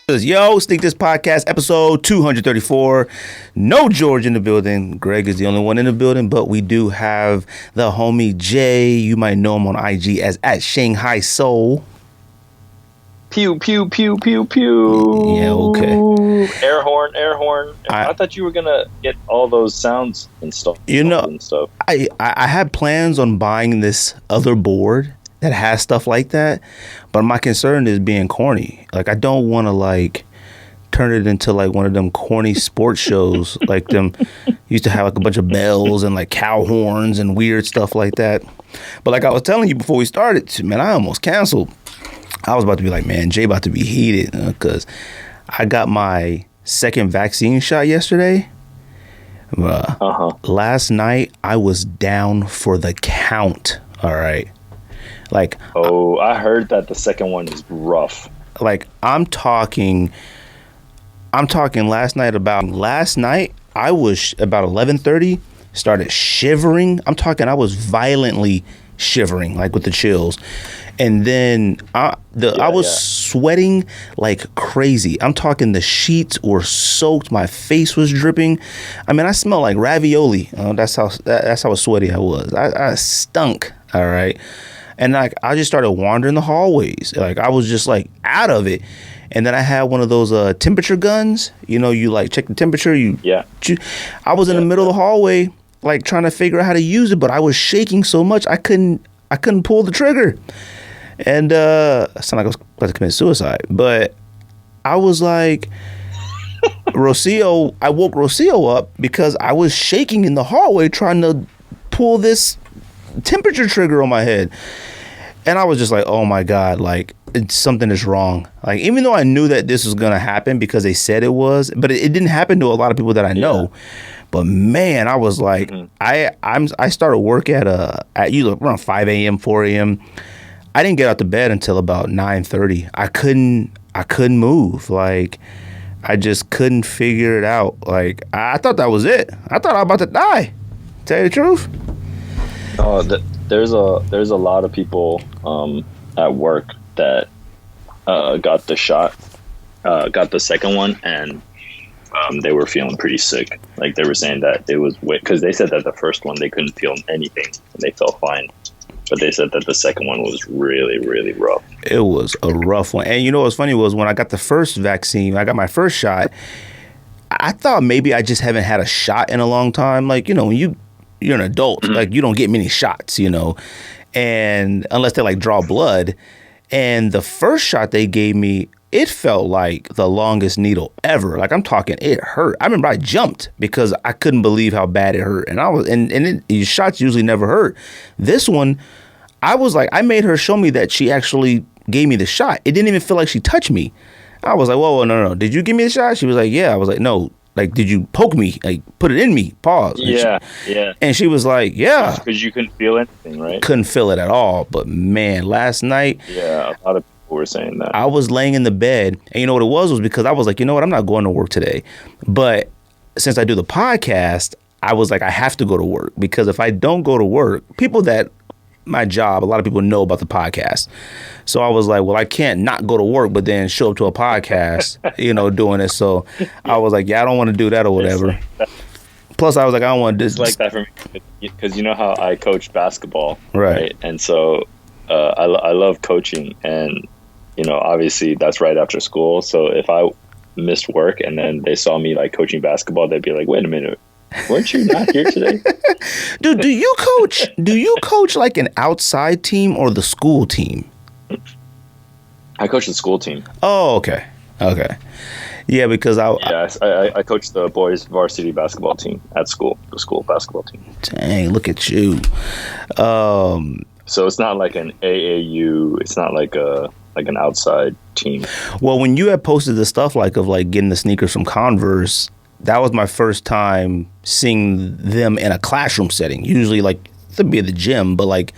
Yo, Sneak This Podcast, episode 234. No George in the building. Greg is the only one in the building, but we do have the homie Jay. You might know him on IG as at Shanghai Soul. Pew, pew, pew, pew, pew. Yeah, okay. Air horn, air horn. I thought you were going to get all those sounds installed. And stuff. I had plans on buying this other board that has stuff like that, but my concern is being corny. Like, I don't want to like turn it into like one of them corny sports shows like them used to have like a bunch of bells and like cow horns and weird stuff like that. But like I was telling you before we started, man, I almost canceled. I was about to be like, man, Jay about to be heated because I got my second vaccine shot yesterday. Last night I was down for the count. All right. Like, I heard that the second one is rough. Like, I'm talking last night I was about 11:30, started shivering. I'm talking I was violently shivering, like with the chills. And then I was sweating like crazy. I'm talking the sheets were soaked, my face was dripping. I mean, I smelled like ravioli. That's how sweaty I was. I stunk, all right? And like I just started wandering the hallways. Like I was just like out of it. And then I had one of those temperature guns. You know, you like check the temperature. I was in the middle of the hallway, like trying to figure out how to use it, but I was shaking so much I couldn't pull the trigger. And it sounded like I was about to commit suicide. But I was like, I woke Rocio up because I was shaking in the hallway trying to pull this temperature trigger on my head. And I was just like, oh my God, like something is wrong. Like, even though I knew that this was going to happen because they said it was, but it didn't happen to a lot of people that I know. But man, I was like, I started work at usually around 5 a.m., 4 a.m. I didn't get out to bed until about 9:30. I couldn't move. Like, I just couldn't figure it out. Like, I thought that was it. I thought I was about to die. Tell you the truth. There's a lot of people at work that got the shot, got the second one, and they were feeling pretty sick. Like, they were saying that it was because they said that the first one they couldn't feel anything and they felt fine, but they said that the second one was really, really rough. It was a rough one. And you know what's funny was when I got the first vaccine, I got my first shot, I thought maybe I just haven't had a shot in a long time. Like, you know, when you're an adult, like you don't get many shots, you know, and unless they like draw blood. And the first shot they gave me, it felt like the longest needle ever. Like, I'm talking, it hurt. I remember I jumped because I couldn't believe how bad it hurt. And shots usually never hurt. This one, I was like, I made her show me that she actually gave me the shot. It didn't even feel like she touched me. I was like, whoa, no. Did you give me the shot? She was like, yeah. I was like, no. Like, did you poke me? Like, put it in me? Pause. Yeah. And she was like, yeah. Because you couldn't feel anything, right? Couldn't feel it at all. But man, last night. Yeah, a lot of people were saying that. I was laying in the bed. And you know what it was because I was like, you know what? I'm not going to work today. But since I do the podcast, I was like, I have to go to work. Because if I don't go to work, people that my job, a lot of people know about the podcast. So I was like, well, I can't not go to work, but then show up to a podcast, you know, doing it. So I was like, yeah, I don't want to do that or whatever. Plus, I was like, I don't want to do this. It's like that for me, because you know how I coach basketball, right? And so I love coaching, and you know, obviously that's right after school. So if I missed work and then they saw me like coaching basketball, they'd be like, wait a minute. Weren't you not here today? Dude, do you coach like an outside team or the school team? I coach the school team. Oh, okay. Yeah, because I coach the boys varsity basketball team at school, the school basketball team. Dang, look at you. So it's not like an AAU. It's not like an outside team. Well, when you had posted the stuff of getting the sneakers from Converse, that was my first time seeing them in a classroom setting. Usually, like, they'd be at the gym, but like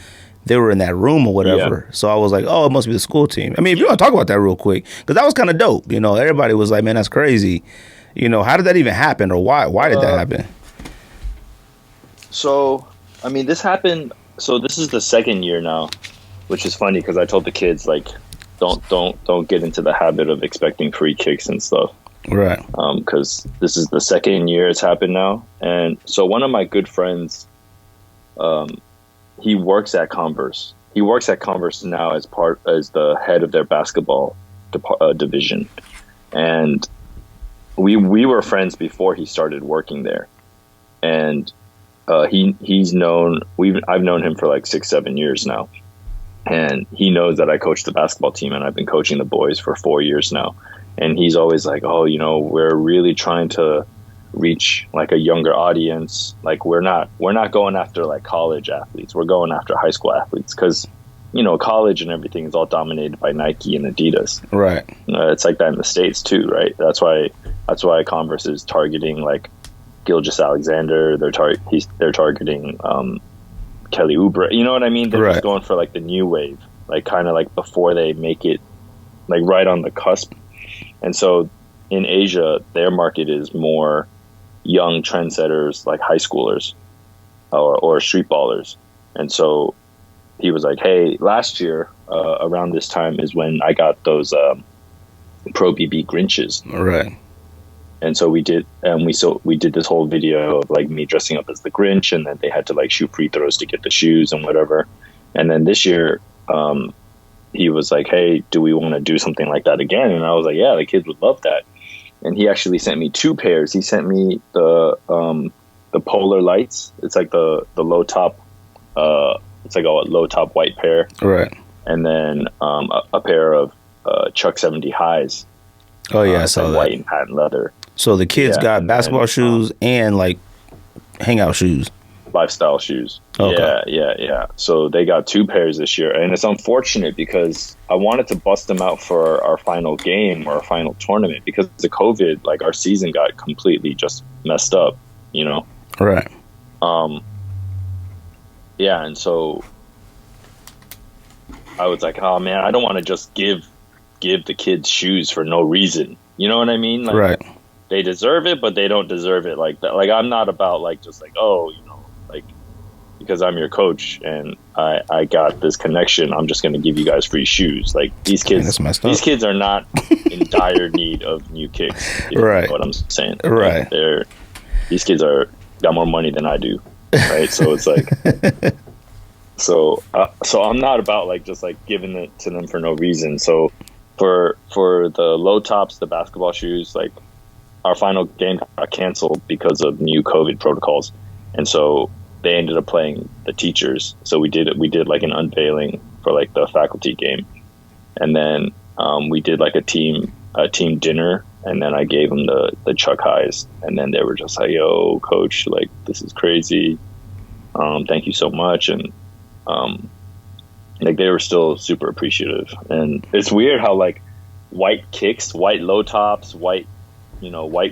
they were in that room or whatever. Yeah. So I was like, oh, it must be the school team. I mean, if you want to talk about that real quick, because that was kind of dope. You know, everybody was like, man, that's crazy. You know, how did that even happen, or why did that happen? So, I mean, this happened. So this is the second year now, which is funny because I told the kids, like, don't get into the habit of expecting free kicks and stuff. Right. Because this is the second year it's happened now. And so one of my good friends, he works at Converse. He works at Converse now as the head of their basketball division. And we were friends before he started working there. And I've known him for like 6-7 years now. And he knows that I coach the basketball team, and I've been coaching the boys for 4 years now. And he's always like, oh, we're really trying to reach like a younger audience. Like we're not going after like college athletes. We're going after high school athletes because, college and everything is all dominated by Nike and Adidas. Right. It's like that in the States too, right? That's why Converse is targeting like Gilgeous Alexander. They're targeting Kelly Oubre. You know what I mean? They're just going for like the new wave, like kind of like before they make it like right on the cusp. And so in Asia, their market is more young trendsetters, like high schoolers or street ballers. And so he was like, hey, last year around this time is when I got those Pro BB Grinches. Right. And so we did this whole video of like me dressing up as the Grinch, and then they had to like shoot free throws to get the shoes and whatever. And then this year, he was like, hey, do we want to do something like that again? And I was like, yeah, the kids would love that. And he actually sent me 2 pairs. He sent me the Polar Lights. It's like the low top, it's like a low top white pair. Right. And then a pair of Chuck 70 highs. Oh yeah, I saw that. White and patent leather. So the kids got basketball shoes and like hangout shoes. Lifestyle shoes. Okay. Yeah. So they got 2 pairs this year, and it's unfortunate because I wanted to bust them out for our final game or our final tournament because of COVID. Like our season got completely just messed up, Right. Yeah, and so I was like, oh man, I don't want to just give the kids shoes for no reason. You know what I mean? Like, right. They deserve it, but they don't deserve it like that. Like I'm not about like just like, oh, like because I'm your coach and I got this connection, I'm just going to give you guys free shoes. Like these kids are not in dire need of new kicks. Right. Know what I'm saying? Right. Like these kids got more money than I do. Right. So it's like, so I'm not about like just like giving it to them for no reason. So for the low tops, the basketball shoes, like our final game got canceled because of new COVID protocols. And so they ended up playing the teachers. So we did like an unveiling for like the faculty game. And then we did like a team dinner, and then I gave them the Chuck highs, and then they were just like, yo, coach, like this is crazy. Thank you so much. And like they were still super appreciative. And it's weird how like white kicks, white low tops, white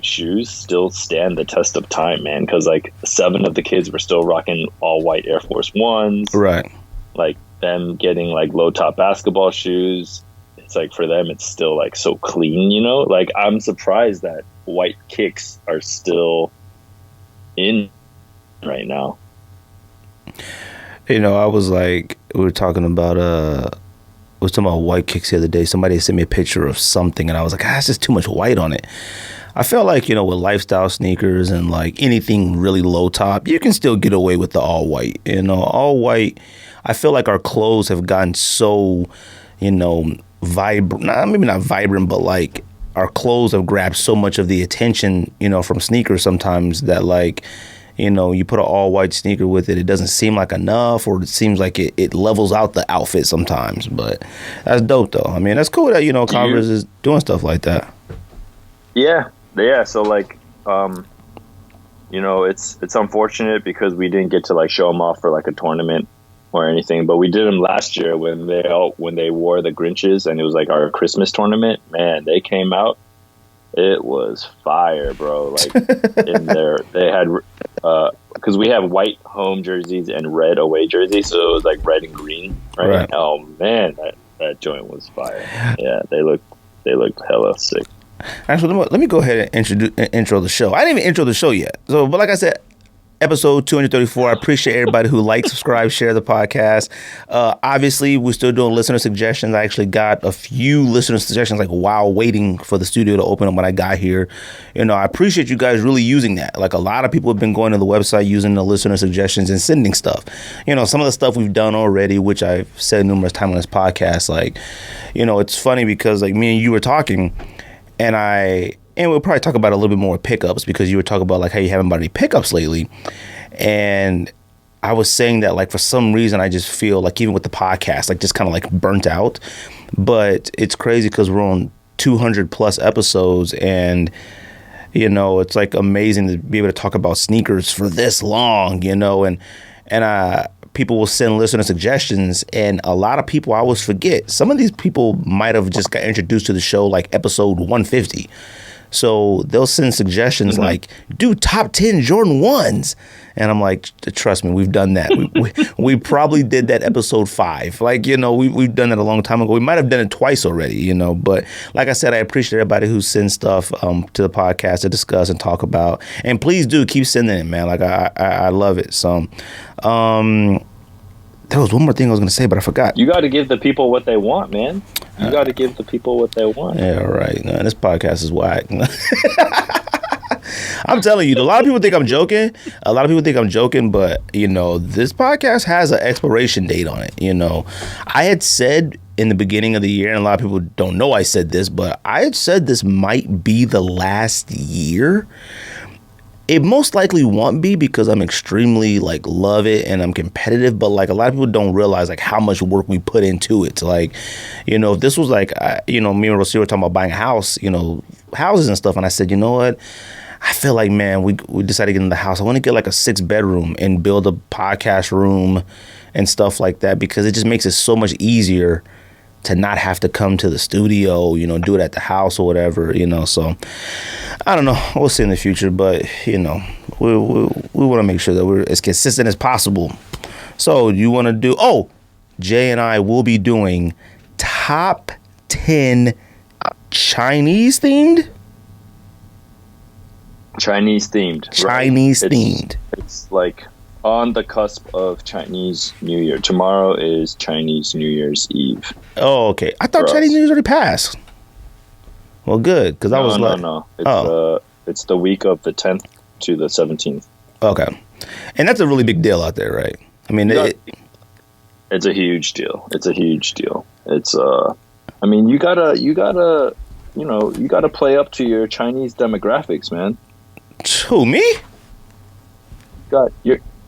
shoes still stand the test of time, man. Because like 7 of the kids were still rocking all white Air Force Ones. Right. Like them getting like low top basketball shoes. It's like for them, it's still like so clean, Like I'm surprised that white kicks are still in right now. I was like, we were talking about white kicks the other day. Somebody sent me a picture of something, and I was like, it's just too much white on it. I felt like, with lifestyle sneakers and like anything really low top, you can still get away with the all white. All white. I feel like our clothes have gotten so, vibrant. Maybe not vibrant, but like our clothes have grabbed so much of the attention, from sneakers sometimes that like, you put an all white sneaker with it, it doesn't seem like enough, or it seems like it levels out the outfit sometimes. But that's dope though. I mean, that's cool that, Converse is doing stuff like that. Yeah. So like, it's unfortunate because we didn't get to like show them off for like a tournament or anything, but we did them last year when they wore the Grinches, and it was like our Christmas tournament. Man, they came out. It was fire, bro. Like in there, they had because we have white home jerseys and red away jerseys, so it was like red and green, right? Oh man, that joint was fire. Yeah, they looked hella sick. Actually, let me go ahead and intro the show. I didn't even intro the show yet. So, but like I said, episode 234. I appreciate everybody who likes, subscribe, share the podcast. Obviously, we're still doing listener suggestions. I actually got a few listener suggestions like while waiting for the studio to open up when I got here. I appreciate you guys really using that. Like a lot of people have been going to the website using the listener suggestions and sending stuff. Some of the stuff we've done already, which I've said numerous times on this podcast, like, it's funny because like me and you were talking and we'll probably talk about it a little bit more with pickups because you were talking about like how you haven't bought any pickups lately. And I was saying that like for some reason I just feel like even with the podcast, like just kind of like burnt out. But it's crazy because we're on 200 plus episodes and it's like amazing to be able to talk about sneakers for this long, and people will send listener suggestions, and a lot of people I always forget. Some of these people might have just got introduced to the show like episode 150. So they'll send suggestions like, do top 10 Jordan 1s. And I'm like, trust me, we've done that. We probably did that episode 5. Like, we've done that a long time ago. We might have done it twice already, But like I said, I appreciate everybody who sends stuff to the podcast to discuss and talk about. And please do keep sending it, man. Like, I love it. So, there was one more thing I was going to say, but I forgot. You got to give the people what they want, man. You got to give the people what they want. Yeah, right. No, this podcast is whack. I'm telling you, a lot of people think I'm joking. But, this podcast has an expiration date on it. I had said in the beginning of the year, and a lot of people don't know I said this, but I had said this might be the last year. It most likely won't be because I'm extremely like love it and I'm competitive, but like a lot of people don't realize like how much work we put into it. Like, if this was like, me and Rosie were talking about buying a house, houses and stuff. And I said, you know what? I feel like, man, we decided to get in the house. I want to get like a 6-bedroom and build a podcast room and stuff like that because it just makes it so much easier to not have to come to the studio, do it at the house or whatever, So I don't know. We'll see in the future, but we want to make sure that we're as consistent as possible. So you want to do? Oh, Jay and I will be doing top 10 Chinese themed. Chinese themed. It's like on the cusp of Chinese New Year. Tomorrow is Chinese New Year's Eve. Oh, okay. I thought Chinese New Year's already passed. Well, good, because I was like... No. It's the week of the 10th to the 17th. Okay. And that's a really big deal out there, right? I mean... It's a huge deal. It's... I mean, you gotta play up to your Chinese demographics, man. Who, me?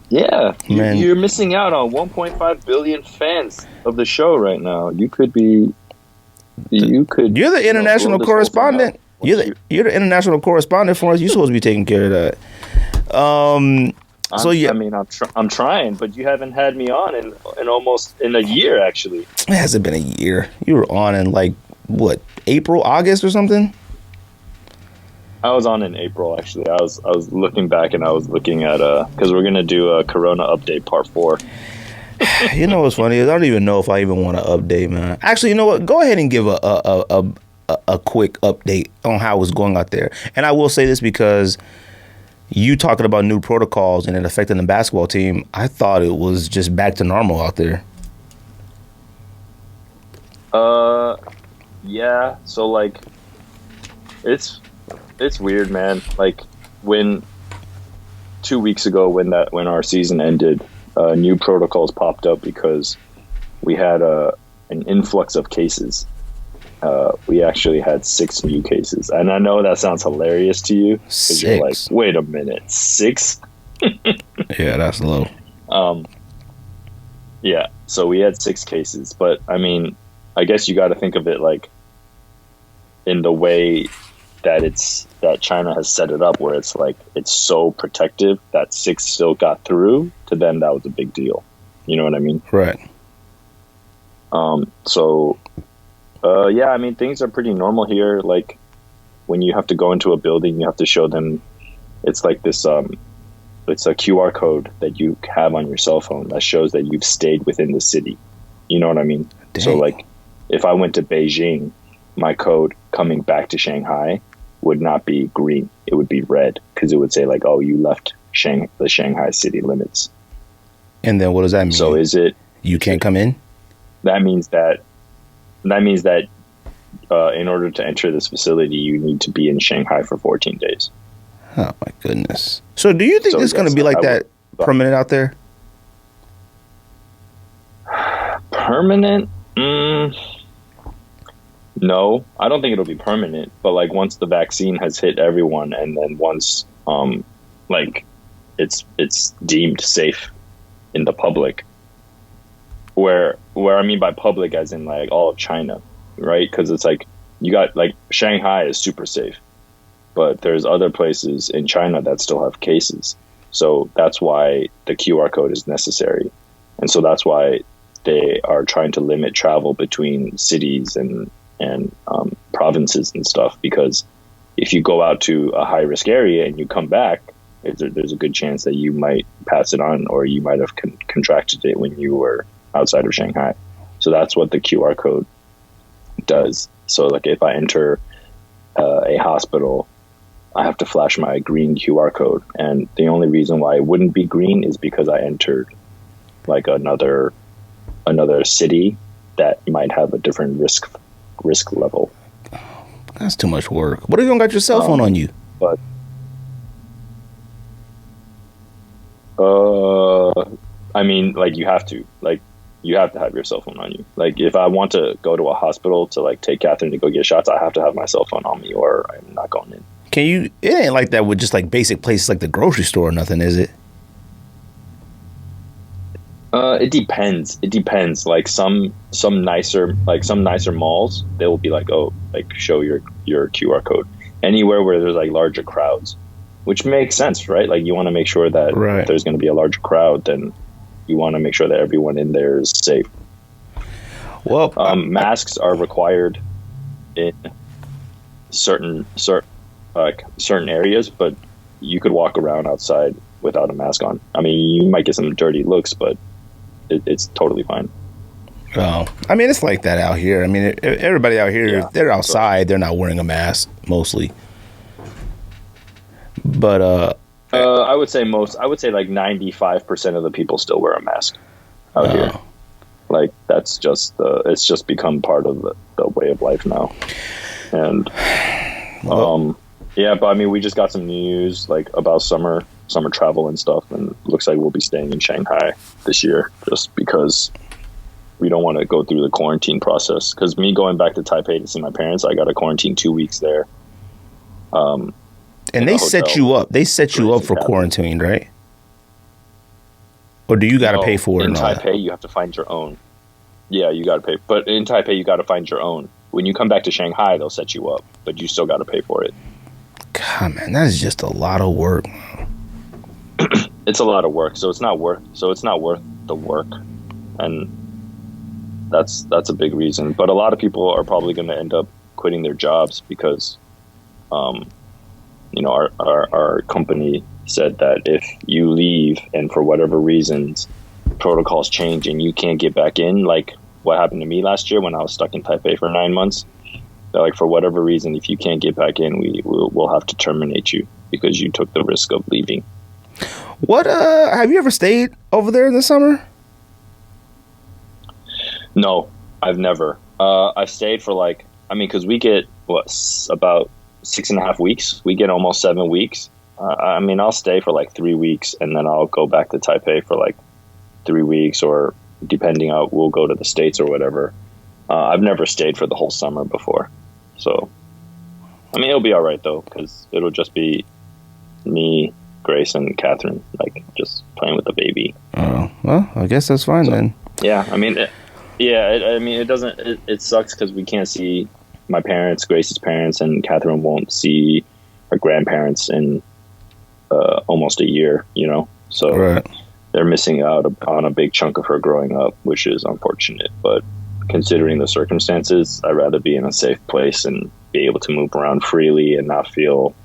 You're missing out on 1.5 billion fans of the show right now. You're the international correspondent. You're the international correspondent for us. You're supposed to be taking care of that. I'm trying, but you haven't had me on in almost a year. Actually, it hasn't been a year. You were on in like what, April, August, or something. I was on in April, actually. I was looking back and I was looking at because we're gonna do a Corona update part 4. You know what's funny is I don't even know if I even want to update, man. Actually, you know what? Go ahead and give a quick update on how it's going out there. And I will say this because you talking about new protocols and it affecting the basketball team, I thought it was just back to normal out there. Yeah. So like, it's weird, man. Like when 2 weeks ago when our season ended, new protocols popped up because we had an influx of cases. We actually had 6 new cases, and I know that sounds hilarious to you because you're like, wait a minute, 6? Yeah, that's low. Yeah, so we had 6 cases, but I mean, I guess you got to think of it like in the way that China has set it up, where it's like it's so protective that 6 still got through. To them, that was a big deal. You know what I mean? Right. Yeah, I mean, things are pretty normal here. Like when you have to go into a building, you have to show them. It's like this. It's a QR code that you have on your cell phone that shows that you've stayed within the city. You know what I mean? Dang. So like, if I went to Beijing, my code coming back to Shanghai would not be green. It would be red because it would say like, oh, you left the Shanghai city limits. And then what does that mean? So you can't come in? That means that in order to enter this facility, you need to be in Shanghai for 14 days. Oh my goodness. So do you think it's going to be like that permanent out there? Permanent? No, I don't think it'll be permanent. But like once the vaccine has hit everyone, and then once like it's deemed safe in the public, where I mean by public as in like all of China, right? Because it's like you got like Shanghai is super safe, but there's other places in China that still have cases. So that's why the QR code is necessary, and so that's why they are trying to limit travel between cities and provinces and stuff, because if you go out to a high risk area and you come back, there's a good chance that you might pass it on, or you might have contracted it when you were outside of Shanghai. So that's what the QR code does. So like if I enter a hospital, I have to flash my green QR code, and the only reason why it wouldn't be green is because I entered like another city that might have a different risk level. That's too much work. What if you don't got your cell phone on you? But I mean, like you have to have your cell phone on you. Like if I want to go to a hospital to like take Catherine to go get shots, I have to have my cell phone on me, or I'm not going in. It ain't like that with just like basic places like the grocery store or nothing, is it? It depends. Like some nicer malls, they will be like, oh, like show your QR code. Anywhere where there's like larger crowds, which makes sense, right? Like you want to make sure that if there's going to be a larger crowd, then you want to make sure that everyone in there is safe. Well, masks are required in certain areas, but you could walk around outside without a mask on. I mean, you might get some dirty looks, but it's totally fine. Oh, I mean, it's like that out here. I mean, everybody out here, they're outside. They're not wearing a mask mostly. But I would say like 95% of the people still wear a mask out here. Like that's just it's just become part of the way of life now. And but I mean, we just got some news like about summer travel and stuff, and it looks like we'll be staying in Shanghai this year just because we don't want to go through the quarantine process. Because me going back to Taipei to see my parents, I got to quarantine 2 weeks there. And they set you up. They set you up for quarantine, right? Or do you got to pay for it? In Taipei, you have to find your own. Yeah, you got to pay. But in Taipei, you got to find your own. When you come back to Shanghai, they'll set you up, but you still got to pay for it. God, man, that is just a lot of work. It's a lot of work, so it's not worth the work, and that's a big reason. But a lot of people are probably going to end up quitting their jobs because, our company said that if you leave and for whatever reasons protocols change and you can't get back in, like what happened to me last year when I was stuck in Taipei for 9 months. Like for whatever reason, if you can't get back in, we'll have to terminate you because you took the risk of leaving. What have you ever stayed over there in the summer? No, I've never. I stayed for because we get about 6.5 weeks. We get almost 7 weeks. I'll stay for 3 weeks and then I'll go back to Taipei for 3 weeks, or depending on, we'll go to the States or whatever. I've never stayed for the whole summer before. So, it'll be all right, though, because it'll just be me, Grace, and Catherine, just playing with the baby. Oh, well, I guess that's fine then. Yeah, it doesn't... It sucks because we can't see my parents, Grace's parents, and Catherine won't see her grandparents in almost a year, So right. They're missing out on a big chunk of her growing up, which is unfortunate, but considering the circumstances, I'd rather be in a safe place and be able to move around freely and not feel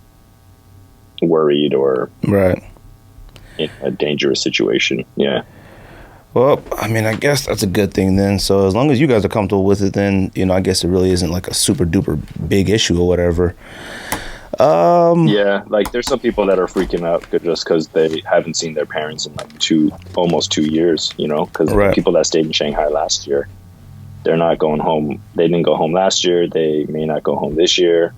worried or right in a dangerous situation. Yeah. Well, I guess that's a good thing then. So as long as you guys are comfortable with it, then, I guess it really isn't a super duper big issue or whatever. Yeah, like there's some people that are freaking out just because they haven't seen their parents in like almost 2 years, you know, because Right. people that stayed in Shanghai last year, they're not going home. They didn't go home last year. They may not go home this year.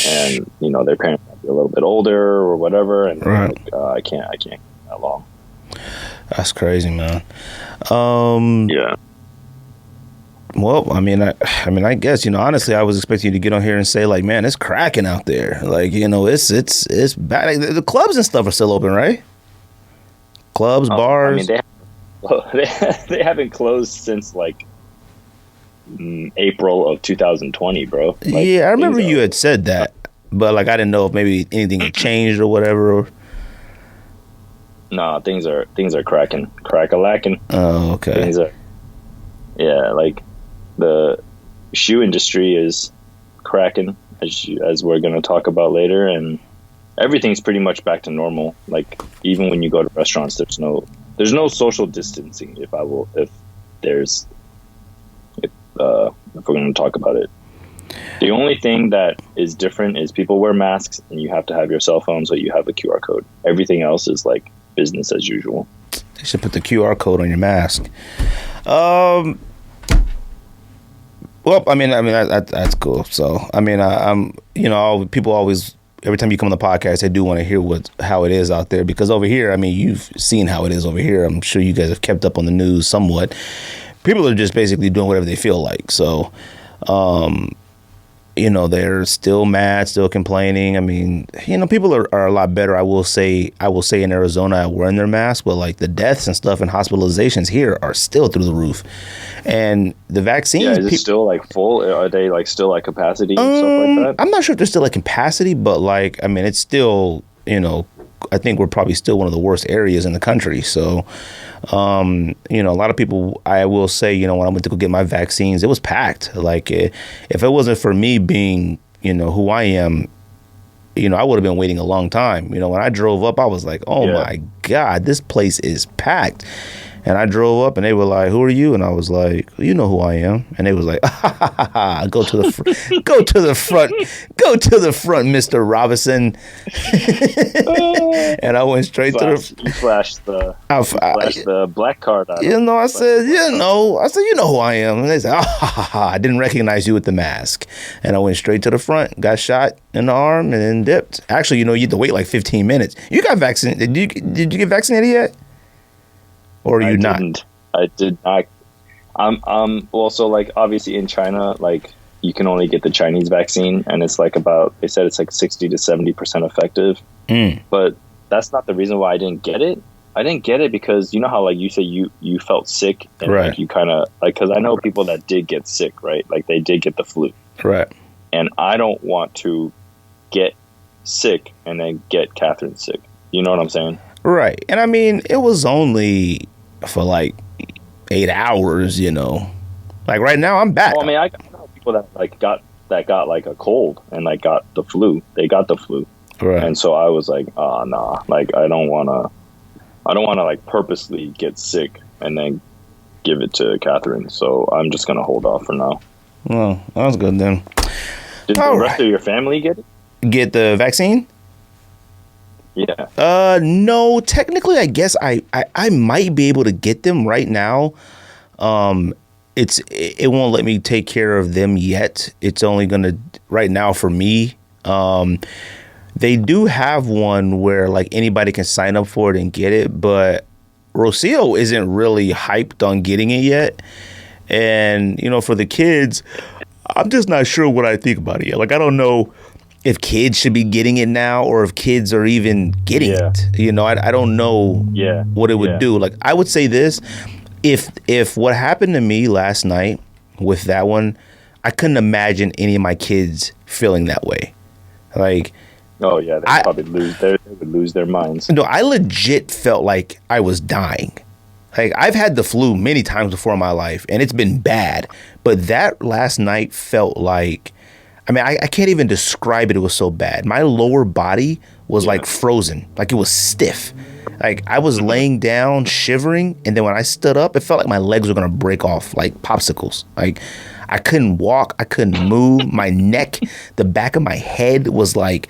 And, you know, their parents might be a little bit older or whatever. And they're Right. like, I can't go that long. That's crazy, man. Yeah. Well, I mean, I guess, you know, honestly, I was expecting you to get on here and say, like, man, it's cracking out there. Like, you know, it's bad. Like, the clubs and stuff are still open, right? Clubs, bars. I mean, they haven't closed since like April of 2020, bro. Like, yeah, I remember you had said that, but like, I didn't know if maybe anything had changed or whatever. Nah, things are cracking, crack-a-lacking. Oh, okay. Things are, yeah, like the shoe industry is cracking, as we're going to talk about later, and everything's pretty much back to normal. Like even when you go to restaurants, there's no social distancing. If we're going to talk about it, the only thing that is different is people wear masks, and you have to have your cell phone, so you have a QR code. Everything else is like business as usual. They should put the QR code on your mask. Well, I mean, that's cool. So, I mean, I'm, you know, people always, every time you come on the podcast, they do want to hear how it is out there, because over here, I mean, you've seen how it is over here. I'm sure you guys have kept up on the news somewhat. People are just basically doing whatever they feel like. So, you know, they're still mad, still complaining. I mean, you know, people are a lot better. I will say in Arizona wearing their mask, but like the deaths and stuff and hospitalizations here are still through the roof. And the vaccines, yeah, is it still like full? Are they like still at capacity and stuff like that? I'm not sure if they're still at capacity, but like, I mean, it's still, you know, I think we're probably still one of the worst areas in the country. So, you know, a lot of people, I will say, you know, when I went to go get my vaccines, it was packed. Like, if it wasn't for me being, you know, who I am, you know, I would have been waiting a long time. You know, when I drove up, I was like, oh my God, this place is packed. And I drove up and they were like, who are you? And I was like, well, you know who I am. And they was like, go to the front, Mr. Robinson. And I went straight to the. You flashed the black card out. You know, I said, you know who I am. And they said, I didn't recognize you with the mask. And I went straight to the front, got shot in the arm, and then dipped. Actually, you know, you had to wait like 15 minutes. You got vaccinated. Did you get vaccinated yet? Or are you not? I did not. Well, so like obviously in China, like you can only get the Chinese vaccine, and it's like they said it's like 60 to 70% effective. But that's not the reason why I didn't get it. I didn't get it because you know how like you say you felt sick, and right. Like you kind of like, because I know people that did get sick, right? Like they did get the flu, right? And I don't want to get sick and then get Catherine sick. You know what I'm saying? Right. And I mean, it was only for like 8 hours, you know. Like right now I'm back. Well, I mean, I know people that got like a cold and like got the flu. They got the flu. Right. And so I was like, oh, nah, like I don't want to like purposely get sick and then give it to Catherine. So I'm just going to hold off for now. Well, that was good then. Did the rest of your family get it? Get the vaccine? Yeah. No, technically, I guess I might be able to get them right now. It won't let me take care of them yet. It's only gonna right now for me. They do have one where like anybody can sign up for it and get it, but Rocio isn't really hyped on getting it yet. And you know, for the kids, I'm just not sure what I think about it yet. Like I don't know if kids should be getting it now or if kids are even getting it. You know, I don't know what it would do. Like, I would say this, if what happened to me last night with that one, I couldn't imagine any of my kids feeling that way. Like, oh yeah, they would lose their minds. No, I legit felt like I was dying. Like, I've had the flu many times before in my life, and it's been bad. But that last night felt like, I mean, I can't even describe it. It was so bad. My lower body was like frozen, like it was stiff. Like I was laying down, shivering, and then when I stood up, it felt like my legs were gonna break off like popsicles. Like I couldn't walk. I couldn't move. My neck, the back of my head was like,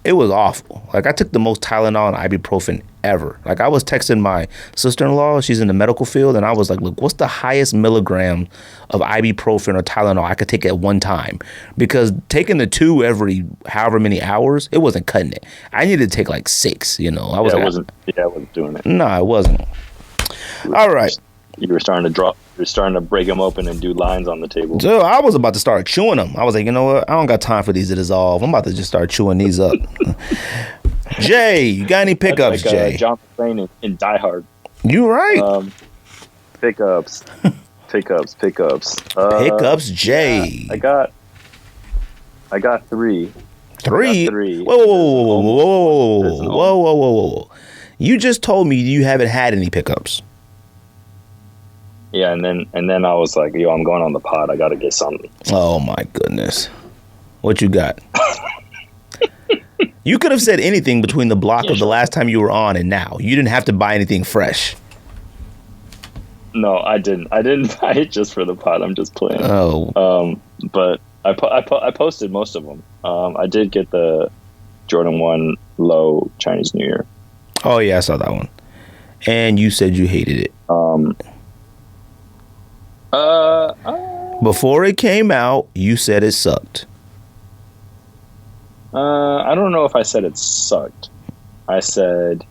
it was awful. Like, I took the most Tylenol and ibuprofen ever. Like, I was texting my sister-in-law. She's in the medical field. And I was like, look, what's the highest milligram of ibuprofen or Tylenol I could take at one time? Because taking the 2 every however many hours, it wasn't cutting it. I needed to take like 6, I was I wasn't doing it. No, I wasn't. All right. You were starting to break them open and do lines on the table. So I was about to start chewing them. I was like, you know what? I don't got time for these to dissolve. I'm about to just start chewing these up. Jay, you got any pickups, like, Jay? John McClane in Die Hard. You right. Pickups. Pickups, Jay. Yeah, I got 3. 3? Whoa. You just told me you haven't had any pickups. Yeah, and then I was like, yo, I'm going on the pod. I got to get something. Oh, my goodness. What you got? You could have said anything between the block of the last time you were on and now. You didn't have to buy anything fresh. No, I didn't. I didn't buy it just for the pod. I'm just playing. Oh. But I posted most of them. I did get the Jordan 1 low Chinese New Year. Oh, yeah, I saw that one. And you said you hated it. Before it came out, you said it sucked. I don't know if I said it sucked. I said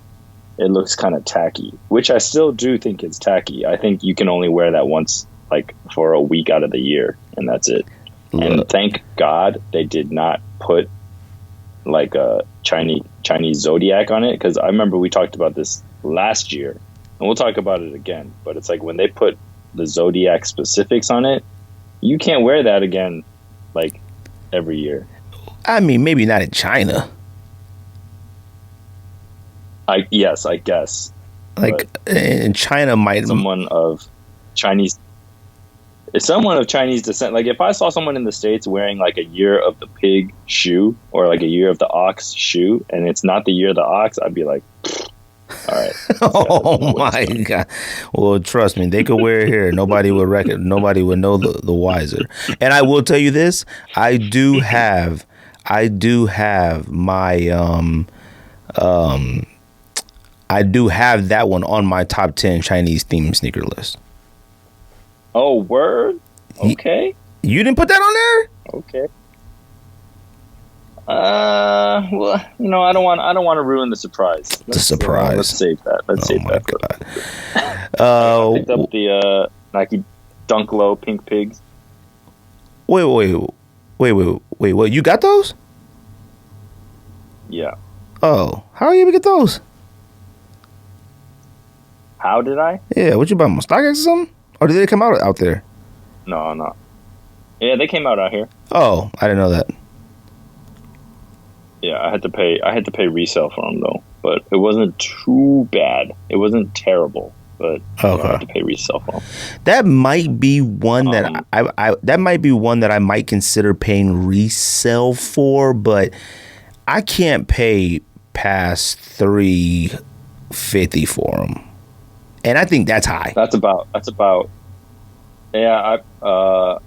it looks kind of tacky, which I still do think it's tacky. I think you can only wear that once, like for a week out of the year, and that's it. And thank God they did not put like a Chinese zodiac on it, because I remember we talked about this last year, and we'll talk about it again. But it's like when they put the zodiac specifics on it, you can't wear that again, like every year. I mean, maybe not in China. I guess. Like in China, might someone of Chinese descent. Like if I saw someone in the States wearing like a year of the pig shoe or like a year of the ox shoe, and it's not the year of the ox, I'd be like, all right. Oh my God. Well, trust me, they could wear it here. Nobody would nobody would know the wiser. And I will tell you this, I do have my I do have that one on my top 10 Chinese themed sneaker list. Oh, word? Okay. You didn't put that on there? Okay. Well, I don't want to ruin the surprise. Let's save that. Let's save that. God. I picked up the Nike Dunk Low Pink Pigs. Wait. What? You got those? Yeah. Oh, how are you able to get those? How did I? Yeah, what you buy them on StockX or something? Or did they come out there? No. Yeah, they came out here. Oh, I didn't know that. Yeah, I had to pay resale for them though, but it wasn't too bad. It wasn't terrible, but I had to pay resale for them. That might be one that I might consider paying resale for, but I can't pay past $350 for them, and I think that's high. That's about. Yeah,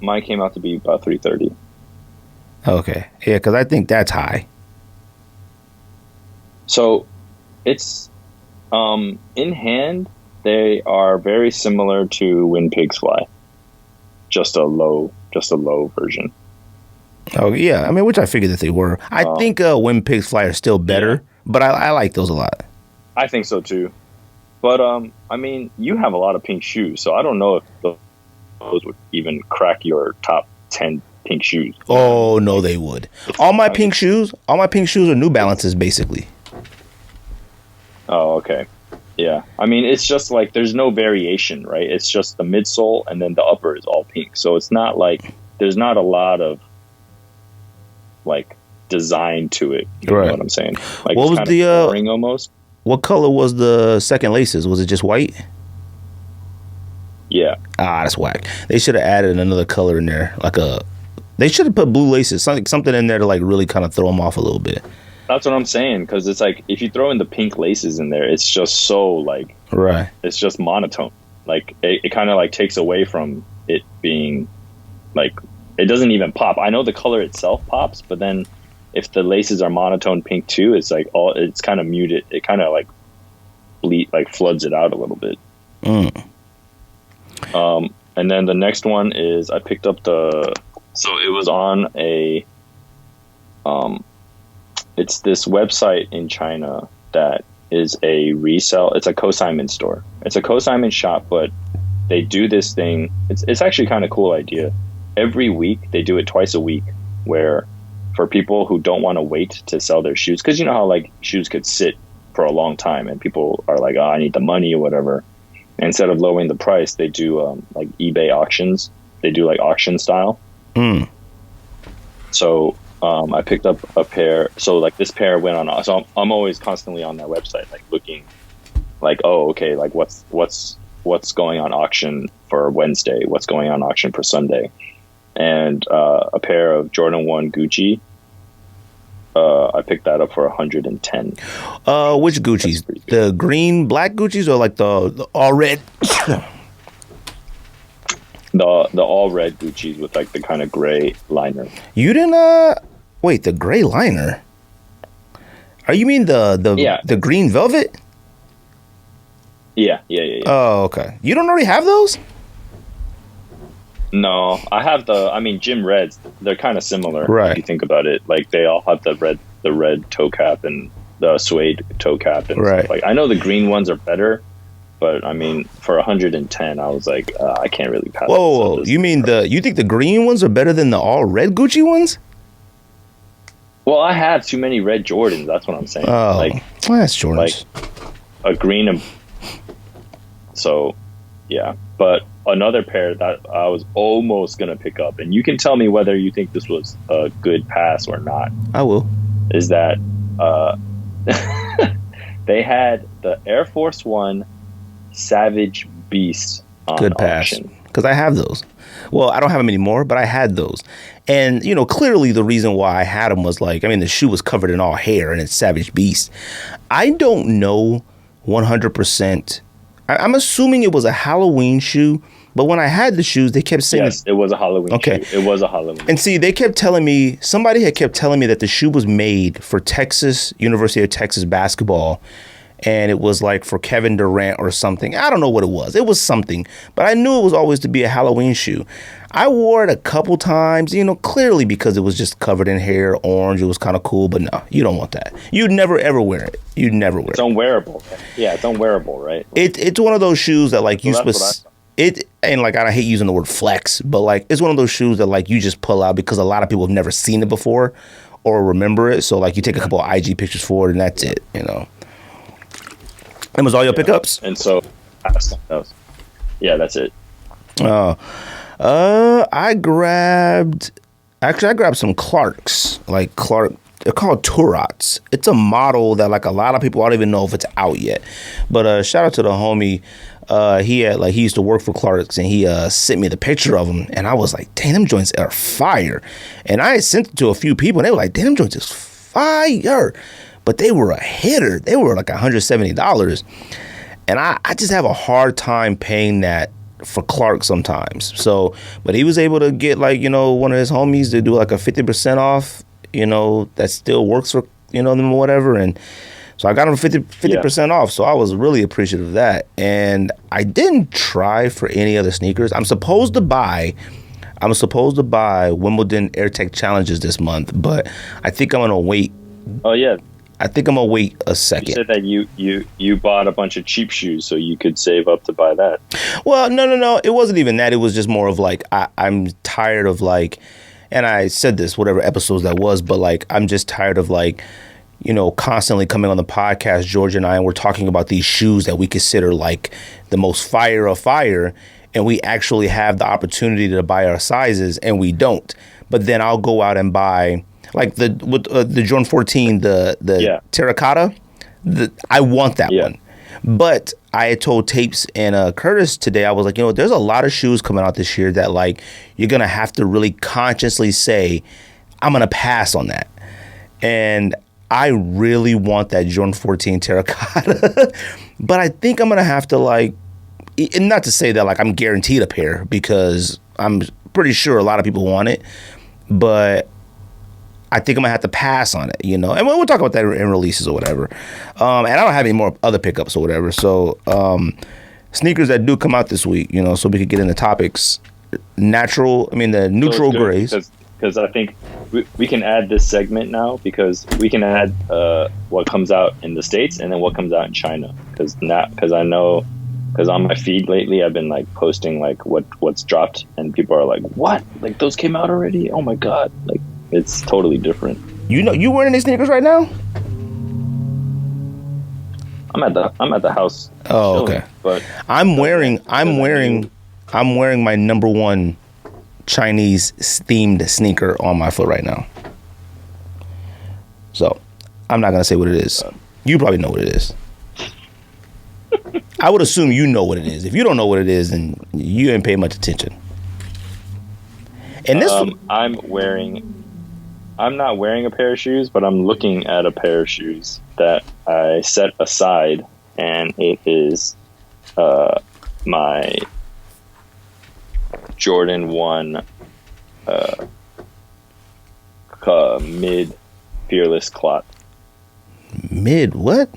mine came out to be about $330. Okay, yeah, because I think that's high. So, it's in hand. They are very similar to When Pigs Fly, just a low version. Oh yeah, I mean, which I figured that they were. I think When Pigs Fly are still better, but I like those a lot. I think so too, but I mean, you have a lot of pink shoes, so I don't know if those would even crack your top 10 pink shoes. Oh no, they would. All my pink shoes are New Balances, basically. Oh, okay. Yeah. I mean, it's just like there's no variation, right? It's just the midsole and then the upper is all pink. So it's not like there's not a lot of like design to it. You know what I'm saying? Like, what was the boring almost? What color was the second laces? Was it just white? Yeah. That's whack. They should have added another color in there, they should have put blue laces, something in there to like really kind of throw them off a little bit. That's what I'm saying, because it's like if you throw in the pink laces in there, it's just so like right. It's just monotone. Like it kind of like takes away from it being like it doesn't even pop. I know the color itself pops, but then if the laces are monotone pink too, it's like it's kind of muted. It kind of like floods it out a little bit. And then the next one is I picked up so it was on a it's this website in China that is a resell. It's a consignment store. It's a consignment shop, but they do this thing. It's actually kind of cool idea. Every week they do it twice a week, where for people who don't want to wait to sell their shoes, because you know how like shoes could sit for a long time and people are like, oh, I need the money or whatever. Instead of lowering the price, they do like eBay auctions. They do like auction style. So I picked up a pair. So like this pair went on. So I'm always constantly on that website, like looking, like, oh, okay, like what's going on auction for Wednesday? What's going on auction for Sunday? And a pair of Jordan 1 Gucci. I picked that up for 110. Which Gucci's? The green, black Gucci's, or like the all red? the all red Gucci's with like the kind of gray liner. You didn't wait, the gray liner? Are you mean the green velvet? Yeah. Oh, okay. You don't already have those? No, I have Gym Reds. They're kind of similar, right? If you think about it, like they all have the red toe cap and the suede toe cap, and right. Stuff. Like I know the green ones are better, but I mean for 110, I was like, I can't really pass. Whoa! You mean you think the green ones are better than the all red Gucci ones? Well, I have too many red Jordans. That's what I'm saying. Oh, that's Jordans. Like a green and so, yeah, but. Another pair that I was almost going to pick up, and you can tell me whether you think this was a good pass or not. I will. Is that they had the Air Force One Savage Beast on good pass. Auction. Because I have those. Well, I don't have them anymore, but I had those. And, you know, clearly the reason why I had them was like, I mean, the shoe was covered in all hair and it's Savage Beast. I don't know 100%. I'm assuming it was a Halloween shoe, but when I had the shoes, they kept saying... Yes, it was a Halloween shoe. It was a Halloween. And see, they kept telling me, somebody had kept telling me that the shoe was made for University of Texas basketball, and it was like for Kevin Durant or something. I don't know what it was. It was something, but I knew it was always to be a Halloween shoe. I wore it a couple times, you know, clearly because it was just covered in hair, orange. It was kind of cool, but no, you don't want that. You'd never, ever wear it. You'd never wear it. It's unwearable. Yeah, it's unwearable, right? It's one of those shoes that like and like I hate using the word flex, but like it's one of those shoes that like you just pull out because a lot of people have never seen it before or remember it. So like you take a couple of IG pictures for it and that's it, you know. That was all your pickups? And so, yeah, that's it. I grabbed some Clarks, they're called Turats. It's a model that like a lot of people don't even know if it's out yet. But shout out to the homie. He used to work for Clarks and he sent me the picture of them and I was like, dang, them joints are fire. And I had sent it to a few people and they were like, damn, them joints is fire. But they were a hitter. They were like $170. And I just have a hard time paying that for Clark sometimes. So, but he was able to get like, you know, one of his homies to do like a 50% off, you know, that still works for, you know, them or whatever. And so I got him 50% off. So I was really appreciative of that. And I didn't try for any other sneakers. I'm supposed to buy Wimbledon AirTech Challenges this month, but I think I'm going to wait. Oh, yeah. I think I'm going to wait a second. You said that you bought a bunch of cheap shoes so you could save up to buy that. Well, no. It wasn't even that. It was just more of like, I'm tired of like, and I said this, whatever episodes that was, but like, I'm just tired of like, you know, constantly coming on the podcast, George and I, and we're talking about these shoes that we consider like the most fire of fire. And we actually have the opportunity to buy our sizes and we don't. But then I'll go out and buy like the Jordan 14, the terracotta. I want that one. But I had told Tapes and Curtis today, I was like, you know, there's a lot of shoes coming out this year that like you're going to have to really consciously say, I'm going to pass on that. And I really want that Jordan 14 terracotta. But I think I'm going to have to like, and not to say that like I'm guaranteed a pair because I'm pretty sure a lot of people want it, but I think I'm gonna have to pass on it, you know. And we'll talk about that in releases or whatever. And I don't have any more other pickups or whatever. So sneakers that do come out this week, you know, so we could get into topics. The neutral grays. Because I think we can add this segment now, because we can add what comes out in the States and then what comes out in China. Because I know, because on my feed lately I've been like posting like what's dropped, and people are like, "What? Like those came out already? Oh my god!" Like it's totally different. You know, you wearing these sneakers right now? I'm at the house. Oh, chilling, okay. But I'm wearing my number one Chinese themed sneaker on my foot right now. So I'm not gonna say what it is. You probably know what it is. I would assume you know what it is. If you don't know what it is, then you didn't pay much attention. And this I'm not wearing a pair of shoes, but I'm looking at a pair of shoes that I set aside, and it is my Jordan 1 mid Fearless Clot. Mid what?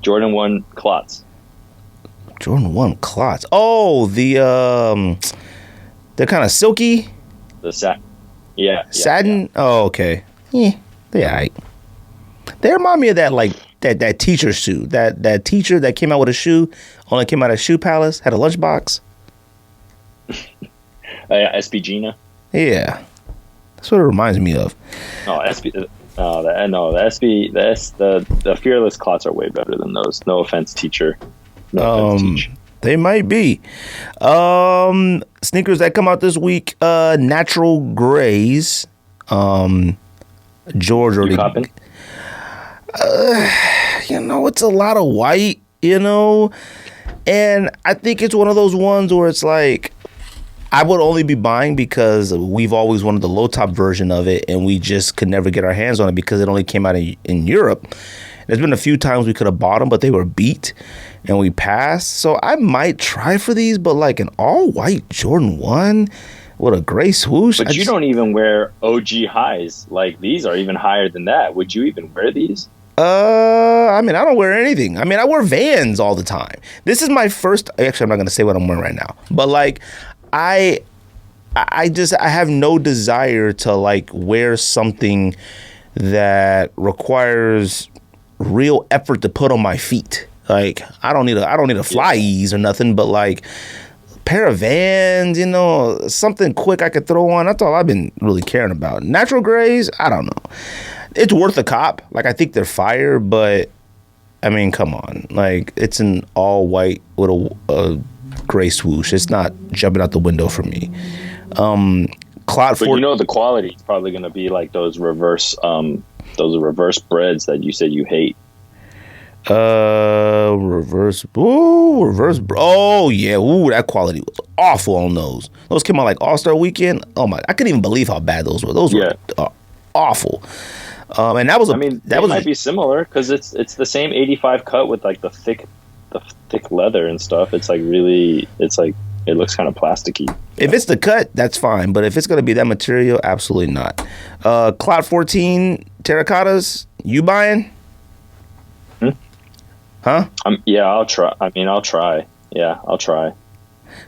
Jordan 1 Clots. Jordan 1 Clots. Oh, they're kind of silky. The satin. Yeah. Satin? Yeah. Oh, okay. Yeah, they're all right. They remind me of that, like, that teacher shoe. That teacher that came out with a shoe, only came out of Shoe Palace, had a lunchbox. SB Gina. Yeah. That's what it reminds me of. No, the Fearless Clots are way better than those. No offense, teacher. No offense, teacher. They might be. Sneakers that come out this week, natural grays. George already. You copping? You know, it's a lot of white, you know, and I think it's one of those ones where it's like, I would only be buying because we've always wanted the low top version of it, and we just could never get our hands on it because it only came out in Europe. There's been a few times we could have bought them, but they were beat and we passed. So I might try for these, but like an all white Jordan 1 with a gray swoosh. But you don't even wear OG highs. Like these are even higher than that. Would you even wear these? I mean, I don't wear anything. I mean, I wear Vans all the time. This is my first. Actually, I'm not going to say what I'm wearing right now. But like, I have no desire to like wear something that requires real effort to put on my feet. Like, I don't need a fly ease or nothing, but like a pair of Vans, you know, something quick I could throw on. That's all I've been really caring about. Natural grays, I don't know. It's worth a cop. Like, I think they're fire, but I mean, come on. Like, it's an all white with a gray swoosh. It's not jumping out the window for me. Clot, but you know the quality is probably going to be like those reverse breads that you said you hate. Reverse. Oh yeah. Ooh, that quality was awful on those. Those came out like All-Star Weekend. Oh my! I couldn't even believe how bad those were. Those were awful. And that was might be similar because it's the same 85 cut with like the thick leather and stuff. It's like really. It's like it looks kind of plasticky. If it's the cut, that's fine. But if it's going to be that material, absolutely not. Clot 14 terracottas, you buying? Huh? Yeah, I'll try. I mean, I'll try. Yeah, I'll try.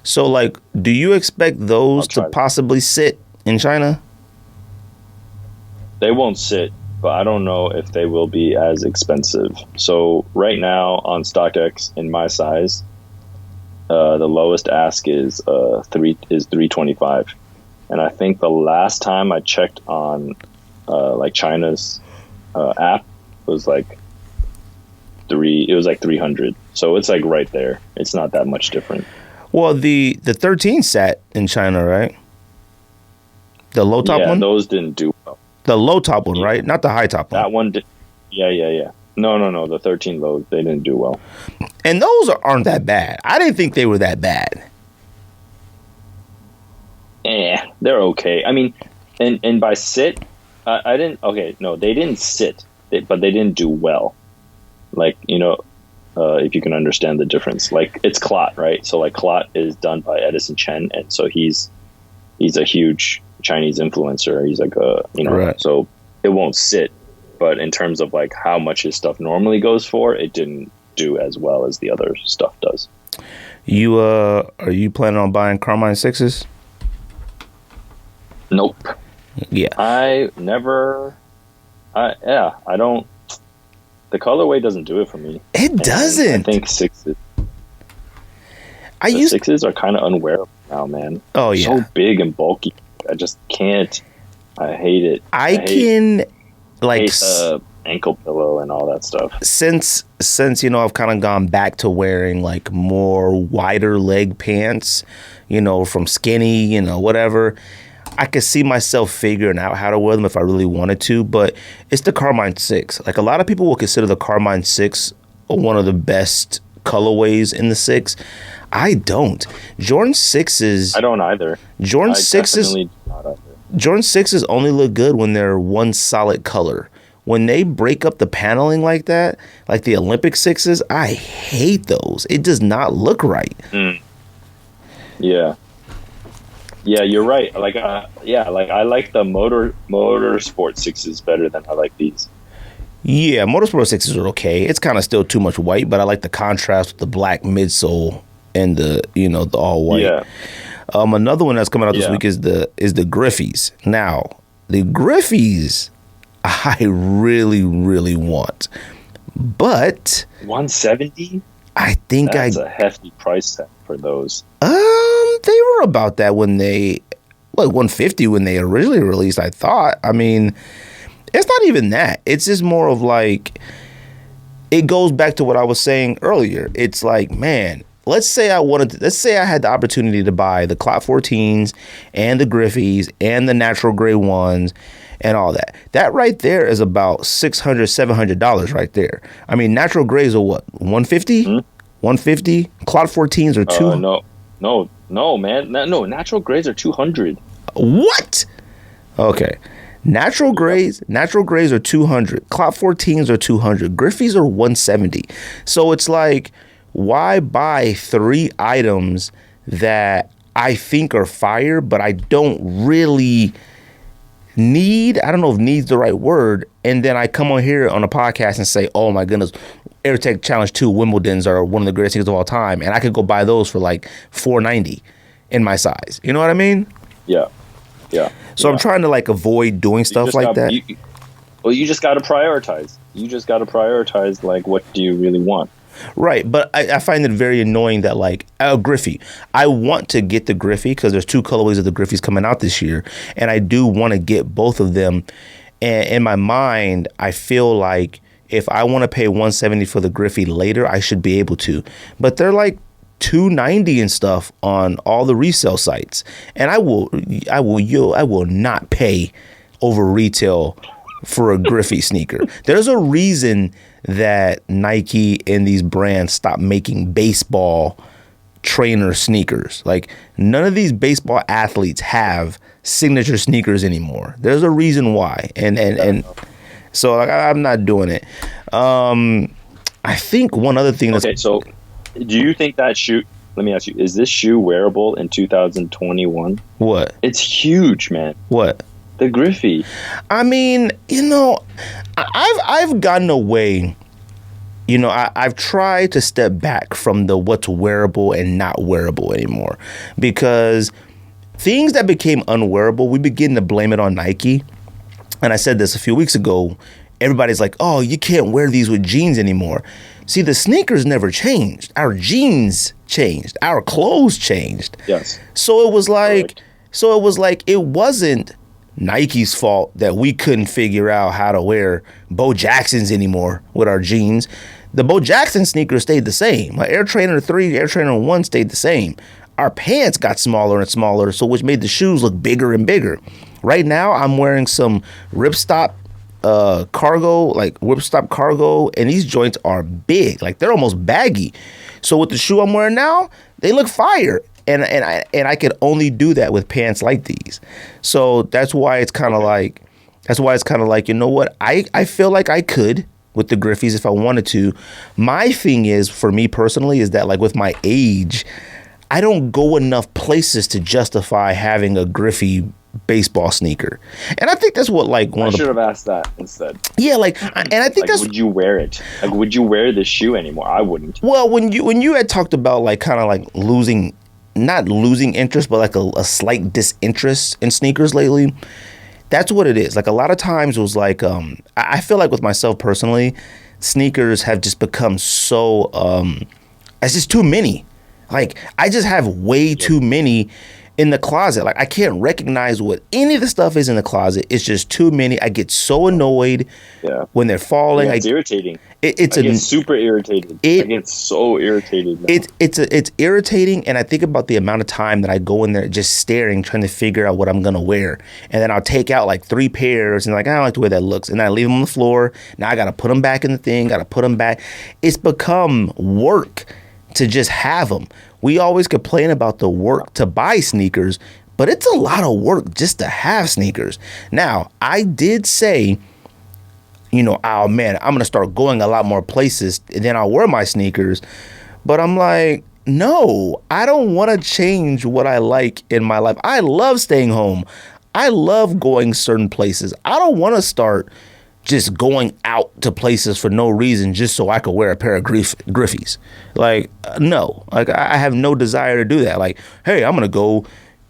So, like, do you expect those to possibly sit in China? They won't sit, but I don't know if they will be as expensive. So right now on StockX in my size, the lowest ask is $325, and I think the last time I checked on like China's app was like $300. So it's like right there. It's not that much different. Well, the 13 sat in China, right? The low top one? Yeah, those didn't do well. The low top one, right? Not the high top one. That one did. Yeah. No. The 13 lows, they didn't do well. And those aren't that bad. I didn't think they were that bad. They're okay. I mean, and by sit, I didn't. Okay, no, they didn't sit, but they didn't do well. Like, you know, if you can understand the difference. Like it's Clot, right? So like Clot is done by Edison Chen, and so he's a huge Chinese influencer. He's like right. So it won't sit. But in terms of like how much his stuff normally goes for, it didn't do as well as the other stuff does. You are you planning on buying Carmine 6s? Nope. Yeah. I don't. The colorway doesn't do it for me. It doesn't. I think 6s. Sixes are kind of unwearable now, man. Oh yeah. So big and bulky. I just can't. I hate it. I hate ankle pillow and all that stuff. Since I've kind of gone back to wearing like more wider leg pants, from skinny, whatever. I could see myself figuring out how to wear them if I really wanted to, but it's the Carmine 6. Like a lot of people will consider the Carmine 6 one of the best colorways in the 6. I don't. Jordan 6s. I don't either. Jordan 6s only look good when they're one solid color. When they break up the paneling like that, like the Olympic 6s, I hate those. It does not look right. Yeah. Yeah, you're right. Like, I like the motorsport 6s better than I like these. Yeah, motorsport 6s are okay. It's kind of still too much white, but I like the contrast with the black midsole and the all white. Yeah. Another one that's coming out this week is the Griffies. Now, the Griffies, I really, really want, but $170. I think that's a hefty price tag for those. They were about that when they, like $150 when they originally released. I thought. I mean, it's not even that. It's just more of like, it goes back to what I was saying earlier. It's like, man, let's say I had the opportunity to buy the Clot 14s and the Griffies and the natural gray ones and all that. That right there is about $600, $700 right there. I mean, natural grays are what, $150? $150? Clot 14s are $200. No, man. No, natural grays are $200. What? Okay. Natural grays are $200. Clot 14s are $200. Griffies are $170. So it's like, why buy 3 items that I think are fire, but I don't really need? I don't know if need's the right word. And then I come on here on a podcast and say, oh my goodness, AirTech Challenge 2 Wimbledons are one of the greatest things of all time. And I could go buy those for like $490 in my size. You know what I mean? Yeah. Yeah. So I'm trying to like avoid doing stuff like that. You just got to prioritize. Like, what do you really want? Right, but I find it very annoying that like a Griffey. I want to get the Griffey because there's 2 colorways of the Griffies coming out this year, and I do want to get both of them. And in my mind, I feel like if I want to pay $170 for the Griffey later, I should be able to. But they're like $290 and stuff on all the resale sites, and I will not pay over retail for a Griffey sneaker. There's a reason that Nike and these brands stopped making baseball trainer sneakers. Like, none of these baseball athletes have signature sneakers anymore. There's a reason why. And so like, I'm not doing it. I think one other thing that's... Okay, so do you think that shoe... Let me ask you, is this shoe wearable in 2021? What? It's huge, man. What? The Griffey. I mean, I've gotten away. I've tried to step back from the what's wearable and not wearable anymore, because things that became unwearable, we begin to blame it on Nike. And I said this a few weeks ago. Everybody's like, oh, you can't wear these with jeans anymore. See, the sneakers never changed. Our jeans changed. Our clothes changed. Yes. So it was like, it wasn't Nike's fault that we couldn't figure out how to wear Bo Jacksons anymore with our jeans. The Bo Jackson sneakers stayed the same. My Air Trainer 3, Air Trainer 1 stayed the same. Our pants got smaller and smaller, so which made the shoes look bigger and bigger. Right now, I'm wearing some Ripstop cargo, and these joints are big. Like, they're almost baggy. So with the shoe I'm wearing now, they look fire. And I could only do that with pants like these. So that's why it's kind of like, you know what? I feel like I could with the Griffies if I wanted to. My thing is, for me personally, is that like with my age, I don't go enough places to justify having a Griffey baseball sneaker. And I think that's what like I should have asked that instead. Yeah, like, and I think like, that's, would you wear it? Like, would you wear this shoe anymore? I wouldn't. well, when you had talked about like kind of like not losing interest, but like a slight disinterest in sneakers lately, that's what it is. Like a lot of times it was like, I feel like with myself personally, sneakers have just become so, it's just too many. Like I just have way too many in the closet. Like I can't recognize what any of the stuff is in the closet. It's just too many. I get so annoyed when they're falling. Yeah, it's irritating. I get super irritated. I get so irritated. It's irritating, and I think about the amount of time that I go in there just staring, trying to figure out what I'm gonna wear, and then I'll take out like 3 pairs and like I don't like the way that looks, and then I leave them on the floor. Now I gotta put them back in the thing. Gotta put them back. It's become work to just have them. We always complain about the work to buy sneakers, but it's a lot of work just to have sneakers. Now, I did say, you know, oh man, I'm going to start going a lot more places and then I'll wear my sneakers. But I'm like, no, I don't want to change what I like in my life. I love staying home. I love going certain places. I don't want to start just going out to places for no reason just so I could wear a pair of Griffies. Like, no. Like, I have no desire to do that. Like, hey, I'm going to go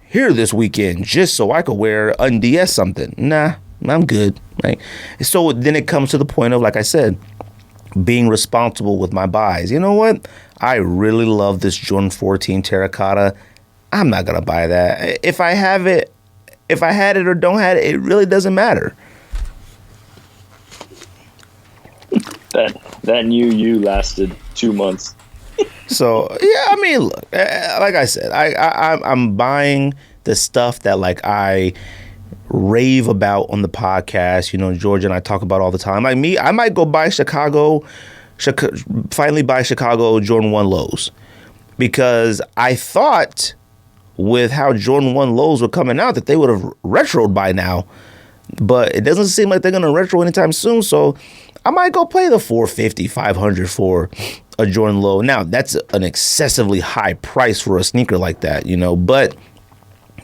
here this weekend just so I could wear Undes something. Nah, I'm good. Like, so then it comes to the point of, like I said, being responsible with my buys. You know what? I really love this Jordan 14 terracotta. I'm not going to buy that. If I had it or don't have it, it really doesn't matter. That new you lasted 2 months. So yeah, I mean, look, like I said, I'm buying the stuff that like I rave about on the podcast. You know, George and I talk about all the time. Like me, I might go buy finally buy Chicago Jordan 1 lows, because I thought with how Jordan 1 lows were coming out that they would have retroed by now, but it doesn't seem like they're gonna retro anytime soon. So I might go pay the $450, $500 for a Jordan low. Now, that's an excessively high price for a sneaker like that, you know, but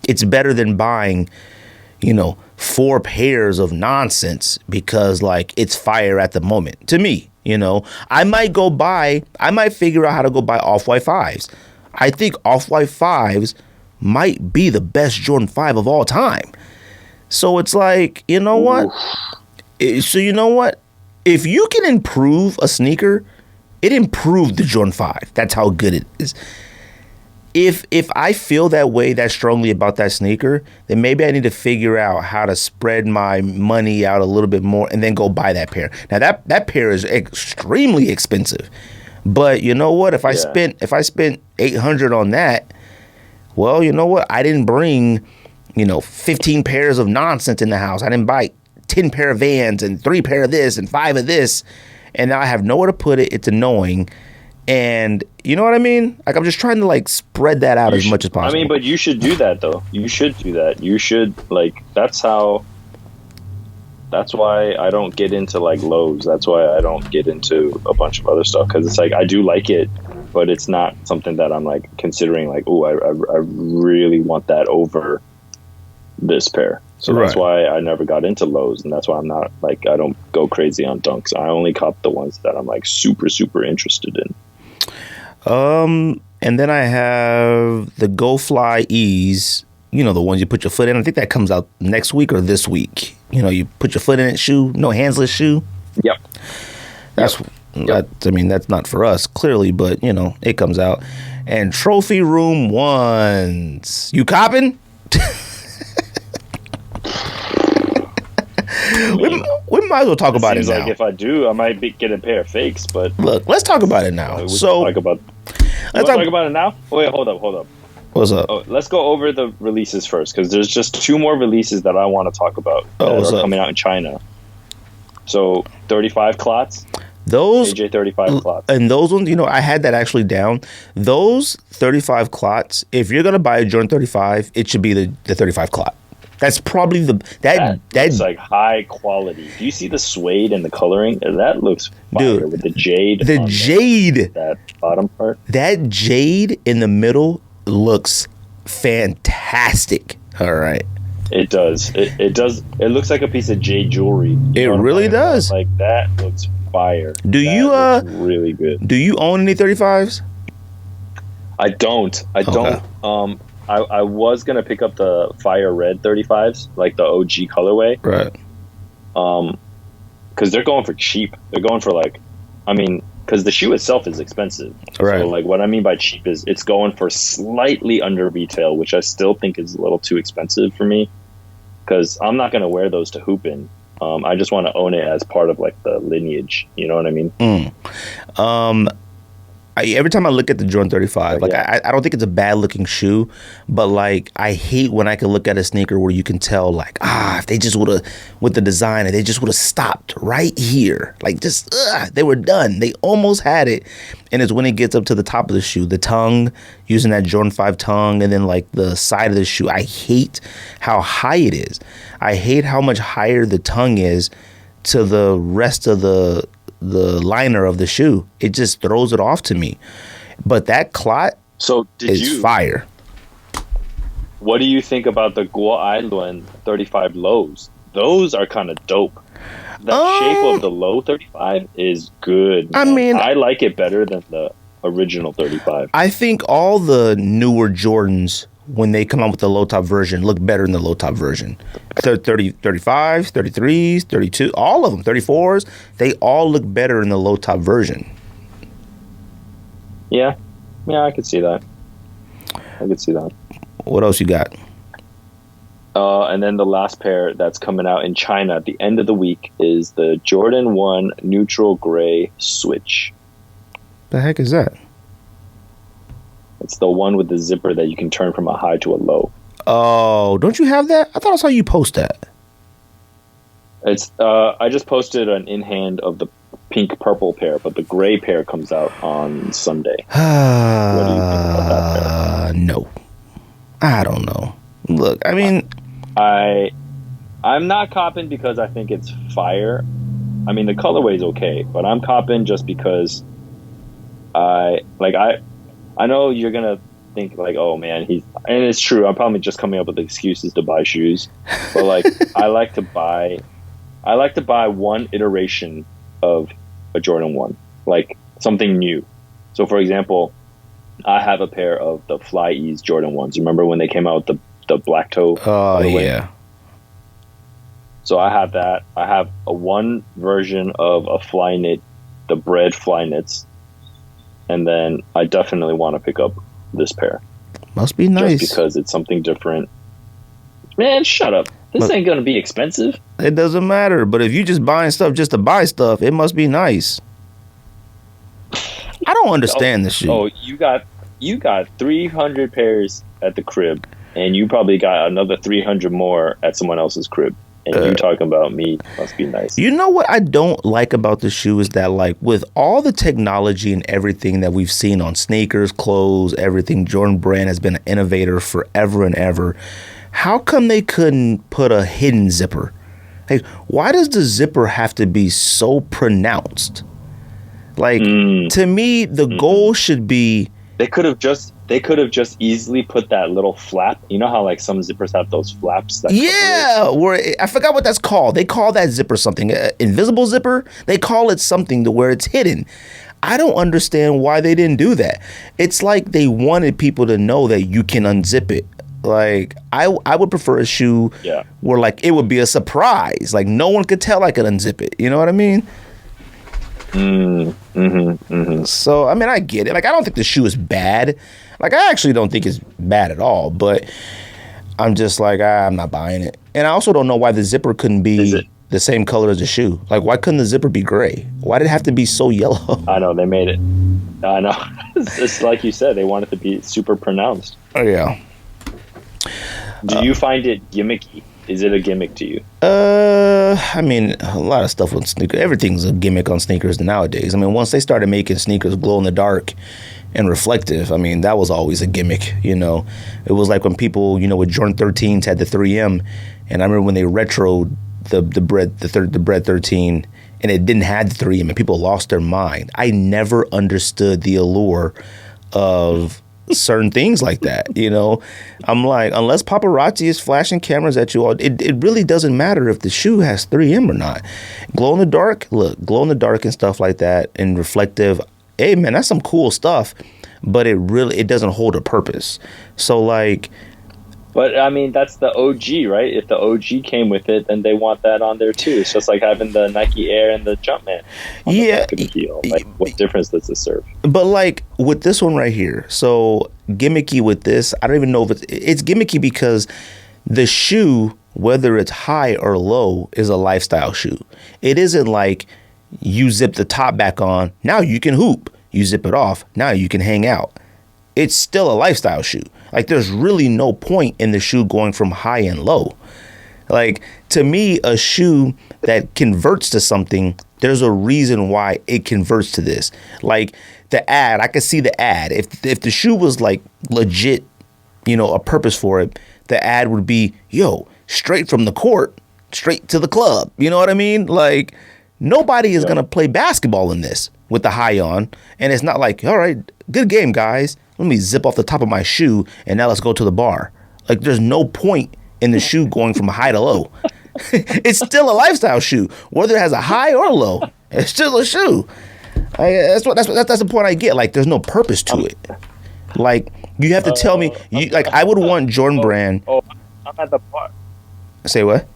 it's better than buying, you know, 4 pairs of nonsense because, like, it's fire at the moment. To me, you know, I might figure out how to go buy Off-White 5s. I think Off-White 5s might be the best Jordan 5 of all time. So it's like, you know what? So you know what? If you can improve a sneaker, it improved the Jordan 5. That's how good it is. If I feel that way, that strongly about that sneaker, then maybe I need to figure out how to spread my money out a little bit more and then go buy that pair. Now that pair is extremely expensive. But you know what? If I spent $800 on that, well, you know what? I didn't bring, you know, 15 pairs of nonsense in the house. I didn't buy 10 pair of Vans and 3 pair of this and 5 of this, and now I have nowhere to put it. It's annoying, and you know what I mean? Like, I'm just trying to like spread that out as much as possible. I mean, but you should do that though. You should do that. You should, like, that's why I don't get into like lows. That's why I don't get into a bunch of other stuff, because it's like I do like it, but it's not something that I'm like considering like, oh, I really want that over this pair. So that's why I never got into lows, and that's why I'm not like, I don't go crazy on dunks. I only cop the ones that I'm like super, super interested in. And then I have the Go Fly Ease, you know, the ones you put your foot in. I think that comes out next week or this week. You know, you put your foot in it, shoe, no handsless shoe. Yep. I mean, that's not for us, clearly, but, you know, it comes out. And Trophy Room 1s. You copping? We might as well talk about it now. Like if I do, I might get a pair of fakes. But look, let's talk about it now. Let's talk about it now. Wait, hold up. What's up? Oh, let's go over the releases first, because there's just 2 more releases that I want to talk about that are coming out in China. So 35 Clots. Those AJ 35 Clots. And those ones, you know, I had that actually down. Those 35 Clots, if you're gonna buy a Jordan 35, it should be the 35 Clot. That's probably looks like high quality. Do you see the suede and the coloring? That looks fire, dude, with the jade. The jade, that bottom part. that jade in the middle looks fantastic. All right. It does. It does. It looks like a piece of jade jewelry. It really does. Like, that looks fire. Looks really good. Do you own any 35s? I don't. I was gonna pick up the fire red 35s, like the OG colorway, right? Because they're going for cheap. They're going for because the shoe itself is expensive. Right. So like what I mean by cheap is it's going for slightly under retail, which I still think is a little too expensive for me. Because I'm not gonna wear those to hoop in. I just want to own it as part of like the lineage. You know what I mean? Every time I look at the Jordan 35, I don't think it's a bad looking shoe, but like I hate when I can look at a sneaker where you can tell like, if they just would have, with the design, they just would have stopped right here. Like they were done. They almost had it. And it's when it gets up to the top of the shoe, the tongue, using that Jordan 5 tongue, and then like the side of the shoe. I hate how high it is. I hate how much higher the tongue is to the rest of the liner of the shoe. It just throws it off to me. But that Clot is fire. What do you think about the Guo Island 35 lows? Those are kind of dope. The shape of the low 35 is good, man. I mean, I like it better than the original 35. I think all the newer Jordans, when they come out with the low top version, look better than the low top version. 35s, 33s, 32, all of them, 34s, they all look better in the low top version. Yeah, I could see that. What else you got? And then the last pair that's coming out in China at the end of the week is the Jordan 1 Neutral Gray Switch. The heck is that? It's the one with the zipper that you can turn from a high to a low. Oh, don't you have that? I thought I saw you post that. It's I just posted an in hand of the pink purple pair, but the gray pair comes out on Sunday. What do you think about that pair? No, I don't know. Look, I mean, I'm not copping because I think it's fire. I mean, the colorway is okay, but I'm copping just because I know you're gonna think like, oh man, and it's true. I'm probably just coming up with excuses to buy shoes, but like I like to buy one iteration of a Jordan 1, like something new. So for example, I have a pair of the Fly Ease Jordan 1s. Remember when they came out with the black toe? Oh yeah. So I have that. I have a one version of a Fly Knit, the bread Fly Knits. And then I definitely want to pick up this pair. Must be nice. Just because it's something different. Man, shut up. This ain't going to be expensive. It doesn't matter. But if you're just buying stuff just to buy stuff, it must be nice. I don't understand this shit. Oh, you got 300 pairs at the crib, and you probably got another 300 more at someone else's crib. And you talking about me must be nice. You know what I don't like about the shoe is that, like, with all the technology and everything that we've seen on sneakers, clothes, everything, Jordan Brand has been an innovator forever and ever. How come they couldn't put a hidden zipper? Like, why does the zipper have to be so pronounced? Like, to me, the goal should be... They could have just easily put that little flap. You know how like some zippers have those flaps? Where I forgot what that's called. They call that zipper something. Invisible zipper? They call it something to where it's hidden. I don't understand why they didn't do that. It's like they wanted people to know that you can unzip it. Like, I would prefer a shoe where like it would be a surprise. Like no one could tell I could unzip it. You know what I mean? So, I mean, I get it. Like, I don't think the shoe is bad. Like, I actually don't think it's bad at all. But I'm just like, I'm not buying it. And I also don't know why the zipper couldn't be the same color as the shoe. Like, why couldn't the zipper be gray? Why did it have to be so yellow? I know, they made it. I know. It's like you said, they want it to be super pronounced. Oh, yeah. Do you find it gimmicky? Is it a gimmick to you? I mean, a lot of stuff with sneakers. Everything's a gimmick on sneakers nowadays. I mean, once they started making sneakers glow in the dark and reflective. I mean, that was always a gimmick, you know. It was like when people, you know, with Jordan 13s had the 3M, and I remember when they retroed the Bread 13, and it didn't have the 3M, and people lost their mind. I never understood the allure of certain things like that, you know. I'm like, unless paparazzi is flashing cameras at you all, it really doesn't matter if the shoe has 3M or not. Glow in the dark, look, glow in the dark and stuff like that, and reflective. Hey man, that's some cool stuff, but it doesn't hold a purpose. So like, but I mean, that's the OG, right? If the OG came with it, then they want that on there too. It's just like having the Nike Air and the Jumpman. Yeah. Like, what difference does it serve? But like with this one right here, so gimmicky with this, I don't even know if it's gimmicky because the shoe, whether it's high or low, is a lifestyle shoe. It isn't like you zip the top back on, now you can hoop. You zip it off, now you can hang out. It's still a lifestyle shoe. Like, there's really no point in the shoe going from high and low. Like, to me, a shoe that converts to something, there's a reason why it converts to this. Like, the ad, I could see the ad. If the shoe was, like, legit, you know, a purpose for it, the ad would be, yo, straight from the court, straight to the club. You know what I mean? Like, nobody is going to play basketball in this with the high on. And it's not like, all right, good game, guys. Let me zip off the top of my shoe, and now let's go to the bar. Like, there's no point in the shoe going from high to low. It's still a lifestyle shoe, whether it has a high or low. It's still a shoe. That's the point I get. Like, there's no purpose to it. Like, you have to tell me. Like, I would want Jordan Brand. Oh, I'm at the bar. Say what?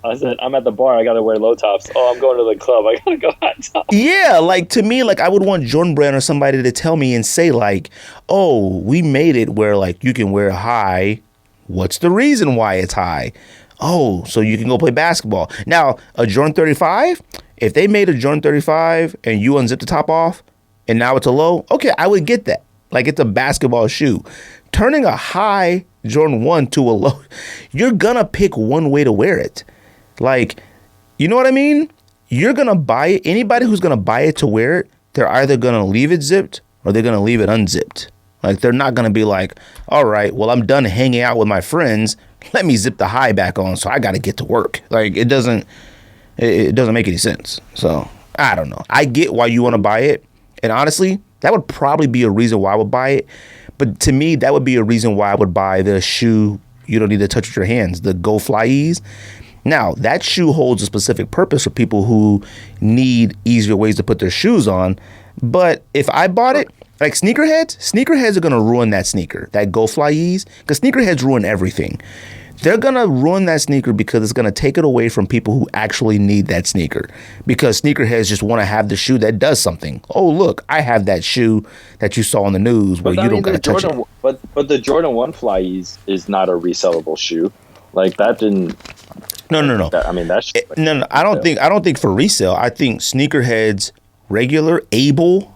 I said, I'm at the bar. I got to wear low tops. Oh, I'm going to the club. I got to go high top. Yeah, like, to me, like, I would want Jordan Brand or somebody to tell me and say, like, oh, we made it where, like, you can wear high. What's the reason why it's high? Oh, so you can go play basketball. Now, a Jordan 35, if they made a Jordan 35 and you unzip the top off and now it's a low, okay, I would get that. Like, it's a basketball shoe. Turning a high Jordan 1 to a low, you're going to pick one way to wear it. Like, you know what I mean? You're going to buy it. Anybody who's going to buy it to wear it, they're either going to leave it zipped or they're going to leave it unzipped. Like, they're not going to be like, all right, well, I'm done hanging out with my friends. Let me zip the high back on, so I got to get to work. Like, it doesn't make any sense. So, I don't know. I get why you want to buy it. And honestly, that would probably be a reason why I would buy it. But to me, that would be a reason why I would buy the shoe you don't need to touch with your hands, the Go Fly Ease. Now, that shoe holds a specific purpose for people who need easier ways to put their shoes on. But if I bought it, like sneakerheads are going to ruin that sneaker, that Go Fly Ease, because sneakerheads ruin everything. They're going to ruin that sneaker because it's going to take it away from people who actually need that sneaker, because sneakerheads just want to have the shoe that does something. Oh, look, I have that shoe that you saw on the news where you don't got to touch it. But the Jordan 1 Fly Ease is not a resellable shoe. Like, that didn't... No. I mean, that's... No, I don't think for resale. I think sneakerheads, regular, able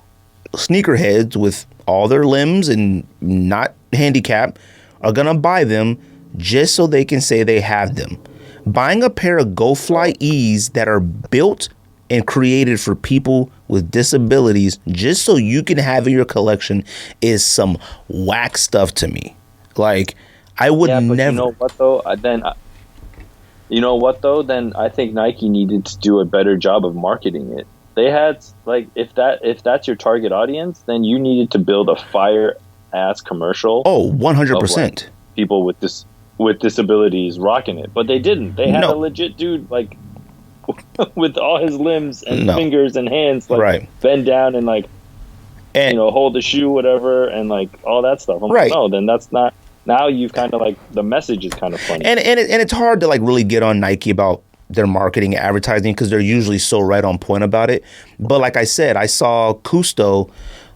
sneakerheads with all their limbs and not handicapped are going to buy them just so they can say they have them. Buying a pair of Go Fly E's that are built and created for people with disabilities just so you can have in your collection is some whack stuff to me. Like, I would never... You know what though? Then I think Nike needed to do a better job of marketing it. They had, like, if that's your target audience, then you needed to build a fire ass commercial. Oh, 100%. People with disabilities rocking it, but they didn't. They had a legit dude, like, with all his limbs and fingers and hands, like, bend down and hold the shoe, whatever, and like all that stuff. I'm like, no, then that's not. Now you've kind of, like, the message is kind of funny. And it's hard to, like, really get on Nike about their marketing and advertising because they're usually so right on point about it. But like I said, I saw Cousteau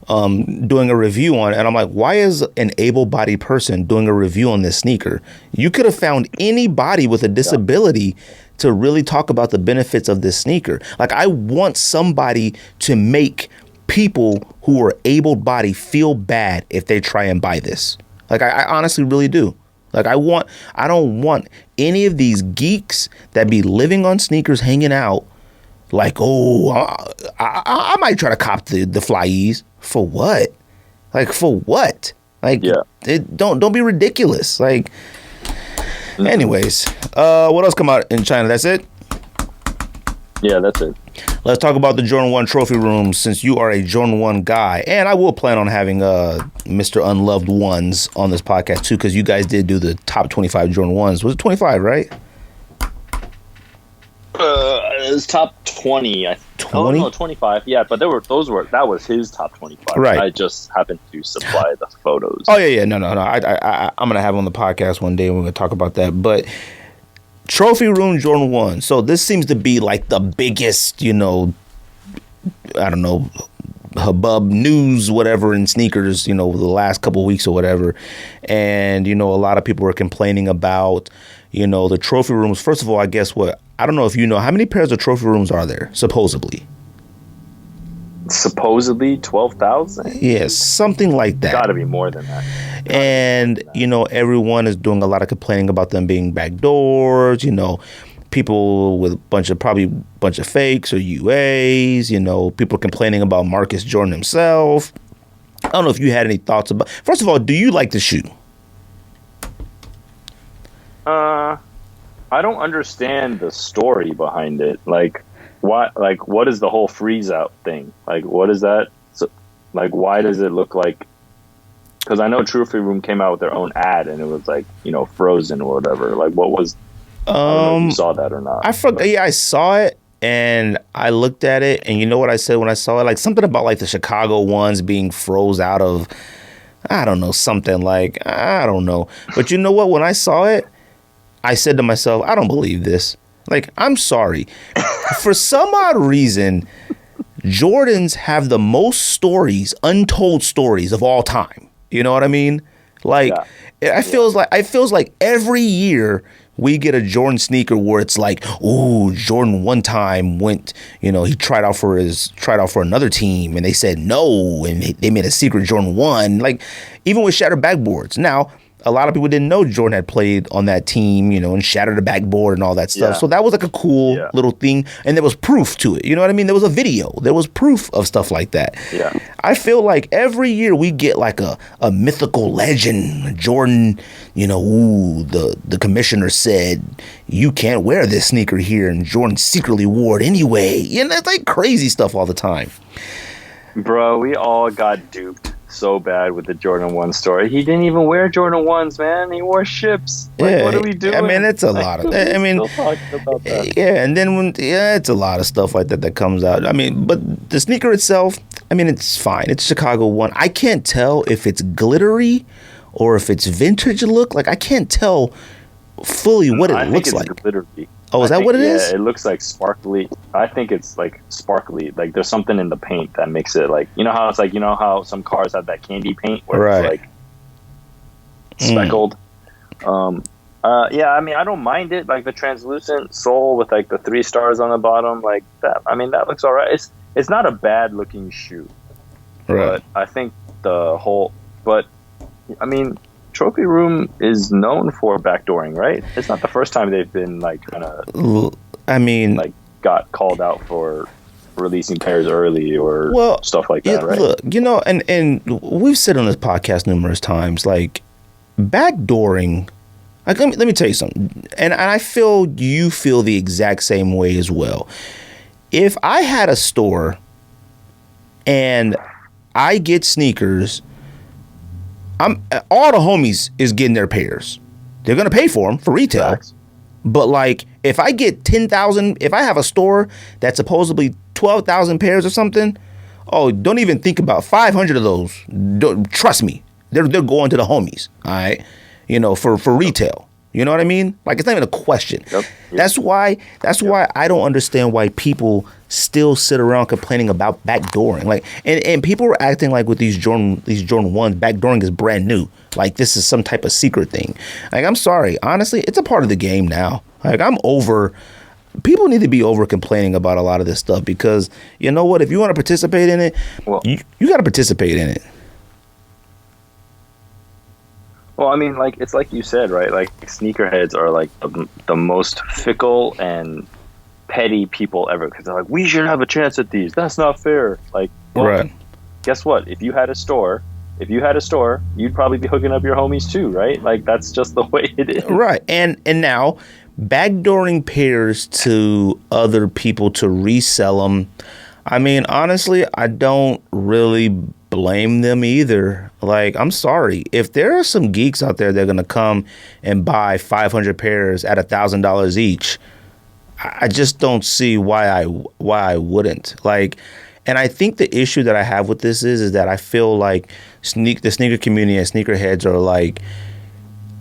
doing a review on it, and I'm like, why is an able-bodied person doing a review on this sneaker? You could have found anybody with a disability to really talk about the benefits of this sneaker. Like, I want somebody to make people who are able-bodied feel bad if they try and buy this. Like, I honestly really do. Like, I don't want any of these geeks that be living on sneakers hanging out Like, oh, I might try to cop the Flyes. For what? Like, for what? Like, don't be ridiculous. Like, anyways, what else come out in China? That's it? Yeah, that's it. Let's talk about the Jordan 1 trophy room, since you are a Jordan 1 guy. And I will plan on having Mr. Unloved Ones on this podcast, too, because you guys did do the top 25 Jordan 1s. Was it 25, right? It was top 20. 20? Oh, no, 25. Yeah, but that was his top 25. Right. I just happened to supply the photos. Oh, yeah. No. I'm going to have him on the podcast one day and we're going to talk about that. But trophy room Jordan 1. So this seems to be like the biggest, I don't know, hubbub news, whatever, in sneakers, the last couple of weeks or whatever. And, a lot of people are complaining about, the trophy rooms. First of all, I guess I don't know if you know, how many pairs of trophy rooms are there, supposedly? Supposedly 12,000? Yeah, something like that. Got to be more than that. And, everyone is doing a lot of complaining about them being backdoors, people with probably a bunch of fakes or UAs, people complaining about Marcus Jordan himself. I don't know if you had any thoughts about, first of all, do you like the shoe? I don't understand the story behind it. Like, what is the whole freeze out thing? Like, what is that? So, like, why does it look like? Because I know Trophy Room came out with their own ad, and it was like, frozen or whatever. Like, what was? I don't know if you saw that or not. I forgot. Yeah, I saw it, and I looked at it, and you know what I said when I saw it? Like something about like the Chicago ones being froze out of. I don't know, something like, I don't know. But you know what? When I saw it, I said to myself, I don't believe this. Like, I'm sorry. For some odd reason, Jordans have the most stories, untold stories of all time. You know what I mean? Like, it feels like every year we get a Jordan sneaker where it's like, ooh, Jordan one time went, he tried out for another team and they said no, and they made a secret Jordan 1. Like, even with shattered backboards. Now, a lot of people didn't know Jordan had played on that team, and shattered the backboard and all that stuff. Yeah. So that was like a cool little thing. And there was proof to it. You know what I mean? There was a video. There was proof of stuff like that. Yeah. I feel like every year we get like a mythical legend. Jordan, the commissioner said, you can't wear this sneaker here. And Jordan secretly wore it anyway. It's like crazy stuff all the time. Bro, we all got duped so bad with the Jordan 1 story. He didn't even wear Jordan 1s, man. He wore ships. Like, what are we doing? I mean, it's a lot of. I mean, still talking about that. Yeah, and then it's a lot of stuff like that comes out. I mean, but the sneaker itself, I mean, it's fine. It's Chicago 1. I can't tell if it's glittery or if it's vintage look. Like, I can't tell fully what it looks like. Glittery. Oh, is that what it is? Yeah, it looks like sparkly. I think it's like sparkly. Like there's something in the paint that makes it like, how it's like, how some cars have that candy paint where it's like speckled. Yeah, I mean, I don't mind it. Like the translucent sole with like the 3 stars on the bottom, like that. I mean, that looks all right. It's not a bad looking shoe. Right. But I think I mean, Trophy Room is known for backdooring, right? It's not the first time they've been like kind of. I mean, like got called out for releasing pairs early or stuff like that, right? Look, and we've said on this podcast numerous times, like backdooring. Like, let me tell you something, and I feel you feel the exact same way as well. If I had a store and I get sneakers. All the homies is getting their pairs. They're gonna pay for them for retail. Facts. But like, if I get 10,000, if I have a store that's supposedly 12,000 pairs or something, don't even think about 500 of those. Trust me, they're going to the homies. All right, for retail. You know what I mean? Like, it's not even a question. Yep. That's why I don't understand why people still sit around complaining about backdooring. Like, and people are acting like with these Jordan 1s, backdooring is brand new. Like, this is some type of secret thing. Like, I'm sorry. Honestly, it's a part of the game now. Like, I'm over. People need to be over complaining about a lot of this stuff because, you know what? If you want to participate in it, you got to participate in it. Well, I mean, like, it's like you said, right? Like, sneakerheads are like the most fickle and petty people ever, because they're like, we should have a chance at these. That's not fair. Like, well, Right. guess what? If you had a store, you'd probably be hooking up your homies too, right? Like, that's just the way it is. Right. And now backdooring pairs to other people to resell them. I mean, honestly, I don't really blame them either. Like, I'm sorry. If there are some geeks out there that are going to come and buy 500 pairs at $1,000 each, I just don't see why I wouldn't. Like, and I think the issue that I have with this is that I feel like the sneaker community and sneakerheads are like,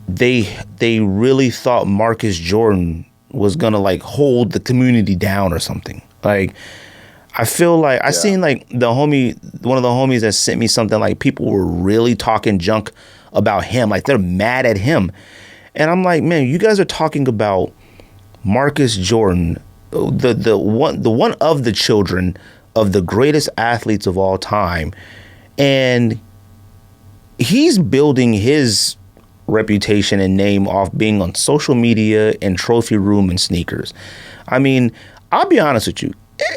they really thought Marcus Jordan was gonna like hold the community down or something. Like, I feel like I seen like one of the homies that sent me something like people were really talking junk about him, like they're mad at him, and I'm like, man, you guys are talking about Marcus Jordan, the one of the children of the greatest athletes of all time, and he's building his reputation and name off being on social media and trophy room and sneakers. I mean, I'll be honest with you,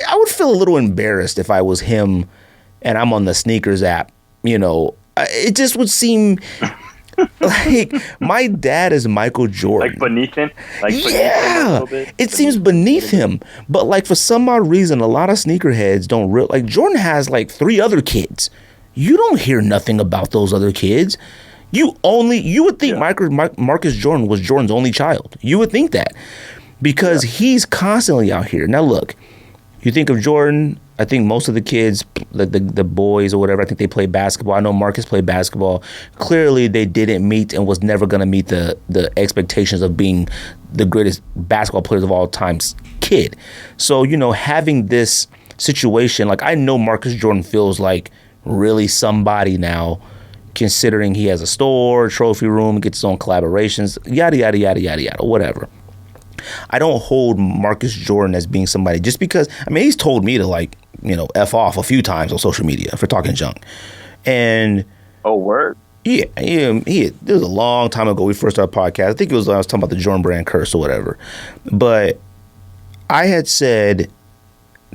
I would feel a little embarrassed if I was him and I'm on the sneakers app. You know, it just would seem like my dad is Michael Jordan. Like beneath him? Like yeah, beneath him a little bit? It seems beneath him. But like for some odd reason, a lot of sneakerheads don't like Jordan has like 3 other kids. You don't hear nothing about those other kids. You would think Marcus Jordan was Jordan's only child. You would think that because he's constantly out here. Now look, you think of Jordan, I think most of the kids, the boys or whatever, I think they play basketball. I know Marcus played basketball. Clearly they didn't meet and was never going to meet the expectations of being the greatest basketball players of all time's kid. So, you know, having this situation, like I know Marcus Jordan feels like really somebody now, considering he has a store, trophy room, gets his own collaborations, yada, yada, yada, yada, yada, whatever. I don't hold Marcus Jordan as being somebody just because, I mean, he's told me to like, you know, F off a few times on social media for talking junk. And oh, word? Yeah. It was a long time ago we first started a podcast. I think it was when I was talking about the Jordan brand curse or whatever. But I had said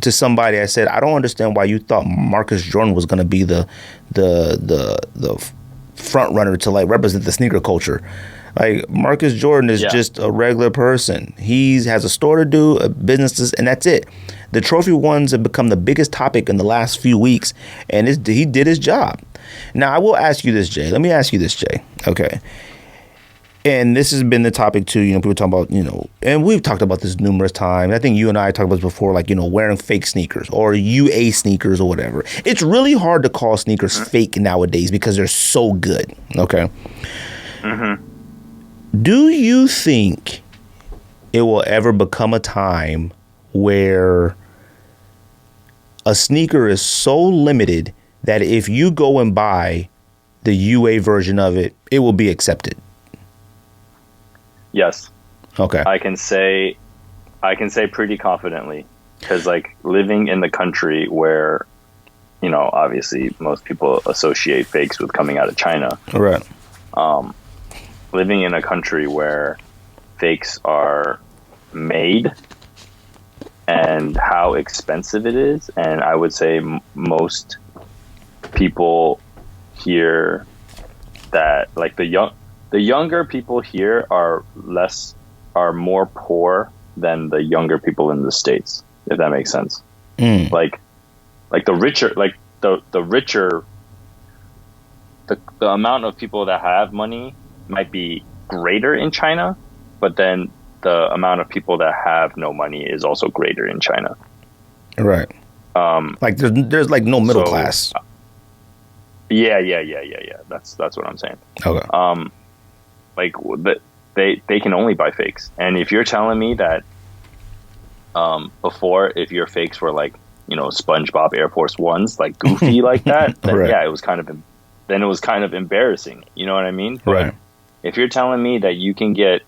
to somebody, I said, I don't understand why you thought Marcus Jordan was going to be the front runner to like represent the sneaker culture. Like Marcus Jordan is just a regular person. He has a store to do, businesses, and that's it. The trophy ones have become the biggest topic in the last few weeks, and he did his job. Now I will ask you this, Jay. Let me ask you this, Jay. Okay. And this has been the topic too, you know, people talking about, you know, and we've talked about this numerous times. I think you and I talked about this before, like, you know, wearing fake sneakers or UA sneakers or whatever. It's really hard to call sneakers fake nowadays because they're so good. Okay. Mm-hmm. Do you think it will ever become a time where a sneaker is so limited that if you go and buy the UA version of it, it will be accepted? Yes. Okay. I can say pretty confidently, because like living in the country where, you know, obviously most people associate fakes with coming out of China. Right. Living in a country where fakes are made and how expensive it is, and I would say most people here that like the younger people here are more poor than the younger people in the States, if that makes sense. Like the richer, like the richer, the amount of people that have money might be greater in China, but then the amount of people that have no money is also greater in China. Right. Like there's like no middle class. Yeah. That's what I'm saying. Okay. Like they can only buy fakes, and if you're telling me that before, if your fakes were like, you know, SpongeBob Air Force Ones, like goofy like that, then right. Yeah, it was kind of embarrassing. You know what I mean? But right. If you're telling me that you can get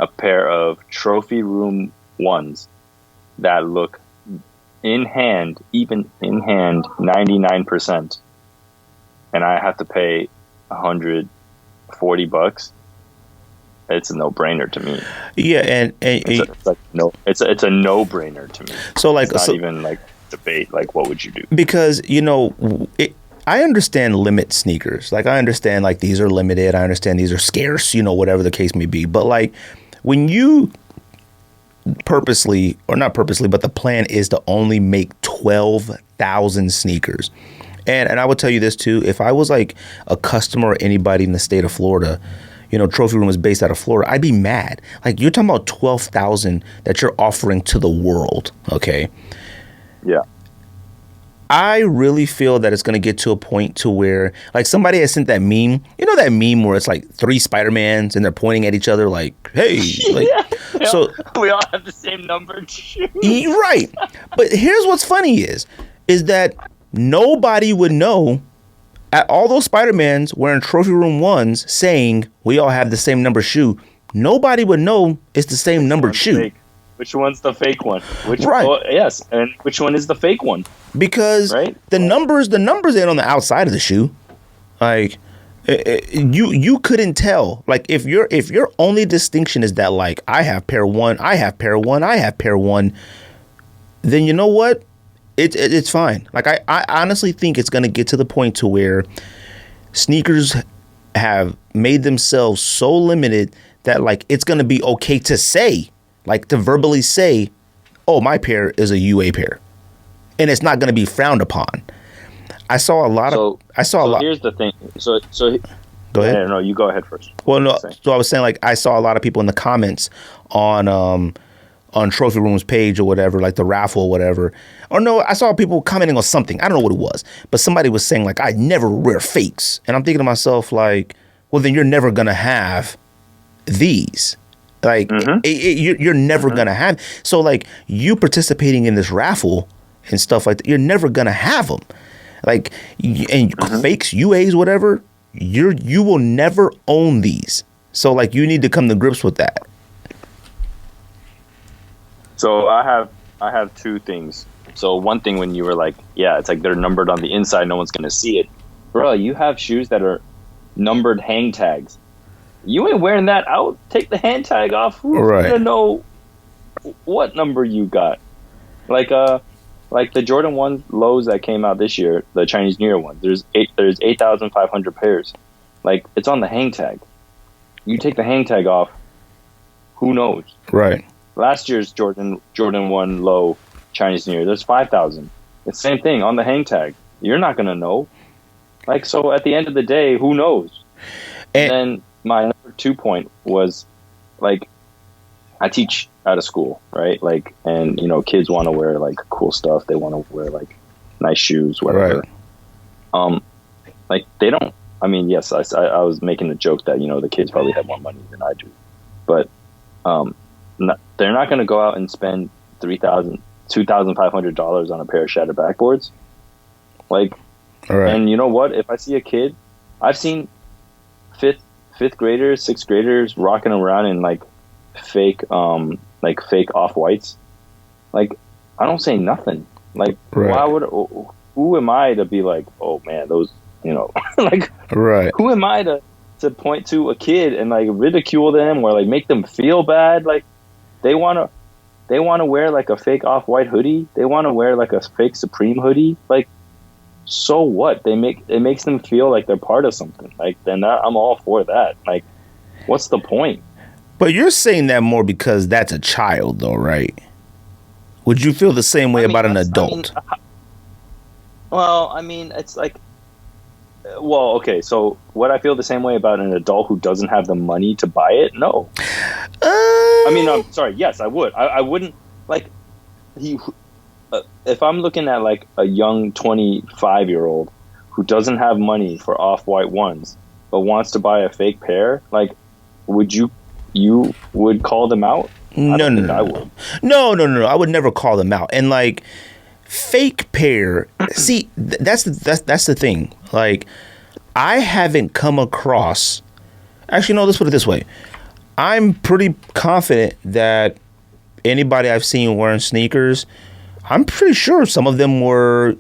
a pair of trophy room ones that look in hand 99%, and I have to pay $140, it's a no-brainer to me. Yeah, and it's a no-brainer to me. So like, it's not even like debate. Like, what would you do? Because I understand limit sneakers. Like, I understand like these are limited. I understand these are scarce. Whatever the case may be. But like, when you purposely, or not purposely, but the plan is to only make 12,000 sneakers. And I would tell you this too, if I was like a customer or anybody in the state of Florida, Trophy Room is based out of Florida, I'd be mad. Like, you're talking about 12,000 that you're offering to the world, okay? Yeah. I really feel that it's going to get to a point to where, like, somebody has sent that meme. That meme where it's like 3 Spider-Mans and they're pointing at each other like, hey. Like, yeah. So we all have the same number. Right. But here's what's funny is that nobody would know, at all those Spider-Mans wearing Trophy Room 1s saying we all have the same number shoe, nobody would know it's the same numbered shoe. Fake. Which one's the fake one? Right. Yes, and which one is the fake one? Because the numbers ain't on the outside of the shoe. Like, you couldn't tell. Like, if your only distinction is that, like, I have pair 1, I have pair 1, I have pair 1, then you know what? It's fine. Like, I honestly think it's going to get to the point to where sneakers have made themselves so limited that, like, it's going to be okay to say, like, to verbally say, oh, my pair is a UA pair. And it's not going to be frowned upon. I saw a lot. Here's the thing. So go ahead. No, you go ahead first. Well, no. So I was saying, like, I saw a lot of people in the comments on Trophy Room's page or whatever, like the raffle or whatever. Or no, I saw people commenting on something. I don't know what it was, but somebody was saying, like, I never wear fakes. And I'm thinking to myself, like, well, then you're never going to have these. Like, you're never going to have. So, like, you participating in this raffle and stuff like that, you're never going to have them. Like, and fakes, UAs, whatever, you will never own these. So, like, you need to come to grips with that. So I have 2 things. So one thing, when you were like, yeah, it's like they're numbered on the inside, no one's gonna see it. Bro, you have shoes that are numbered hang tags. You ain't wearing that out. Take the hang tag off. Who's gonna know what number you got? Like the Jordan 1 lows that came out this year, the Chinese New Year one. There's 8,500 pairs. Like, it's on the hang tag. You take the hang tag off, who knows? Right. Last year's Jordan 1 low Chinese New Year, there's 5,000. It's the same thing on the hang tag. You're not going to know. Like, so at the end of the day, who knows? And then my number 2 point was, like, I teach at a school, right? Like, and, kids want to wear, like, cool stuff. They want to wear, like, nice shoes, whatever. Right. Like, they don't, I mean, yes, I was making the joke that, the kids probably have more money than I do. But, they're not going to go out and spend $3,000, $2,500 on a pair of shattered backboards. Like, and you know what? If I see a kid, I've seen fifth graders, 6th graders rocking around in like fake off-whites. Like, I don't say nothing. Like, who am I to be like, oh man, those, like, who am I to point to a kid and like ridicule them or like make them feel bad? Like, they want to wear like a fake off-white hoodie. They want to wear like a fake Supreme hoodie. Like, so what? It makes them feel like they're part of something. Like, then I'm all for that. Like, what's the point? But you're saying that more because that's a child, though, right? Would you feel the same way about an adult? It's like, well, okay, so would I feel the same way about an adult who doesn't have the money to buy it? No. I'm sorry. Yes, I would. I wouldn't, like, if I'm looking at, like, a young 25-year-old who doesn't have money for off-white ones, but wants to buy a fake pair, like, you would call them out? No. I would. No. I would never call them out. And, like, fake pair, see, that's the thing. Like, I haven't come across, actually, no, let's put it this way. I'm pretty confident that anybody I've seen wearing sneakers, I'm pretty sure some of them were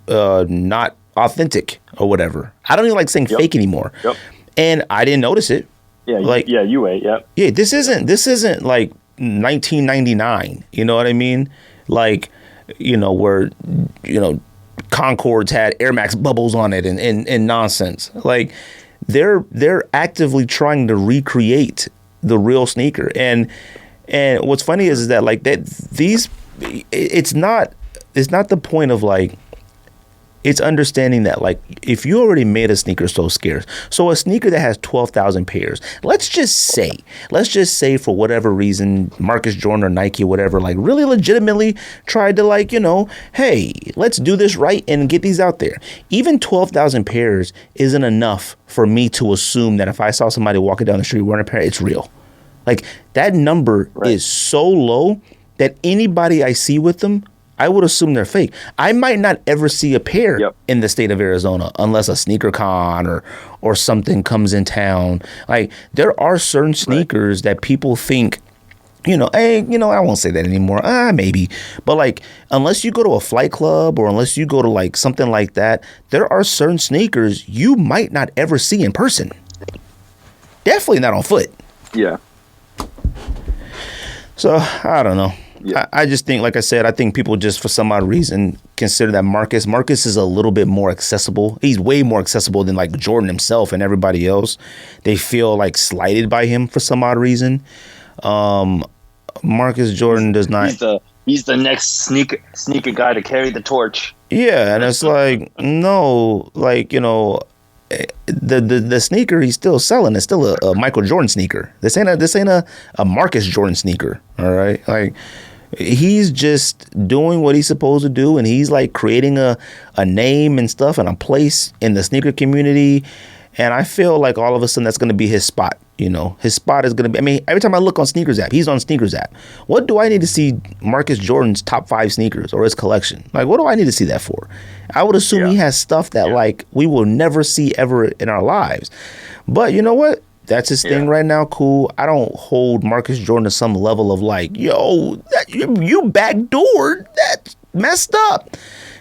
not authentic or whatever. I don't even like saying fake anymore. Yep. And I didn't notice it. Yeah, like UA, yeah. Yeah, this isn't like 1999. You know what I mean? Like, where Concords had Air Max bubbles on it and nonsense. Like, they're actively trying to recreate the real sneaker. And what's funny is that like that it's not the point of like, it's understanding that like if you already made a sneaker so scarce, so a sneaker that has 12,000 pairs, let's just say for whatever reason Marcus Jordan or Nike or whatever like really legitimately tried to like, hey, let's do this right and get these out there. Even 12,000 pairs isn't enough for me to assume that if I saw somebody walking down the street wearing a pair, it's real. Like that number is so low that anybody I see with them, I would assume they're fake. I might not ever see a pair in the state of Arizona unless a sneaker con or something comes in town. Like there are certain sneakers that people think, hey, I won't say that anymore. Maybe. But like, unless you go to a flight club or unless you go to like something like that, there are certain sneakers you might not ever see in person. Definitely not on foot. Yeah. So I don't know. Yeah. I just think, like I said, I think people just for some odd reason consider that Marcus is a little bit more accessible. He's way more accessible than like Jordan himself and everybody else. They feel like slighted by him for some odd reason. Marcus Jordan does not. He's the next sneaker guy to carry the torch. Yeah, and it's like no, like the sneaker he's still selling is still a Michael Jordan sneaker. This ain't a Marcus Jordan sneaker. All right, like. He's just doing what he's supposed to do, and he's like creating a name and stuff and a place in the sneaker community. And I feel like all of a sudden that's going to be his spot. His spot is going to be, I mean, every time I look on Sneakers app, he's on Sneakers app. What do I need to see Marcus Jordan's top 5 sneakers or his collection? Like, what do I need to see that for? I would assume he has stuff that like we will never see ever in our lives. But you know what? That's his thing right now. Cool. I don't hold Marcus Jordan to some level of like, yo, you backdoored. That's messed up.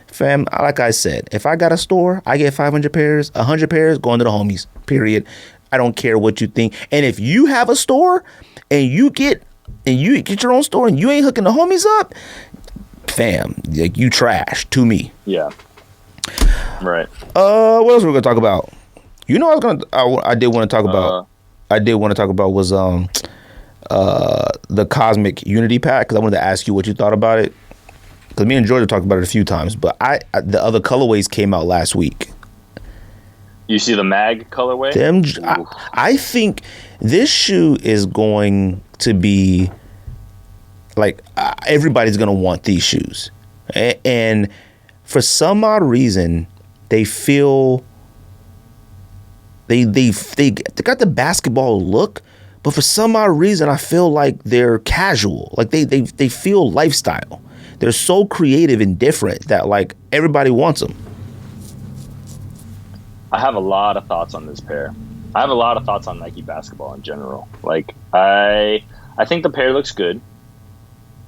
Fam, like I said, if I got a store, I get 500 pairs, 100 pairs going to the homies, period. I don't care what you think. And if you have a store and you get your own store and you ain't hooking the homies up, fam, like you trash to me. Yeah. Right. What else we're gonna talk about? I did want to talk about. I did want to talk about was the Cosmic Unity pack, because I wanted to ask you what you thought about it. Because me and Georgia talked about it a few times, but the other colorways came out last week. You see the mag colorway? I think this shoe is going to be like everybody's going to want these shoes, and for some odd reason they feel. They got the basketball look, but for some odd reason, I feel like they're casual. Like they feel lifestyle. They're so creative and different that like everybody wants them. I have a lot of thoughts on this pair. I have a lot of thoughts on Nike basketball in general. Like I think the pair looks good.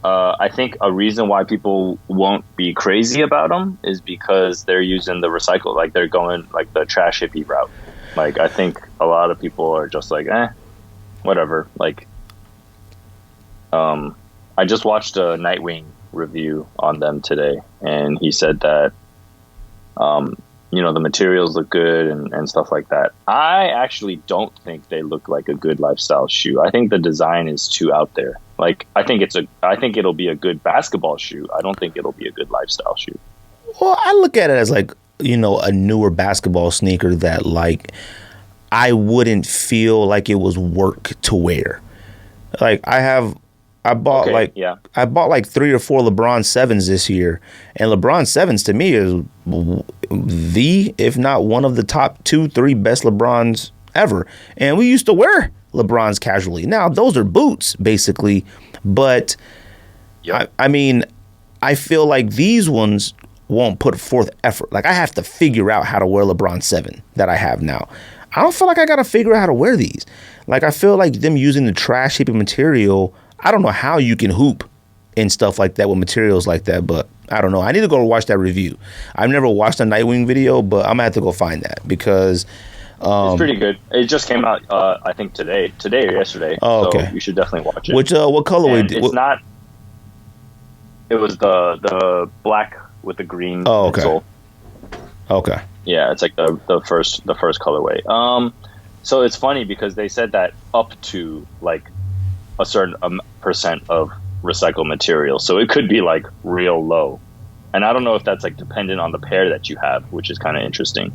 I think a reason why people won't be crazy about them is because they're using the recycle, like they're going like the trash hippie route. Like, I think a lot of people are just like, whatever. Like, I just watched a Nightwing review on them today, and he said that, the materials look good and stuff like that. I actually don't think they look like a good lifestyle shoe. I think the design is too out there. Like, I think it'll be a good basketball shoe. I don't think it'll be a good lifestyle shoe. Well, I look at it as like, a newer basketball sneaker that like I wouldn't feel like it was work to wear. Like I bought like 3 or 4 LeBron 7s this year, and LeBron 7s to me is if not one of the top 2-3 best LeBrons ever. And we used to wear LeBrons casually. Now those are boots basically, but I mean, I feel like these ones won't put forth effort. Like I have to figure out how to wear LeBron 7 that I have now. I don't feel like I got to figure out how to wear these. Like I feel like them using the trash hippie material, I don't know how you can hoop and stuff like that with materials like that, but I don't know. I need to go watch that review. I've never watched a Nightwing video, but I'm gonna have to go find that because It's pretty good. It just came out, I think today or yesterday. Oh, okay. So you should definitely watch it. What colorway? It's not. It was the black with the green. Oh, okay. Insole. Okay. Yeah, it's like the first colorway. So it's funny because they said that up to like a certain percent of recycled material, so it could be like real low, and I don't know if that's like dependent on the pair that you have, which is kind of interesting.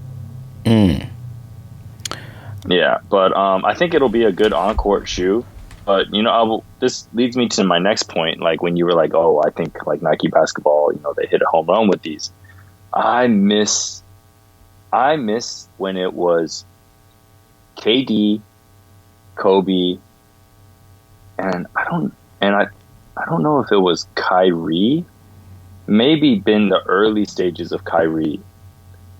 Yeah, but I think it'll be a good on-court shoe. But this leads me to my next point. Like when you were like, "Oh, I think like Nike basketball, they hit a home run with these." I miss when it was KD, Kobe, and I don't know if it was Kyrie. Maybe been the early stages of Kyrie.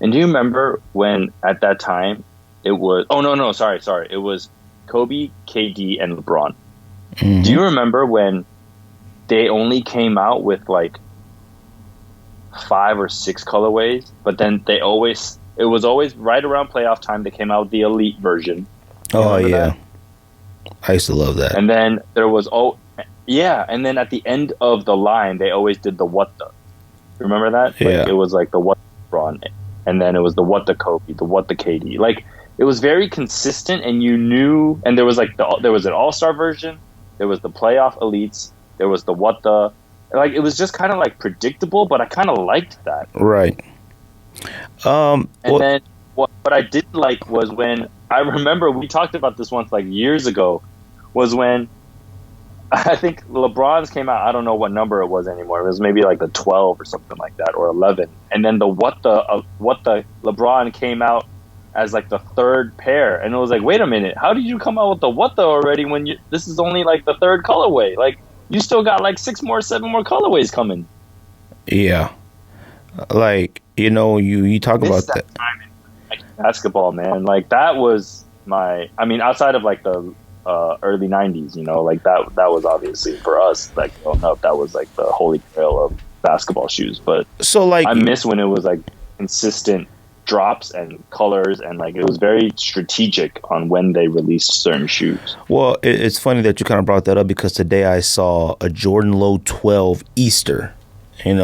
And do you remember when at that time it was? Oh no, sorry. It was Kobe, KD, and LeBron. Mm-hmm. Do you remember when they only came out with like 5 or 6 colorways, but then it was always right around playoff time they came out with the elite version. Oh yeah, I used to love that. And then there was and then at the end of the line they always did the what the. Remember that? Yeah. Like, it was like the what the LeBron, and then it was the what the Kobe, the what the KD. Like it was very consistent, and you knew. And there was like there was an all-star version, there was the playoff elites, there was the what the. Like it was just kind of like predictable, but I kind of liked that. Right. Then what I didn't like was when I remember we talked about this once like years ago, was when I think LeBron's came out. I don't know what number it was anymore. It was maybe like the 12 or something like that, or 11. And then the what the LeBron came out as like the third pair, and it was like, wait a minute, how did you come out with the what the already when this is only like the third colorway? Like you still got like 7 more colorways coming. Yeah, like you talk about that time in like, basketball, man. Like that was outside of like the early 90s, like that was obviously for us like growing up, that was like the holy grail of basketball shoes. But so like I miss when it was like consistent drops and colors, and like it was very strategic on when they released certain shoes. Well, it's funny that you kind of brought that up because today I saw a Jordan Low 12 Easter, and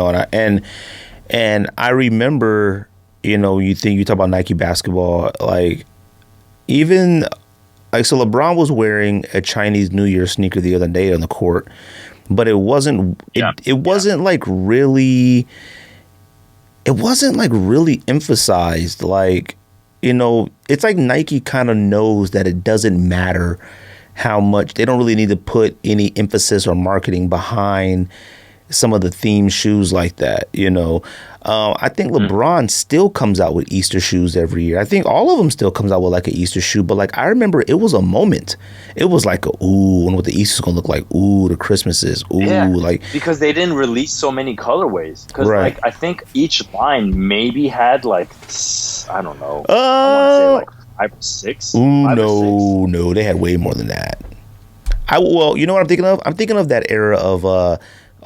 I remember, you talk about Nike basketball, like even like, so LeBron was wearing a Chinese New Year sneaker the other day on the court, but it wasn't like really emphasized. Like, it's like Nike kind of knows that it doesn't matter how much, they don't really need to put any emphasis or marketing behind some of the theme shoes like that. I think LeBron still comes out with Easter shoes every year. I think all of them still comes out with like an Easter shoe. But like I remember, it was a moment. It was like ooh, and what the Easter's gonna look like. Ooh, the Christmases. Ooh, like because they didn't release so many colorways. Because right. like I think each line maybe had like I don't know. I want to say like 5 or 6. Ooh, no, they had way more than that. You know what I'm thinking of? I'm thinking of that era of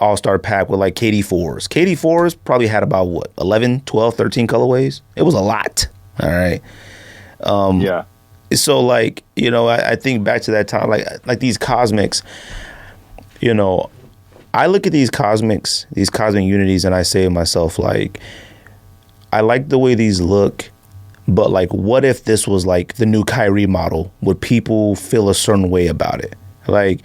All-Star pack with like KD4s. KD4s probably had about 11, 12, 13 colorways. It was a lot. All right. Yeah. So like, I think back to that time, like these Cosmics, I look at these Cosmic Unities and I say to myself, like, I like the way these look, but like, what if this was like the new Kyrie model? Would people feel a certain way about it? Like,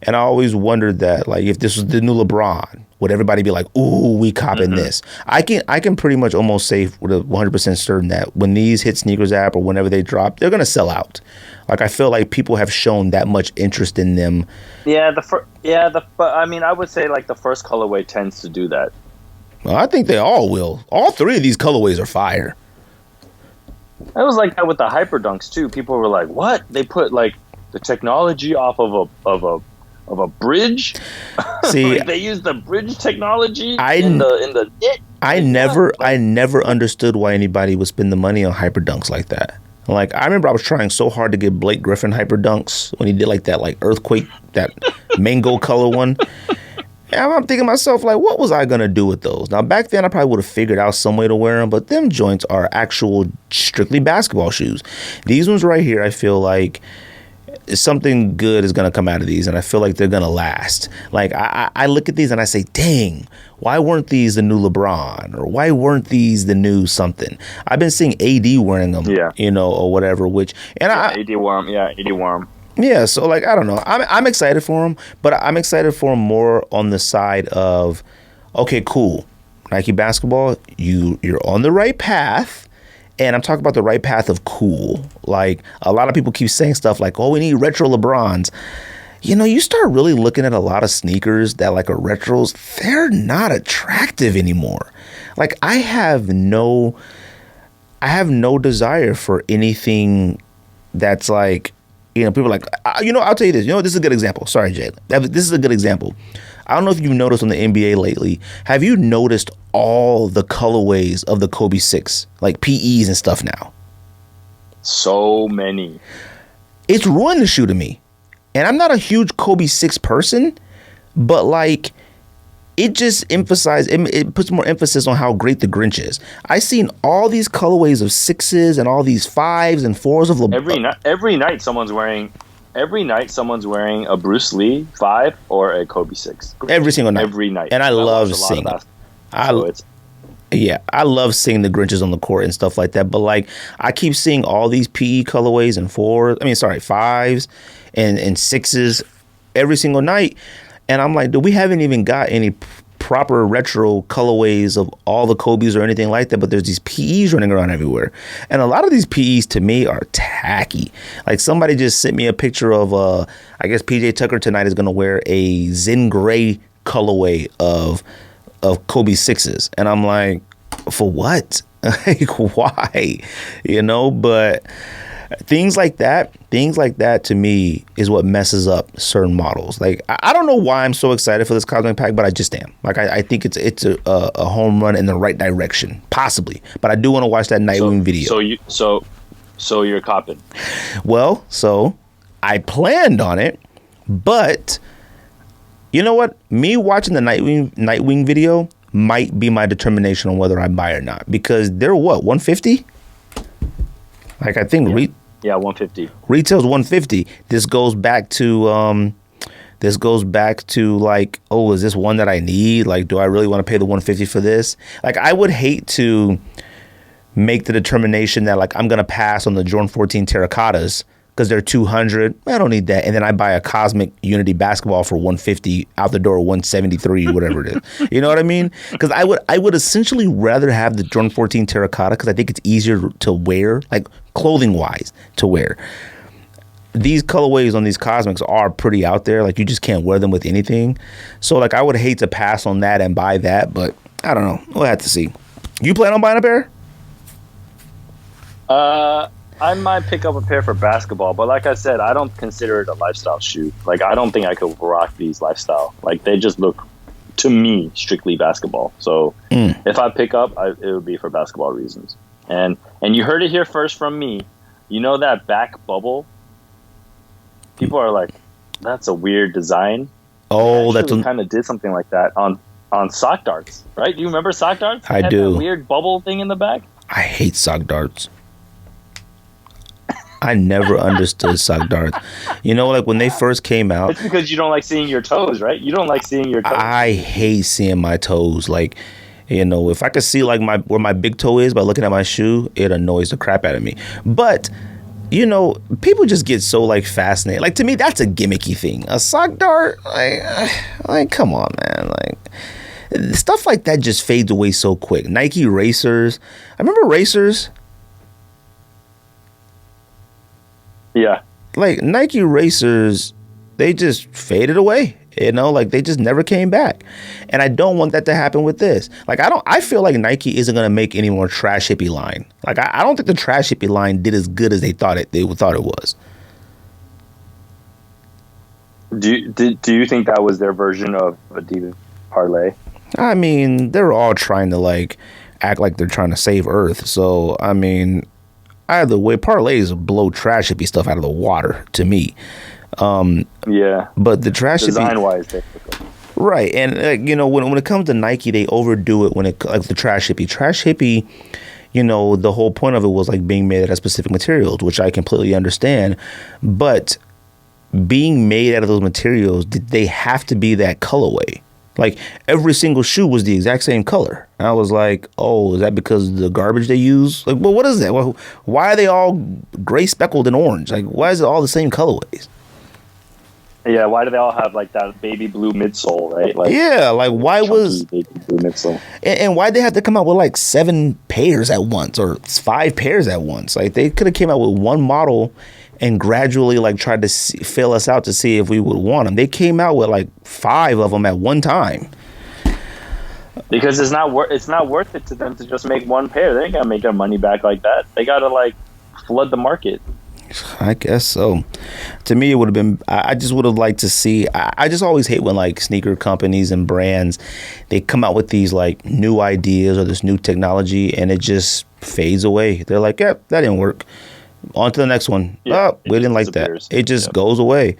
and I always wondered that, like, if this was the new LeBron, would everybody be like, ooh, we copping this? I can pretty much almost say with a 100% certain that when these hit Sneakers app or whenever they drop, they're going to sell out. Like, I feel like people have shown that much interest in them. Yeah, but I would say like the first colorway tends to do that. Well, I think they all will. All 3 of these colorways are fire. It was like that with the Hyper Dunks too. People were like, what? They put like the technology off of a bridge. See, like they used the bridge technology in the knit. I never understood why anybody would spend the money on Hyper Dunks like that. Like, I remember I was trying so hard to get Blake Griffin Hyper Dunks when he did like that like earthquake, that mango color one. And I'm thinking to myself, like, what was I going to do with those? Now, back then, I probably would have figured out some way to wear them, but them joints are actual strictly basketball shoes. These ones right here, I feel like something good is going to come out of these, and I feel like they're going to last. Like, I look at these and I say, dang, why weren't these the new LeBron? Or why weren't these the new something? I've been seeing AD wearing them, you know, or whatever, which... and AD wore them, AD wore them. Yeah, so like I don't know. I'm excited for him, but I'm excited for him more on the side of, okay, cool, Nike basketball, you're on the right path, and I'm talking about the right path of cool. Like a lot of people keep saying stuff like, oh, we need retro LeBrons. You know, you start really looking at a lot of sneakers that like are retros, they're not attractive anymore. Like I have no desire for anything that's like. You know, people are like, you know, I'll tell you this. You know, this is a good example. Sorry, Jay. This is a good example. I don't know if you've noticed on the NBA lately. Have you noticed all the colorways of the Kobe 6? Like PEs and stuff now. So many. It's ruined the shoe to me. And I'm not a huge Kobe 6 person, but like... it just it puts more emphasis on how great the Grinch is. I've seen all these colorways of 6s and all these 5s and 4s of LeBron. Every night someone's wearing a Bruce Lee 5 or a Kobe 6. Every single night. Every night. And I love seeing it. I love seeing the Grinches on the court and stuff like that. But like I keep seeing all these PE colorways and 5s and 6s every single night. And I'm like, dude, we haven't even got any proper retro colorways of all the Kobe's or anything like that. But there's these PEs running around everywhere. And a lot of these PEs to me are tacky. Like somebody just sent me a picture of, I guess PJ Tucker tonight is going to wear a Zen Gray colorway of Kobe 6s. And I'm like, for what? Like, why? You know, but... Things like that to me is what messes up certain models. Like I don't know why I'm so excited for this cosmic pack, but I just am. Like I think it's a home run in the right direction, possibly. But I do want to watch that Nightwing video. So you're copping. Well, so I planned on it, but you know what? Me watching the Nightwing video might be my determination on whether I buy or not, because they're what, 150? Like I think yeah, 150. Retail's 150. This goes back to like, oh, is this one that I need? Like, do I really want to pay the 150 for this? Like, I would hate to make the determination that like I'm gonna pass on the Jordan 14 Terracottas because they're 200. I don't need that. And then I buy a Cosmic Unity basketball for 150 out the door, 173, whatever it is. You know what I mean? Because I would essentially rather have the Jordan 14 Terracotta because I think it's easier to wear, like clothing wise, to wear. These colorways on these Cosmics are pretty out there. Like you just can't wear them with anything. So like I would hate to pass on that and buy that, but I don't know. We'll have to see. You plan on buying a pair? I might pick up a pair for basketball, but like I said, I don't consider it a lifestyle shoe. Like, I don't think I could rock these lifestyle. Like, they just look, to me, strictly basketball. So if I pick up, it would be for basketball reasons. And you heard it here first from me. You know that back bubble? People are like, that's a weird design. Oh, that's kind of did something like that on sock darts, right? Do you remember sock darts? I do. That weird bubble thing in the back. I hate sock darts. I never understood sock darts. You know, like when they first came out. It's because you don't like seeing your toes, right? You don't like seeing your toes. I hate seeing my toes. Like, you know, if I could see like where my big toe is by looking at my shoe, it annoys the crap out of me. But, you know, people just get so like fascinated. Like, to me, that's a gimmicky thing. A sock dart, like come on, man. Like, stuff like that just fades away so quick. Nike racers. I remember racers. Yeah. Like Nike racers, they just faded away. You know, like they just never came back. And I don't want that to happen with this. Like I feel like Nike isn't gonna make any more trash hippie line. Like I don't think the trash hippie line did as good as they thought it was. Do you think that was their version of Adidas Parlay? I mean, they're all trying to like act like they're trying to save Earth. So I mean, either way, parlays blow trash hippie stuff out of the water to me. Yeah, but the trash design wise, Right, and when it comes to Nike, they overdo it when it like the trash hippie. The whole point of it was like being made out of specific materials, which I completely understand. But being made out of those materials, did they have to be that colorway? Like every single shoe was the exact same color. And I was like, oh, is that because of the garbage they use? Like, well, what is that? Well, why are they all gray speckled and orange? Like, why is it all the same colorways? Yeah, why do they all have like that baby blue midsole, right? Like, yeah, like why was baby blue midsole? And why'd they have to come out with like 7 pairs at once or 5 pairs at once? Like they could have came out with one model and gradually like tried to fill us out to see if we would want them. They came out with like 5 of them at one time. Because it's not worth it to them to just make one pair. They ain't gotta make their money back like that. They gotta like flood the market. I guess so. To me, it would have been. I just would have liked to see. I just always hate when like sneaker companies and brands, they come out with these like new ideas or this new technology, and it just fades away. They're like, "Yep, that didn't work. On to the next one." Yeah, we didn't like that. It just goes away.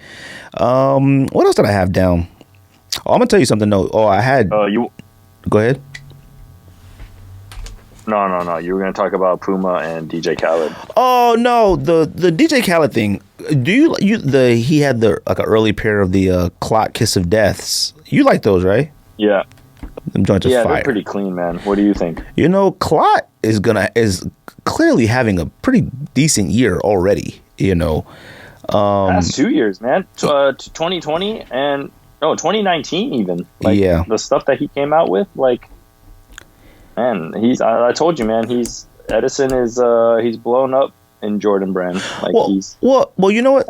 What else did I have down? Oh, I'm gonna tell you something. No, I had. Go ahead. No. You were going to talk about Puma and DJ Khaled. Oh no, the DJ Khaled thing. He had the like an early pair of the Clot Kiss of Deaths. You like those, right? Yeah. Them joints are fire. They're pretty clean, man. What do you think? Clot is clearly having a pretty decent year already. Past 2 years, man. 2020 and 2019 even. Like, yeah. The stuff that he came out with, like. Man, I told you, man. Edison is he's blown up in Jordan brand. Like well, you know what?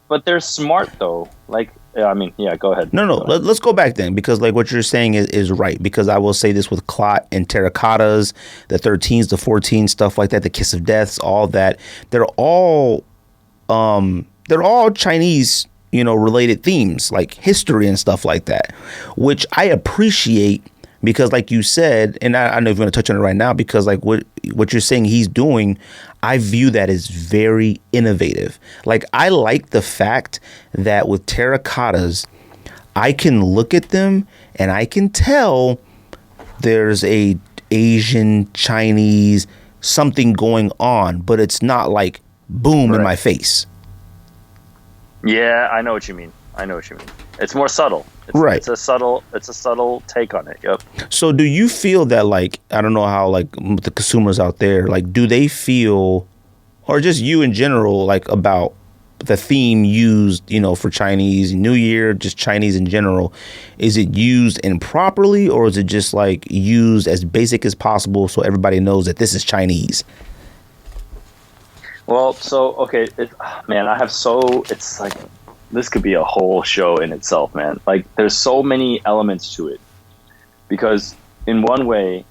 But they're smart though. Like, go ahead. No. Let's go back then, because like what you're saying is right. Because I will say this with Clot and Terracottas, the 13s, the 14s, stuff like that, the Kiss of Deaths, all that. They're all Chinese, related themes like history and stuff like that, which I appreciate. Because like you said, and I don't know if you're going to touch on it right now, because like what you're saying he's doing, I view that as very innovative. Like I like the fact that with terracottas, I can look at them and I can tell there's a Asian, Chinese, something going on, but it's not like boom in my face. Yeah, I know what you mean. It's more subtle. It's a subtle take on it. Yep. So do you feel that, like, I don't know how, like, the consumers out there, like, do they feel, or just you in general, like, about the theme used, for Chinese New Year, just Chinese in general, is it used improperly, or is it just like used as basic as possible so everybody knows that this is Chinese? Well, so, okay, it's like, this could be a whole show in itself, man. Like, there's so many elements to it. Because in one way,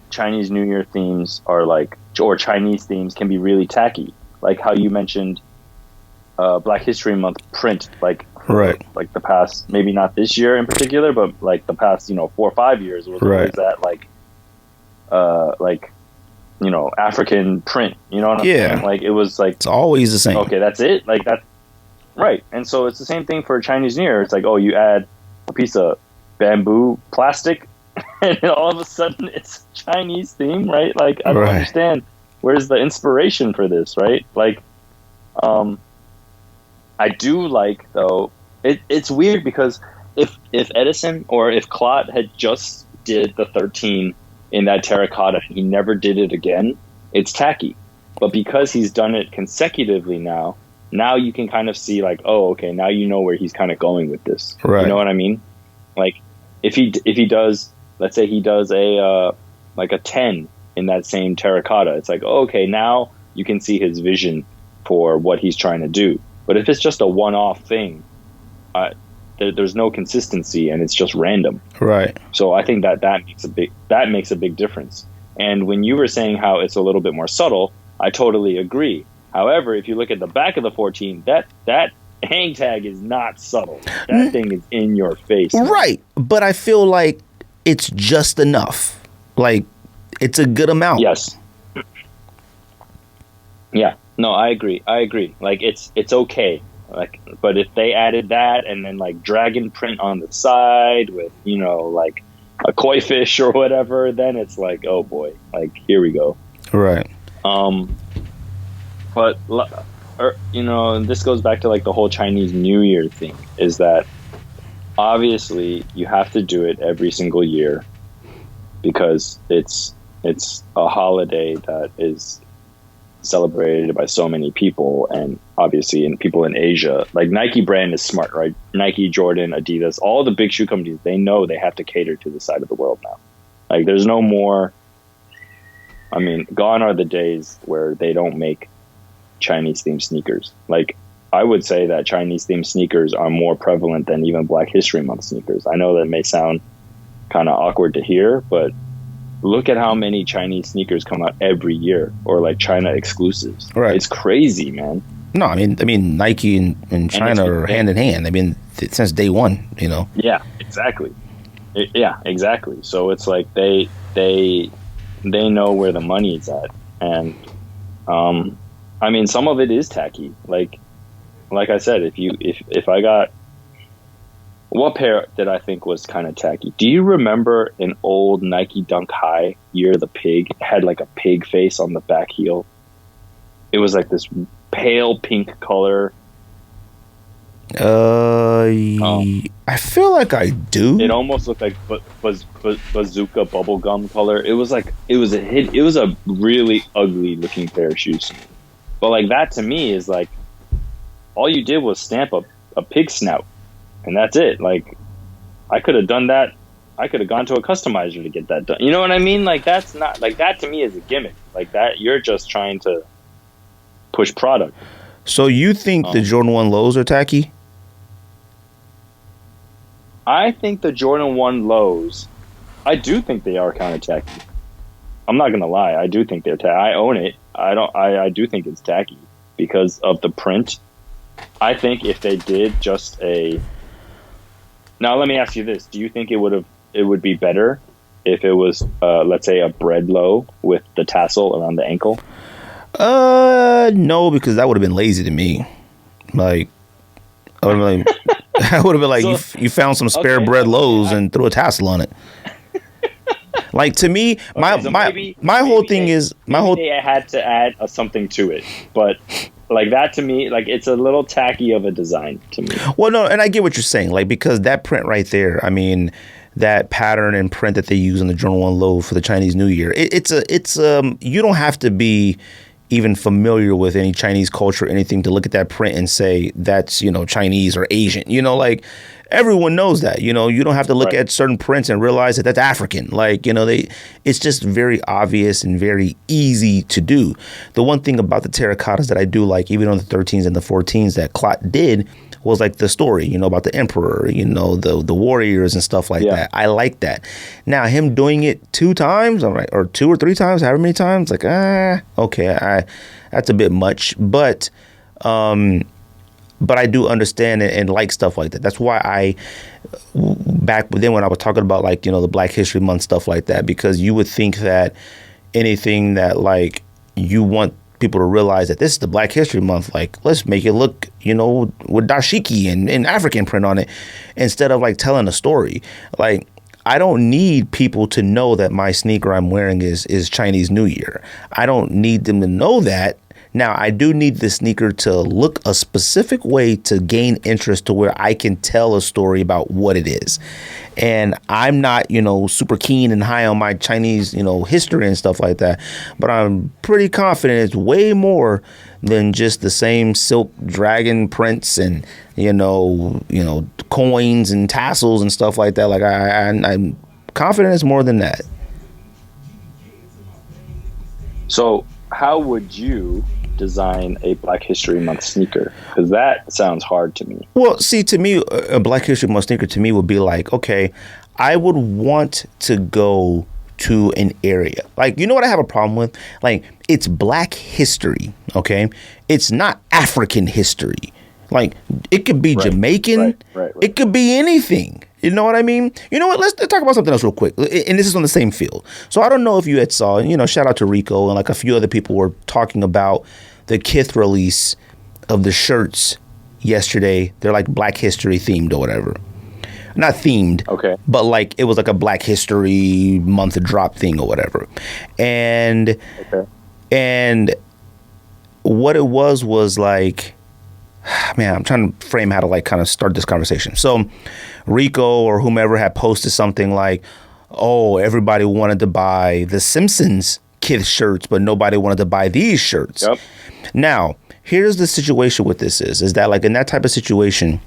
Chinese New Year themes are like, or Chinese themes can be really tacky. Like how you mentioned Black History Month print, like, like the past, maybe not this year in particular, but like the past, 4 or 5 years was always that African print, what I'm saying? Like, it was like, it's always the same. Okay, that's it. Like that. Right. And so it's the same thing for Chinese New Year. It's like, you add a piece of bamboo plastic and all of a sudden it's Chinese theme, right? Like, I don't understand. Where's the inspiration for this, right? Like, I do like, though, it's weird because if Edison or if Clot had just did the 13 in that terracotta and he never did it again, it's tacky. But because he's done it consecutively now you can kind of see like, okay, now you know where he's kind of going with this. Right. You know what I mean? Like if he does, let's say he does a 10 in that same terracotta, it's like, okay, now you can see his vision for what he's trying to do. But if it's just a one-off thing, there's no consistency and it's just random. Right. So I think that makes a big difference. And when you were saying how it's a little bit more subtle, I totally agree. However, if you look at the back of the 14, that hang tag is not subtle. That thing is in your face. Man. Right. But I feel like it's just enough. Like, it's a good amount. Yes. Yeah. No, I agree. Like, it's okay. like, but if they added that and then like dragon print on the side with, you know, like a koi fish or whatever, then it's like, oh boy, like here we go. Right. But you know, and this goes back to like the whole Chinese New Year thing, is that obviously you have to do it every single year because it's a holiday that is celebrated by so many people, and obviously in people in Asia, like Nike brand is smart, right? Nike, Jordan, Adidas, all the big shoe companies, they know they have to cater to the side of the world now. Like there's no more, I mean, gone are the days where they don't make Chinese themed sneakers. Like I would say that Chinese themed sneakers are more prevalent than even Black History Month sneakers. I know that may sound kind of awkward to hear, but look at how many Chinese sneakers come out every year, or like China exclusives. Right. It's crazy, man. No, I mean, Nike and China are hand in hand. I mean, since day one, you know. Yeah, exactly. Yeah, exactly. So it's like they know where the money is at, and I mean, some of it is tacky. Like I said, if I got, what pair did I think was kind of tacky? Do you remember an old Nike Dunk High, Year of the Pig? It had like a pig face on the back heel. It was like this pale pink color. I feel like I do. It almost looked like bazooka bubblegum color. It was a really ugly looking pair of shoes. But like that to me is like, all you did was stamp a pig snout. And that's it. Like, I could have done that. I could have gone to a customizer to get that done. You know what I mean? Like, that's not, like, that to me is a gimmick. Like, that, you're just trying to push product. So you think the Jordan 1 lows are tacky? I think the Jordan 1 lows, I do think they are kind of tacky. I'm not going to lie. I do think they're tacky. I own it. I do think it's tacky because of the print. I think if they did just now, let me ask you this. Do you think it would be better if it was, let's say, a bread low with the tassel around the ankle? No, because that would have been lazy to me. Like, I would have been like, so, you found some spare bread lows and threw a tassel on it. Like, to me, my whole thing is, I had to add something to it, but like that to me, like it's a little tacky of a design to me. Well, no, and I get what you're saying, like, because that print right there, I mean, that pattern and print that they use on the Jordan 1 low for the Chinese New Year, it's you don't have to be even familiar with any Chinese culture or anything to look at that print and say that's, you know, Chinese or Asian, you know, like everyone knows that, you know, you don't have to look at certain prints and realize that that's African. Like, you know, it's just very obvious and very easy to do. The one thing about the terracottas that I do like, even on the 13s and the 14s that Clot did, was like the story, you know, about the emperor, you know, the warriors and stuff like that. I like that. Now, him doing it 2 times, all right, or 2 or 3 times, however many times, like, okay, that's a bit much. But I do understand and like stuff like that. That's why back then when I was talking about, like, you know, the Black History Month stuff like that, because you would think that anything that, like, you want people to realize that this is the Black History Month, like, let's make it look, you know, with dashiki and African print on it, instead of like telling a story. Like, I don't need people to know that my sneaker I'm wearing is Chinese New Year. I don't need them to know that. Now, I do need the sneaker to look a specific way to gain interest to where I can tell a story about what it is. And I'm not, you know, super keen and high on my Chinese, you know, history and stuff like that. But I'm pretty confident it's way more than just the same silk dragon prints and, you know, coins and tassels and stuff like that. Like, I'm confident it's more than that. So how would you design a Black History Month sneaker? Because that sounds hard to me. Well, see, to me, a Black History Month sneaker to me would be like, okay, I would want to go to an area. Like, you know what I have a problem with? Like, it's Black history, okay? It's not African history. Like, it could be Jamaican. Right. It could be anything. You know what I mean? You know what? Let's talk about something else real quick. And this is on the same field. So I don't know if you had saw, you know, shout out to Rico and like a few other people were talking about the Kith release of the shirts yesterday. They're like Black History themed or whatever. Not themed, okay, but like it was like a Black History month drop thing or whatever. And what it was like, man, I'm trying to frame how to like kind of start this conversation. So Rico or whomever had posted something like, oh, everybody wanted to buy the Simpsons Kith shirts, but nobody wanted to buy these shirts. Yep. Now, here's the situation with this is that like in that type of situation,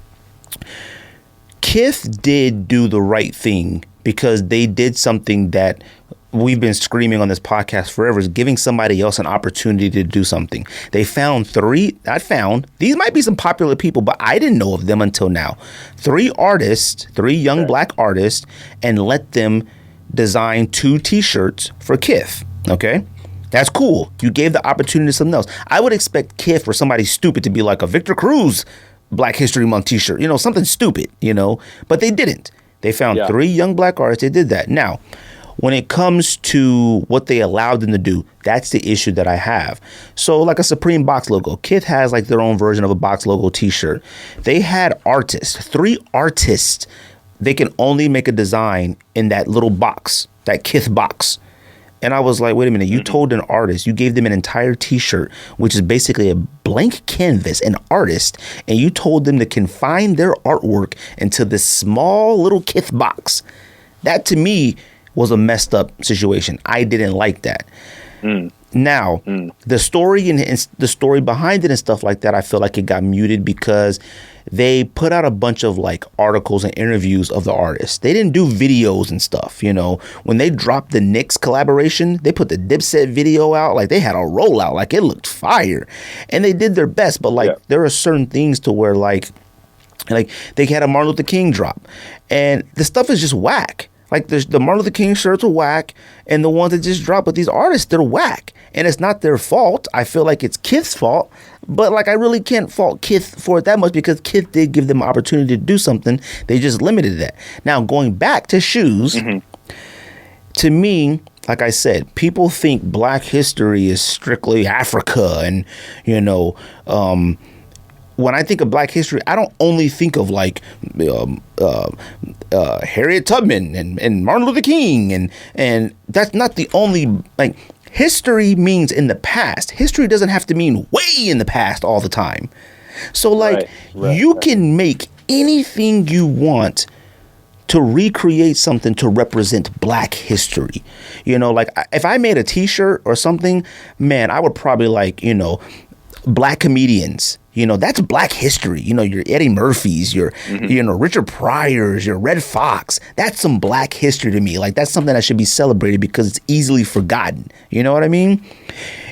Kith did do the right thing because they did something that we've been screaming on this podcast forever, is giving somebody else an opportunity to do something. They found these might be some popular people, but I didn't know of them until now. 3 young Black artists, and let them design 2 t-shirts for Kith. Okay. That's cool. You gave the opportunity to someone else. I would expect Kith or somebody stupid to be like a Victor Cruz Black History Month t-shirt, something stupid, but they didn't. They found 3 young Black artists. They did that. Now, when it comes to what they allowed them to do, that's the issue that I have. So like a Supreme box logo, Kith has like their own version of a box logo t-shirt. They had 3 artists. They can only make a design in that little box, that Kith box. And I was like, wait a minute, you told an artist, you gave them an entire t-shirt, which is basically a blank canvas, an artist, and you told them to confine their artwork into this small little Kith box. That to me was a messed up situation. I didn't like that. Now, the story and the story behind it and stuff like that, I feel like it got muted because they put out a bunch of like articles and interviews of the artists. They didn't do videos and stuff, When they dropped the Knicks collaboration, they put the Dipset video out. Like they had a rollout, like it looked fire, and they did their best. But like there are certain things to where like they had a Martin Luther King drop, and the stuff is just whack. Like the Martin Luther King shirts are whack, and the ones that just dropped with these artists, they're whack. And it's not their fault. I feel like it's Kith's fault, but like I really can't fault Kith for it that much because Kith did give them an opportunity to do something. They just limited that. Now going back to shoes, to me, like I said, people think Black history is strictly Africa, and when I think of Black history, I don't only think of like Harriet Tubman and Martin Luther King, and that's not the only like. History means in the past. History doesn't have to mean way in the past all the time. So like you can make anything you want to recreate something to represent Black history. Like if I made a t-shirt or something, man, I would probably like, Black comedians. That's Black history. Your Eddie Murphys, your, Richard Pryors, your Red Fox. That's some Black history to me. Like, that's something that should be celebrated because it's easily forgotten. You know what I mean?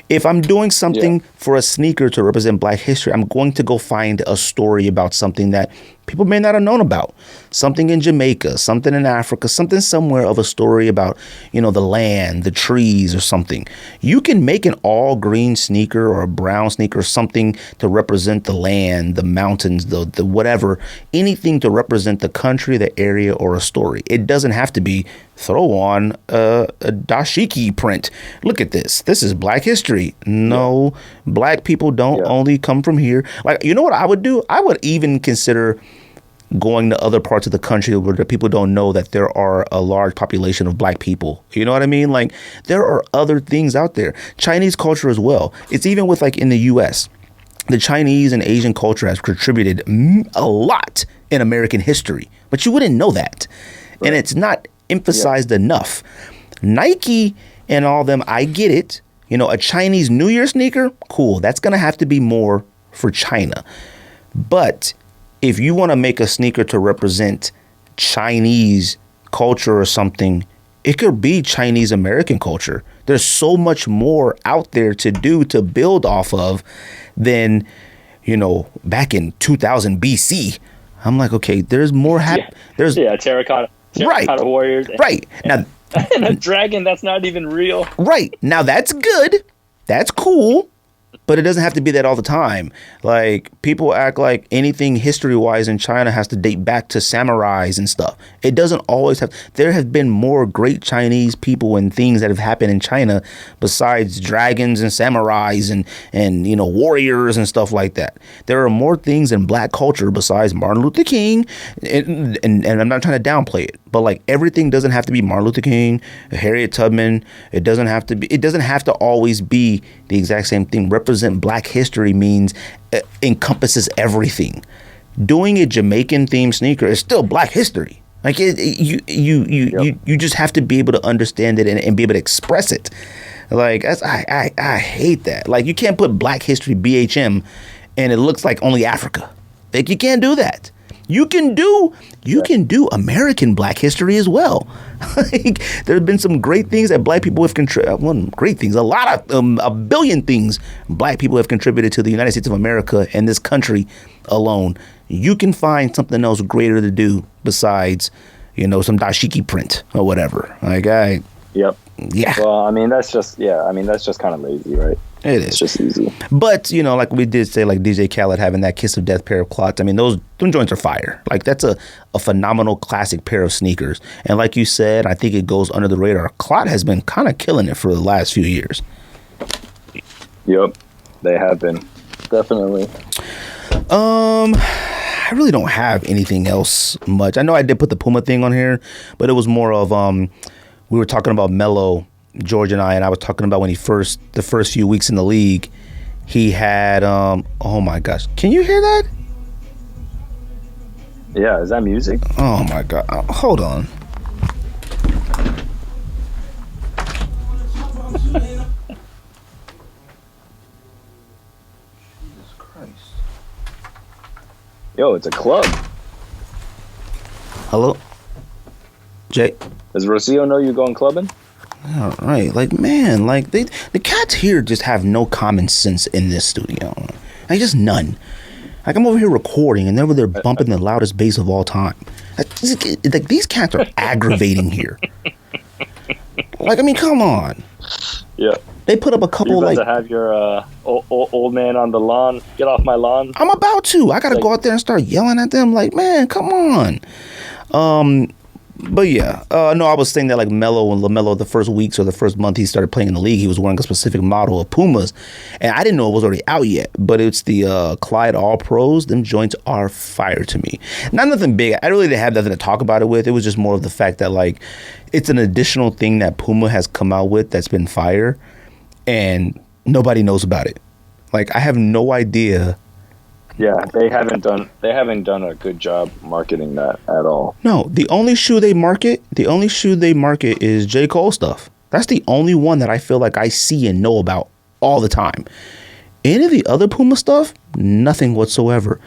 If I'm doing something for a sneaker to represent Black history, I'm going to go find a story about something that people may not have known about. Something in Jamaica, something in Africa, something somewhere of a story about, the land, the trees or something. You can make an all green sneaker or a brown sneaker, something to represent the land, the mountains, the whatever, anything to represent the country, the area, or a story. It doesn't have to be throw on a dashiki print. Look at this. This is Black history. No, Black people don't only come from here. Like, you know what I would do? I would even consider going to other parts of the country where the people don't know that there are a large population of Black people. You know what I mean? Like, there are other things out there. Chinese culture as well. It's even with like in the U.S., the Chinese and Asian culture has contributed a lot in American history, but you wouldn't know that. And it's not emphasized enough. Nike and all them, I get it. A Chinese New Year sneaker, cool. That's going to have to be more for China. But if you want to make a sneaker to represent Chinese culture or something, it could be Chinese American culture. There's so much more out there to do, to build off of than, back in 2000 BC. I'm like, okay, there's more. There's terracotta warriors. Now, and a dragon that's not even real. Now that's good. That's cool. But it doesn't have to be that all the time. Like, people act like anything history-wise in China has to date back to samurais and stuff. It doesn't always have. There have been more great Chinese people and things that have happened in China besides dragons and samurais and warriors and stuff like that. There are more things in black culture besides Martin Luther King, and I'm not trying to downplay it, but like, everything doesn't have to be Martin Luther King, Harriet Tubman. It doesn't have to always be the exact same thing. Represent black history means encompasses everything. Doing a Jamaican themed sneaker is still black history. Like, you just have to be able to understand it and be able to express it. Like, I hate that. Like, you can't put Black History BHM and it looks like only Africa. Like, you can't do that. You can do American Black history as well. Like, there have been some great things that black people have contributed. Great things, a billion things black people have contributed to the United States of America and this country alone. You can find something else greater to do besides, some dashiki print or whatever. Like, Yep. Yeah. Well, I mean, that's just kind of lazy, right? It is. It's just easy. But, like we did say, like DJ Khaled having that Kiss of Death pair of Clots. I mean, them joints are fire. Like, that's a phenomenal classic pair of sneakers. And like you said, I think it goes under the radar. Clot has been kind of killing it for the last few years. Yep. They have been. Definitely. I really don't have anything else much. I know I did put the Puma thing on here, but it was more of, we were talking about Melo, George and I was talking about when the first few weeks in the league, he had, oh my gosh. Can you hear that? Yeah, is that music? Oh my God. Hold on. Jesus Christ. Yo, it's a club. Hello? Jay? Does Rocio know you're going clubbing? All right. Like, man, like, the cats here just have no common sense in this studio. Like, just none. Like, I'm over here recording and they're bumping the loudest bass of all time. Like, these cats are aggravating here. Like, I mean, come on. Yeah. They put up a couple, to have your old man on the lawn. Get off my lawn. I'm about to. I got to go out there and start yelling at them. Like, man, come on. But yeah, no, I was saying that like LaMelo, the first weeks or the first month he started playing in the league, he was wearing a specific model of Pumas. And I didn't know it was already out yet, but it's the Clyde All Pros. Them joints are fire to me. Not nothing big. I really didn't have nothing to talk about it with. It was just more of the fact that like it's an additional thing that Puma has come out with that's been fire and nobody knows about it. Like, I have no idea. Yeah, they haven't done a good job marketing that at all. No, the only shoe they market is J. Cole stuff. That's the only one that I feel like I see and know about all the time. Any of the other Puma stuff, nothing whatsoever.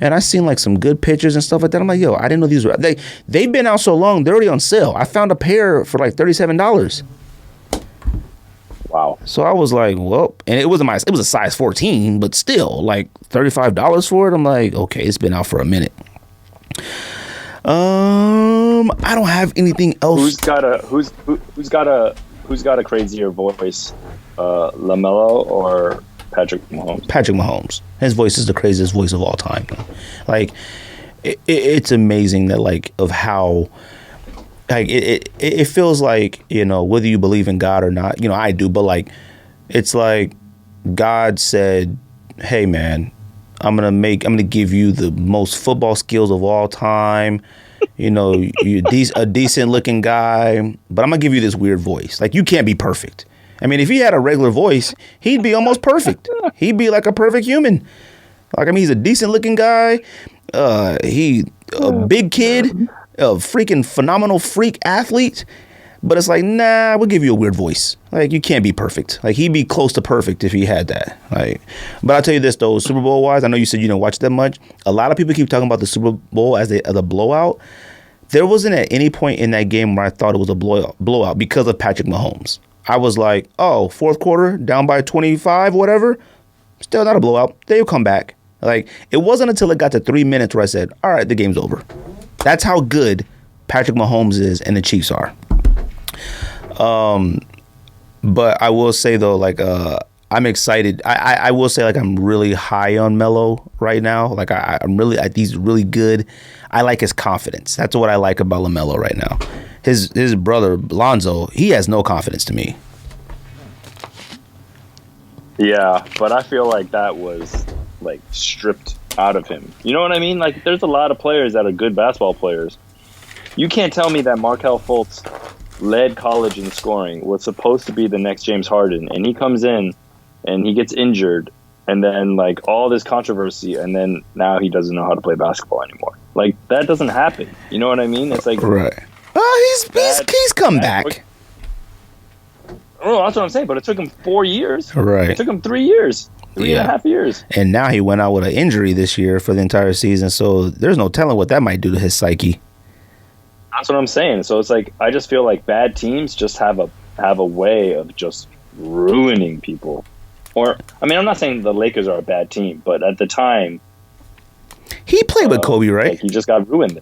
And I seen like some good pictures and stuff like that. I'm like, yo, I didn't know these were they've been out so long, they're already on sale. I found a pair for like $37. Wow. So I was like, well, and it was a size 14, but still like $35 for it. I'm like, okay, it's been out for a minute. I don't have anything else. Who's got a crazier voice? LaMelo or Patrick Mahomes? Patrick Mahomes. His voice is the craziest voice of all time. Like, it's amazing that like of how. Like it feels like, whether you believe in God or not, I do, but like, it's like God said, hey man, I'm going to give you the most football skills of all time. You're a decent looking guy, but I'm going to give you this weird voice. Like, you can't be perfect. I mean, if he had a regular voice, he'd be almost perfect. He'd be like a perfect human. Like, I mean, he's a decent looking guy. He a big kid. A freaking phenomenal freak athlete, but it's like, nah, we'll give you a weird voice. Like, you can't be perfect. Like, he'd be close to perfect if he had that. Like, but I'll tell you this though, Super Bowl wise, I know you said you didn't watch that much. A lot of people keep talking about the Super Bowl as a blowout. There wasn't at any point in that game where I thought it was a blowout because of Patrick Mahomes. I was like, oh, fourth quarter down by 25, whatever. Still not a blowout. They'll come back. Like, it wasn't until it got to 3 minutes where I said, all right, the game's over. That's how good Patrick Mahomes is and the Chiefs are. But I will say though, like, I'm excited. I will say, like, I'm really high on Melo right now. Like, I'm really, he's really good. I like his confidence. That's what I like about LaMelo right now. His brother Lonzo, he has no confidence to me. Yeah, but I feel like that was like stripped out of him. You know what I mean? Like, there's a lot of players that are good basketball players. You can't tell me that Markelle Fultz led college in scoring, was supposed to be the next James Harden, and he comes in and he gets injured, and then like all this controversy, and then now he doesn't know how to play basketball anymore. Like, that doesn't happen. You know what I mean? It's like, right. He's come back. Oh, that's what I'm saying. But it took him 4 years. Right. It took him 3 years. Three and a half years. And now he went out with an injury this year for the entire season. So there's no telling what that might do to his psyche. That's what I'm saying. So it's like, I just feel like bad teams just have a way of just ruining people. Or, I mean, I'm not saying the Lakers are a bad team, but at the time, he played with Kobe, right? Like, he just got ruined.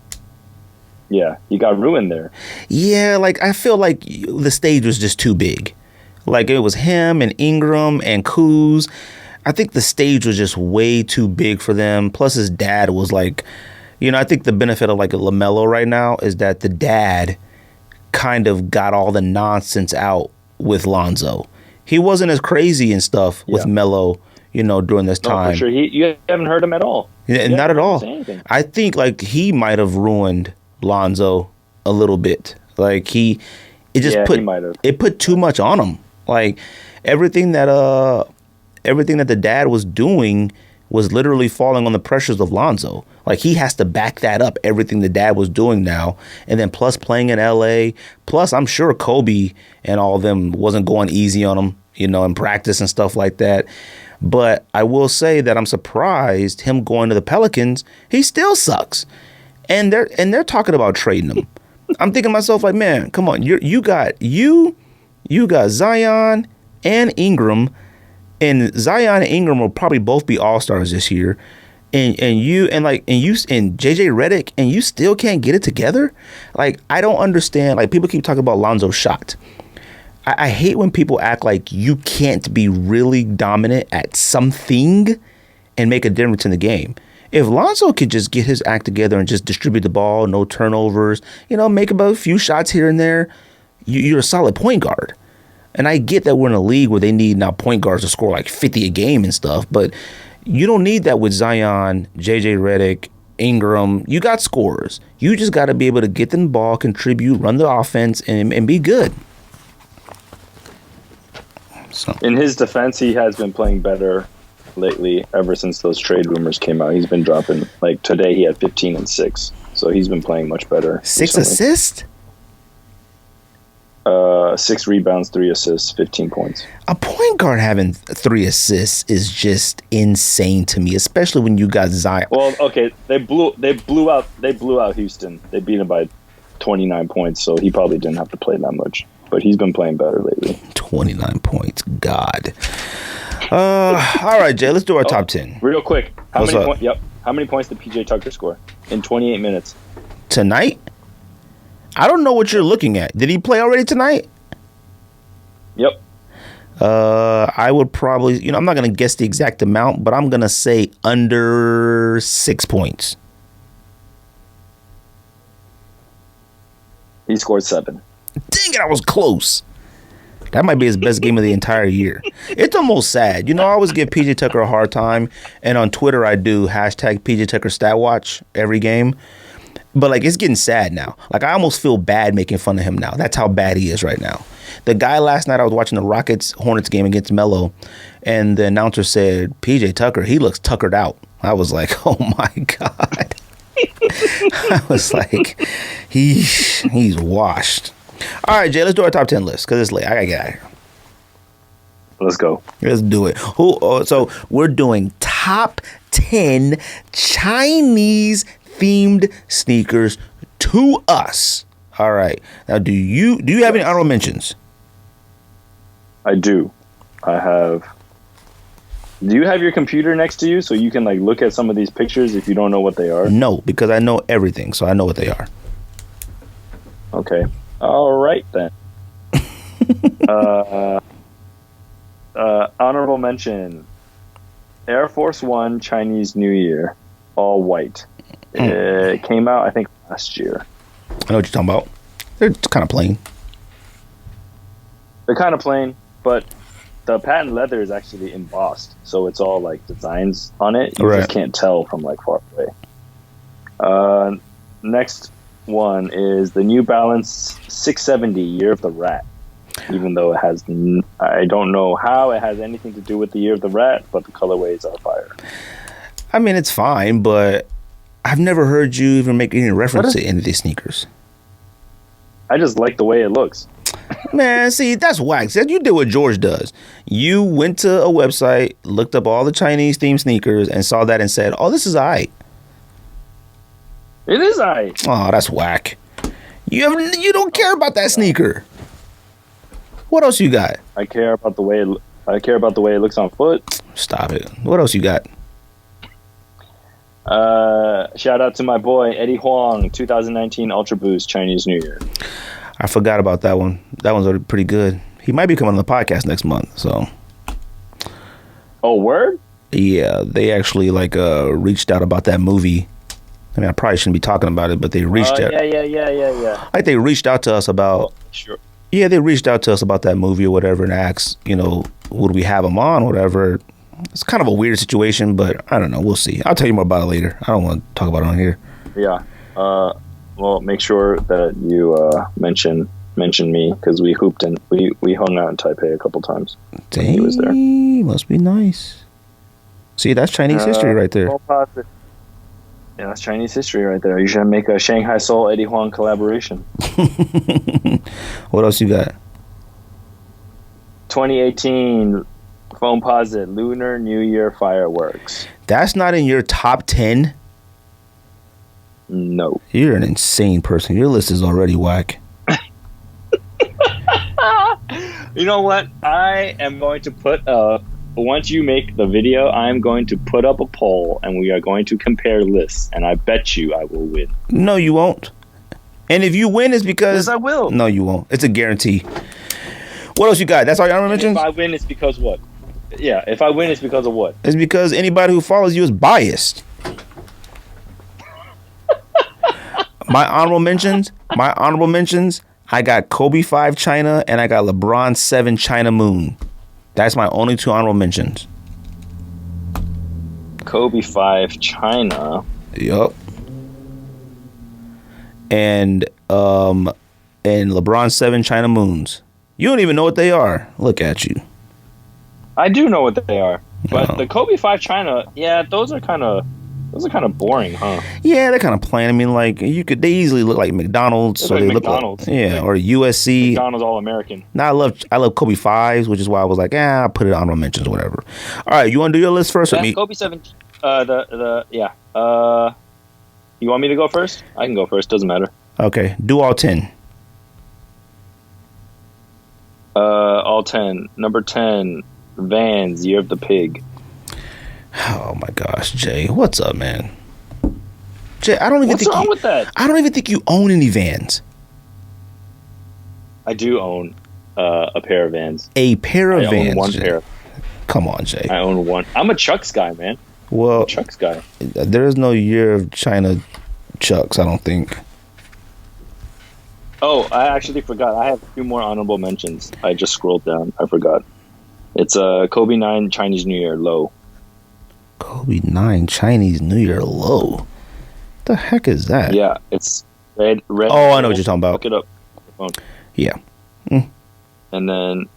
Yeah, he got ruined there. Yeah, like, I feel like the stage was just too big. Like, it was him and Ingram and Kuz. I think the stage was just way too big for them. Plus, his dad was like, you know, I think the benefit of like a LaMelo right now is that the dad kind of got all the nonsense out with Lonzo. He wasn't as crazy and stuff with Melo, you know, during this time. No, for sure. You haven't heard him at all. Yeah, not at all. I think like he might have ruined Lonzo a little bit. Like he put too much on him. Like everything that the dad was doing was literally falling on the pressures of Lonzo. Like, he has to back that up, everything the dad was doing now. And then plus playing in L.A. Plus, I'm sure Kobe and all of them wasn't going easy on him, you know, in practice and stuff like that. But I will say that I'm surprised him going to the Pelicans, he still sucks. And they're talking about trading him. I'm thinking to myself, like, man, come on. You got Zion and Ingram. And Zion and Ingram will probably both be all-stars this year. And JJ Redick, and you still can't get it together? Like, I don't understand. Like, people keep talking about Lonzo's shot. I hate when people act like you can't be really dominant at something and make a difference in the game. If Lonzo could just get his act together and just distribute the ball, no turnovers, you know, make about a few shots here and there, you're a solid point guard. And I get that we're in a league where they need now point guards to score like 50 a game and stuff, but you don't need that with Zion, JJ Redick, Ingram. You got scorers. You just got to be able to get them the ball, contribute, run the offense, and be good. So. In his defense, he has been playing better lately ever since those trade rumors came out. He's been dropping, like today he had 15 and 6. So he's been playing much better. 6 assists? 6 rebounds, 3 assists, 15 points. A point guard having 3 assists is just insane to me, especially when you got Zion. Well, okay, they blew out Houston. They beat him by 29 points, so he probably didn't have to play that much. But he's been playing better lately. 29 points, God. All right, Jay, let's do our top 10. Real quick, how many points did PJ Tucker score in 28 minutes tonight? I don't know what you're looking at. Did he play already tonight? Yep. I would probably, I'm not going to guess the exact amount, but I'm going to say under 6 points. He scored 7. Dang it, I was close. That might be his best game of the entire year. It's almost sad. I always give PJ Tucker a hard time, and on Twitter I do hashtag PJ Tucker stat watch every game. But, like, it's getting sad now. Like, I almost feel bad making fun of him now. That's how bad he is right now. The guy last night, I was watching the Rockets-Hornets game against Melo, and the announcer said, PJ Tucker, he looks tuckered out. I was like, oh, my God. I was like, he's washed. All right, Jay, let's do our top 10 list because it's late. I got to get out of here. Let's go. Let's do it. So we're doing top 10 Chinese themed sneakers to us. All right. Now, do you have any honorable mentions? I do. I have. Do you have your computer next to you so you can like look at some of these pictures if you don't know what they are? No, because I know everything, so I know what they are. Okay. All right then. Honorable mention: Air Force One Chinese New Year, all white. It came out, I think, last year. I know what you're talking about. They're kind of plain. They're kind of plain, but the patent leather is actually embossed, so it's all like designs on it. You just can't tell from like far away. Next one is the New Balance 670 Year of the Rat. Even though it has, I don't know how it has anything to do with the Year of the Rat, but the colorways are fire. I mean, it's fine, but I've never heard you even make any reference to any of these sneakers. I just like the way it looks. Man, see, that's whack. You did what George does. You went to a website, looked up all the Chinese themed sneakers, and saw that and said, "Oh, this is aight." It is aight. Oh, that's whack. You don't care about that sneaker. What else you got? I care about the way it looks on foot. Stop it. What else you got? Shout out to my boy Eddie Huang, 2019 Ultra Boost Chinese New Year. I forgot about that one. That one's already pretty good. He might be coming on the podcast next month. So. Oh, word? Yeah, they actually reached out about that movie. I mean, I probably shouldn't be talking about it, but they reached out. Yeah. Like they reached out to us about. Sure. Yeah, they reached out to us about that movie or whatever and asked, would we have them on or whatever. It's kind of a weird situation, but I don't know. We'll see. I'll tell you more about it later. I don't want to talk about it on here. Yeah. Well, make sure that you mention me because we hooped and we hung out in Taipei a couple times. Dang, he was there. Must be nice. See, that's Chinese history right there. Yeah, that's Chinese history right there. You should make a Shanghai Soul Eddie Huang collaboration. What else you got? 2018 Foamposite Lunar New Year fireworks. That's not in your top 10? No. You're an insane person. Your list is already whack. You know what? I am going to put once you make the video, I'm going to put up a poll and we are going to compare lists, and I bet you I will win. No, you won't. And if you win, it's because... Yes, I will. No, you won't. It's a guarantee. What else you got? That's all you mentioned? If I win, it's because what? Yeah, if I win, it's because of what? It's because anybody who follows you is biased. My honorable mentions, I got Kobe 5 China and I got LeBron 7 China Moon. That's my only two honorable mentions. Kobe 5 China. Yup. And LeBron 7 China Moons. You don't even know what they are. Look at you. I do know what they are. But the Kobe 5 China, yeah, those are kind of boring, huh? Yeah, they're kind of plain. I mean, they easily look like McDonald's. So they like McDonald's. Look like, or USC. McDonald's All-American. Now I love Kobe 5s, which is why I was like, I'll put it on honorable mentions or whatever. All right, you want to do your list first with me? Kobe 7, you want me to go first? I can go first, doesn't matter. Okay, do all 10. All 10. Number 10, Vans, Year of the Pig. Oh my gosh, Jay, what's up, man? Jay, what's wrong with that? I don't even think you own any Vans. I do own a pair of Vans. A pair of Vans. I own one Jay. pair. Come on, Jay. I own one. I'm a Chucks guy, man. Well, Chucks guy. There is no Year of China Chucks, I don't think. Oh, I actually forgot. I have a few more honorable mentions. I just scrolled down. I forgot. It's Kobe 9 Chinese New Year low. Kobe 9 Chinese New Year low. What the heck is that? Yeah, it's red. Oh, I know what you're talking about. Look it up. Yeah. And then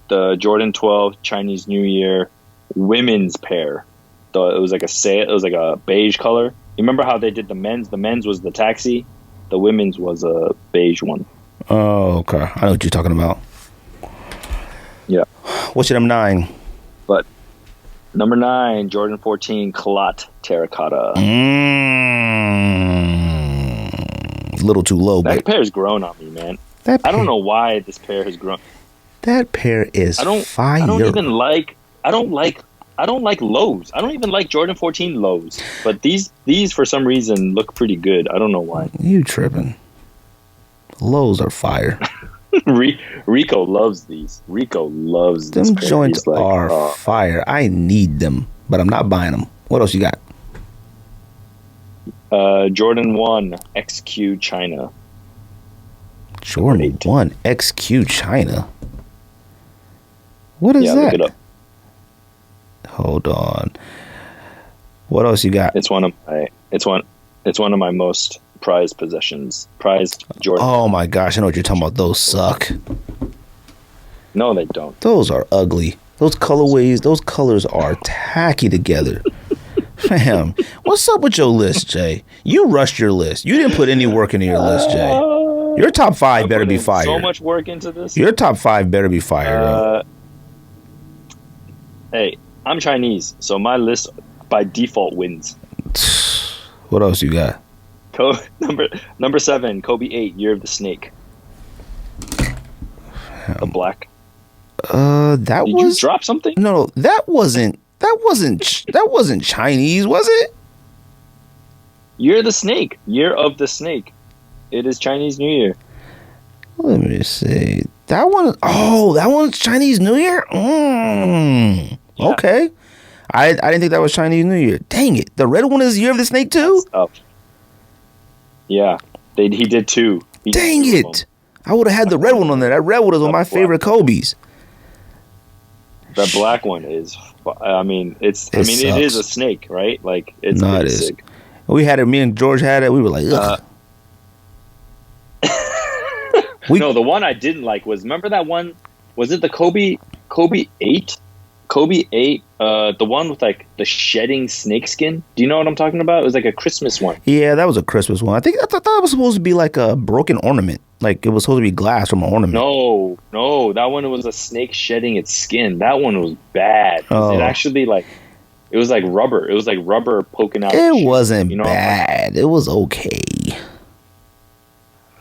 the Jordan 12 Chinese New Year women's pair. So it was like a beige color. You remember how they did the men's? The men's was the taxi. The women's was a beige one. Oh, okay. I know what you're talking about. Yeah. What's your number 9? But number 9, Jordan 14 Clot terracotta. A little too low, that but pair's grown on me, man. I don't know why this pair has grown. That pair is fire. I don't like lows. I don't even like Jordan 14 lows. But these for some reason look pretty good. I don't know why. You tripping. Lows are fire. Rico loves these. Rico loves Them this pair. joints He's like, are fire. I need them, but I'm not buying them. What else you got? Jordan 1 XQ China. Jordan 1 XQ China. What is that? Look it up. Hold on. What else you got? It's one of my most prized possessions. Prized Jordan. Oh my gosh, I know what you're talking about. Those suck. No, they don't. Those are ugly. Those colorways, those colors are tacky together. Fam, what's up with your list, Jay? You rushed your list. You didn't put any work into your list, Jay. Your top 5 better be fired. So much work into this. Your top 5 better be fired. Hey, I'm Chinese, so my list by default wins. What else you got? Number 7, Kobe 8, Year of the Snake. The black. Did you drop something? No, that wasn't Chinese, was it? Year of the Snake. Year of the Snake. It is Chinese New Year. Let me see. That one's Chinese New Year? Yeah. Okay. I didn't think that was Chinese New Year. Dang it. The red one is Year of the Snake too? Yeah. He did 2. Dang it. I would have had the red one on there. That red one is one of my favorite Kobe's. The black one is, it is a snake, right? Like, it's no, it is. sick. We had it, me and George had it. We were like, ugh. No, the one I didn't like was, remember that one? Was it the Kobe 8? Kobe 8, the one with like the shedding snake skin. Do you know what I'm talking about? It was like a Christmas one. Yeah, that was a Christmas one. I thought that was supposed to be like a broken ornament. Like it was supposed to be glass from an ornament. No, that one was a snake shedding its skin. That one was bad. It actually it was like rubber. It was like rubber poking out. It wasn't bad. It was okay.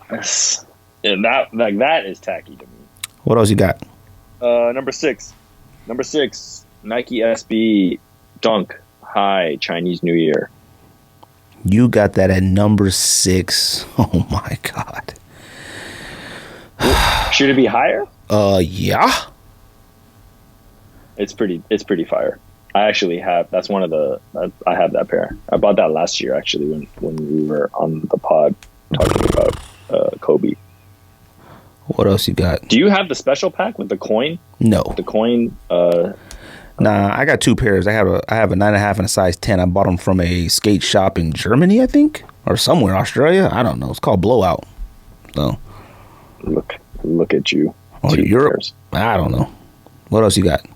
And that is tacky to me. What else you got? Number 6, Nike SB Dunk High Chinese New Year. You got that at number 6. Oh my God. Should it be higher? Yeah. It's pretty fire. I actually have. That's one of the. I have that pair. I bought that last year actually when we were on the pod talking about Kobe. What else you got? Do you have the special pack with the coin? No. The coin. Nah, I got 2 pairs. I have a 9.5 and a size 10. I bought them from a skate shop in Germany, I think, or somewhere, Australia. I don't know. It's called Blowout. So. Look at you. Oh, Europe. Pairs. I don't know. What else you got?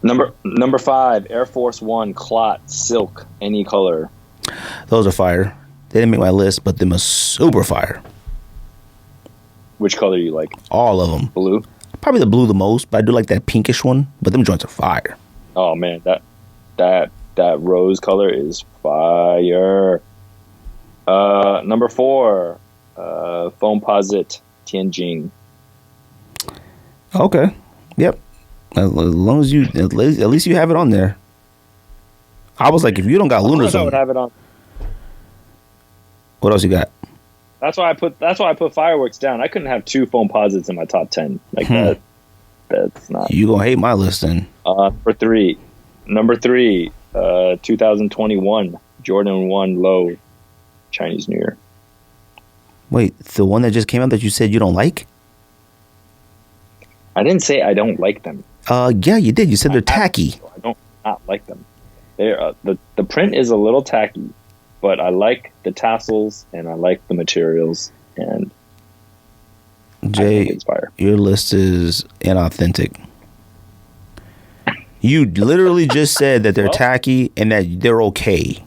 Number 5, Air Force 1 Clot Silk, any color. Those are fire. They didn't make my list, but them are super fire. Which color do you like? All of them. Blue? Probably the blue the most, but I do like that pinkish one. But them joints are fire. Oh man, that rose color is fire. Number 4, Foamposite Tianjin. Okay. Yep. As long as at least you have it on there. I was like, if you don't got Lunar Zone, I would have it on. What else you got? That's why I put fireworks down. I couldn't have 2 Foamposites in my top 10 like that. That's not. You gonna hate my list then? Number 3, 2021 Jordan 1 Low Chinese New Year. Wait, the one that just came out that you said you don't like? I didn't say I don't like them. Yeah, you did. You said they're tacky. I don't not like them. They're the print is a little tacky, but I like the tassels and I like the materials. And Jay, your list is inauthentic. You literally just said that they're tacky and that they're okay.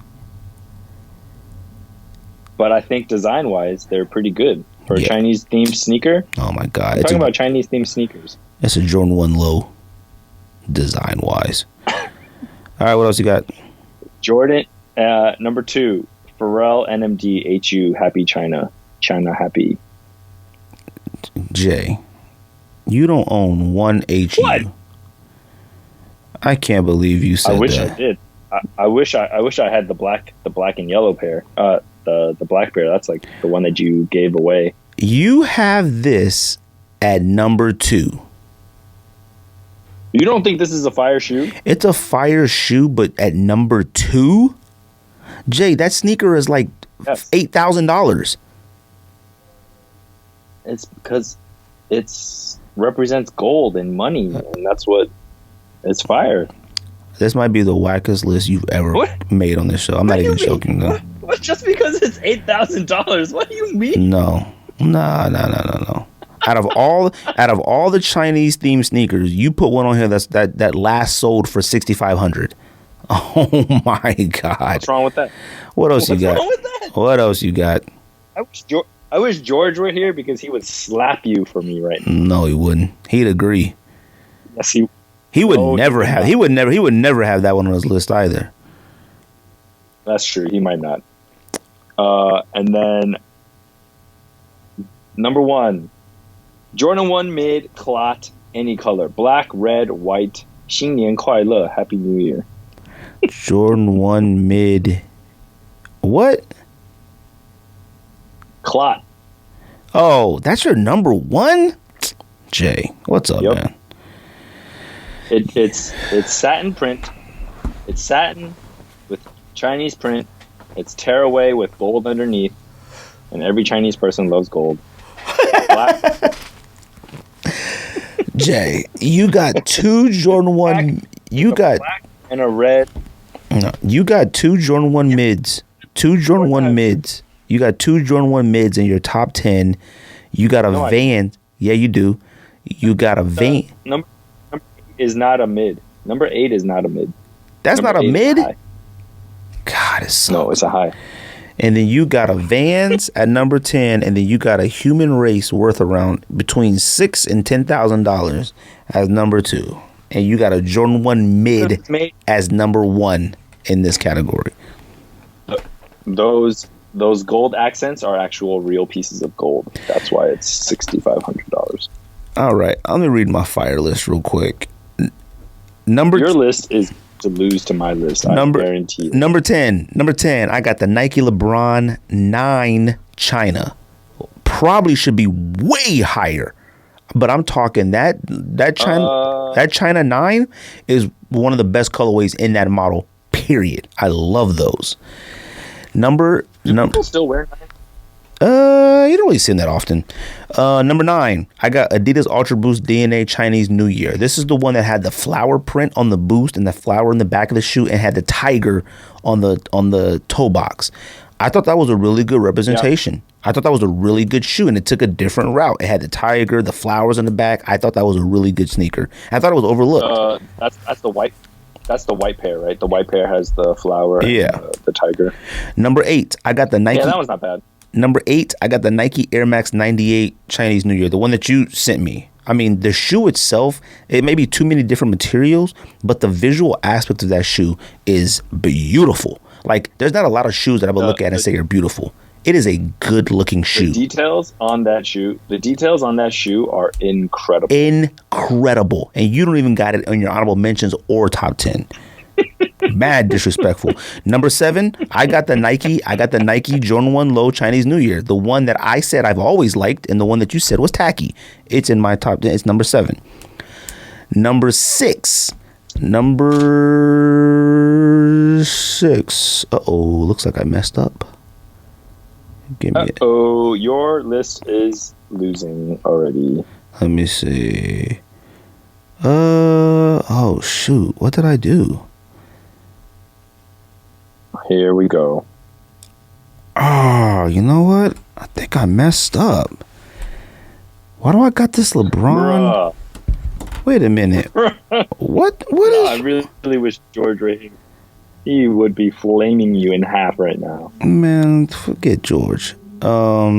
But I think design-wise, they're pretty good for a Chinese-themed sneaker. Oh my God! I'm talking about Chinese-themed sneakers. It's a Jordan 1 Low, design-wise. All right, what else you got? Jordan, number 2, Pharrell NMD HU Happy China Happy. Jay, you don't own one HU. What? I can't believe you said that. I wish I did. I wish I had the black and yellow pair. The black pair. That's like the one that you gave away. You have this at number 2. You don't think this is a fire shoe? It's a fire shoe, but at number 2? Jay, that sneaker is like $8,000. It's because it's represents gold and money, and that's what it's fire. This might be the wackest list you've ever made on this show. I'm not even joking, though. What? Just because it's $8,000? What do you mean? No. Out of all the Chinese themed sneakers, you put one on here that last sold for $6,500. Oh my God! What's wrong with that? What else you got? What's wrong with that? What else you got? I wish George were here because he would slap you for me right now. No, he wouldn't. He'd agree. Yes, he would never have. He would never have that one on his list either. That's true. He might not. And then number 1, Jordan 1 mid Clot, any color, black, red, white. 新年快乐, Happy New Year. Jordan 1 mid. What? Clot. Oh, that's your number 1? Jay, what's up, man? It's satin print. It's satin with Chinese print. It's tearaway with gold underneath. And every Chinese person loves gold. Black. Jay, you got 2 Jordan 1. You got black and a red. No, you got 2 Jordan 1 mids. 2 Jordan 1 mids. You got 2 Jordan 1 mids in your top 10. You got a Van. Yeah, you do. You got a Van. Number 8 is not a mid. Number 8 is not a mid. That's number not a mid? God, it's so. No, it's a high. And then you got a Vans at number 10, and then you got a Human Race worth around between $6,000 and $10,000 as number 2, and you got a Jordan 1 mid as number 1 in this category. Those gold accents are actual real pieces of gold. That's why it's $6,500. All right, let me read my fire list real quick. Your list is to lose to my list. I guarantee you. Number 10. I got the Nike LeBron 9 China. Probably should be way higher, but I'm talking that China 9 is one of the best colorways in that model. Period. I love those. Do people still wear 9? You don't really see them that often. Number 9, I got Adidas Ultra Boost DNA Chinese New Year. This is the one that had the flower print on the boost and the flower in the back of the shoe and had the tiger on the toe box. I thought that was a really good representation. Yeah. I thought that was a really good shoe, and it took a different route. It had the tiger, the flowers in the back. I thought that was a really good sneaker. I thought it was overlooked. That's the white. That's the white pair, right? The white pair has the flower and the tiger. Number 8, I got the Nike. Yeah, that one's not bad. Number 8, I got the Nike Air Max 98 Chinese New Year, the one that you sent me. I mean, the shoe itself, it may be too many different materials, but the visual aspect of that shoe is beautiful. Like, there's not a lot of shoes that I would look at and say are beautiful. It is a good-looking shoe. The details on that shoe are incredible. Incredible. And you don't even got it on your honorable mentions or top 10. Mad disrespectful. Number 7, I got the Nike Jordan 1 Low Chinese New Year. The one that I said I've always liked and the one that you said was tacky. It's in my top 10. It's number 7. Number 6. Uh-oh, looks like I messed up. Give me it. Uh-oh, your list is losing already. Let me see. Oh, shoot. What did I do? Here we go. Oh, you know what? I think I messed up. Why do I got this LeBron? Bruh. Wait a minute. What is... I really wish George were here. He would be flaming you in half right now. Man, forget George. Let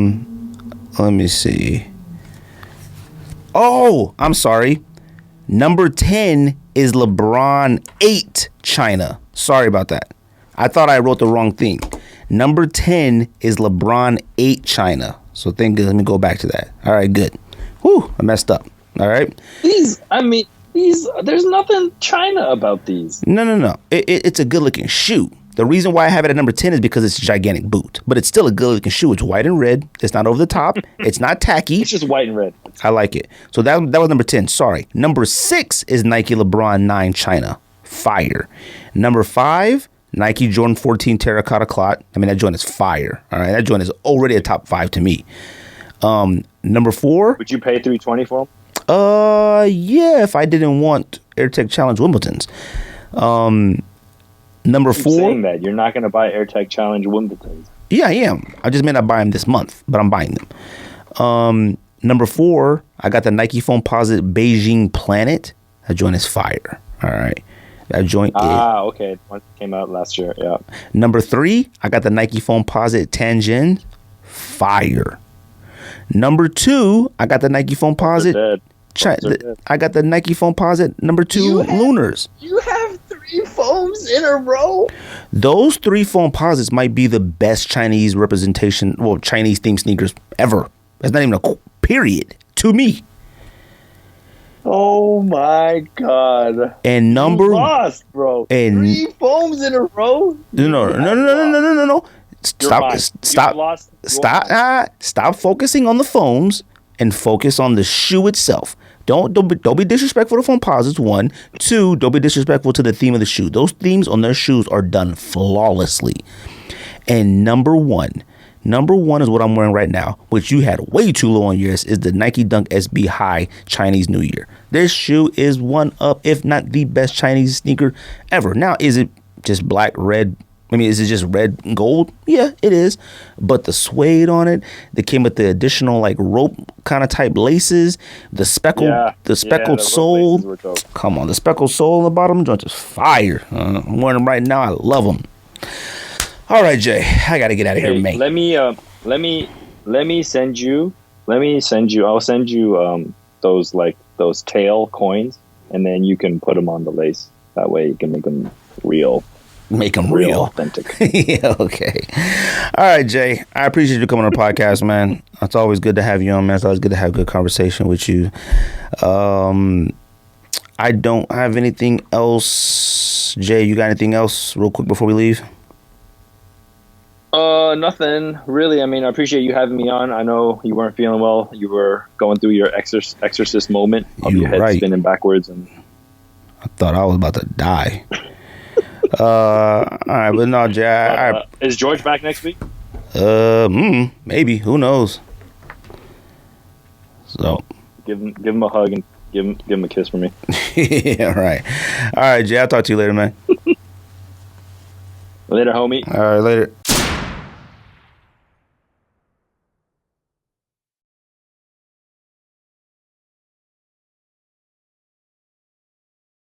me see. Oh, I'm sorry. Number 10 is LeBron 8 China. Sorry about that. I thought I wrote the wrong thing. Number 10 is LeBron 8 China. So let me go back to that. All right, good. Whew, I messed up. All right. There's nothing China about these. No. It's a good looking shoe. The reason why I have it at number 10 is because it's a gigantic boot, but it's still a good looking shoe. It's white and red. It's not over the top. It's not tacky. It's just white and red. I like it. So that was number 10. Sorry. Number 6 is Nike LeBron 9 China. Fire. Number 5, Nike Jordan 14 Terracotta Clot. I mean, that joint is fire. All right. That joint is already a top 5 to me. Number 4. Would you pay $320 for them? Yeah, if I didn't want AirTech Challenge Wimbledons. Number 4. Saying that you're not going to buy AirTech Challenge Wimbledon. Yeah, I am. I just may not buy them this month, but I'm buying them. Number 4, I got the Nike Foamposite Beijing Planet. That joint is fire. All right. That joint okay. One came out last year. Yeah. Number 3, I got the Nike Foamposite Tianjin. Fire. Number 2, I got the Nike Foamposite. I got the Nike Foamposite number 2 Lunars. You have 3 foams in a row. Those 3 Foamposites might be the best Chinese representation, well, Chinese themed sneakers ever. That's not even a period to me. Oh my God! And number you lost, bro. And 3 foams in a row. No. Stop focusing on the foams and focus on the shoe itself. Don't be disrespectful to Foamposites. 1, 2. Don't be disrespectful to the theme of the shoe. Those themes on their shoes are done flawlessly. And number one is what I'm wearing right now, which you had way too low on yours, is the Nike Dunk SB High Chinese New Year. This shoe is one of, if not the best Chinese sneaker ever. Now, is it just black, red? I mean, is it just red and gold? Yeah, it is. But the suede on it, that came with the additional like rope kind of type laces, the speckled sole. Come on, the speckled sole on the bottom joint is fire. I'm wearing them right now. I love them. All right, Jay, I got to get out of here, mate. Let me send you. I'll send you those tail coins, and then you can put them on the lace. That way, you can make them real. Make them real. Authentic. Yeah, okay. All right, Jay. I appreciate you coming on the podcast, man. It's always good to have you on, man. It's always good to have a good conversation with you. I don't have anything else. Jay, you got anything else real quick before we leave? Nothing really. I mean, I appreciate you having me on. I know you weren't feeling well. You were going through your exorcist moment of your head spinning backwards, and I thought I was about to die. All right, but no, Jay. Is George back next week? Maybe. Who knows? So give him a hug and give him a kiss for me. Yeah, right. All right, Jay. I'll talk to you later, man. Later, homie. All right, later.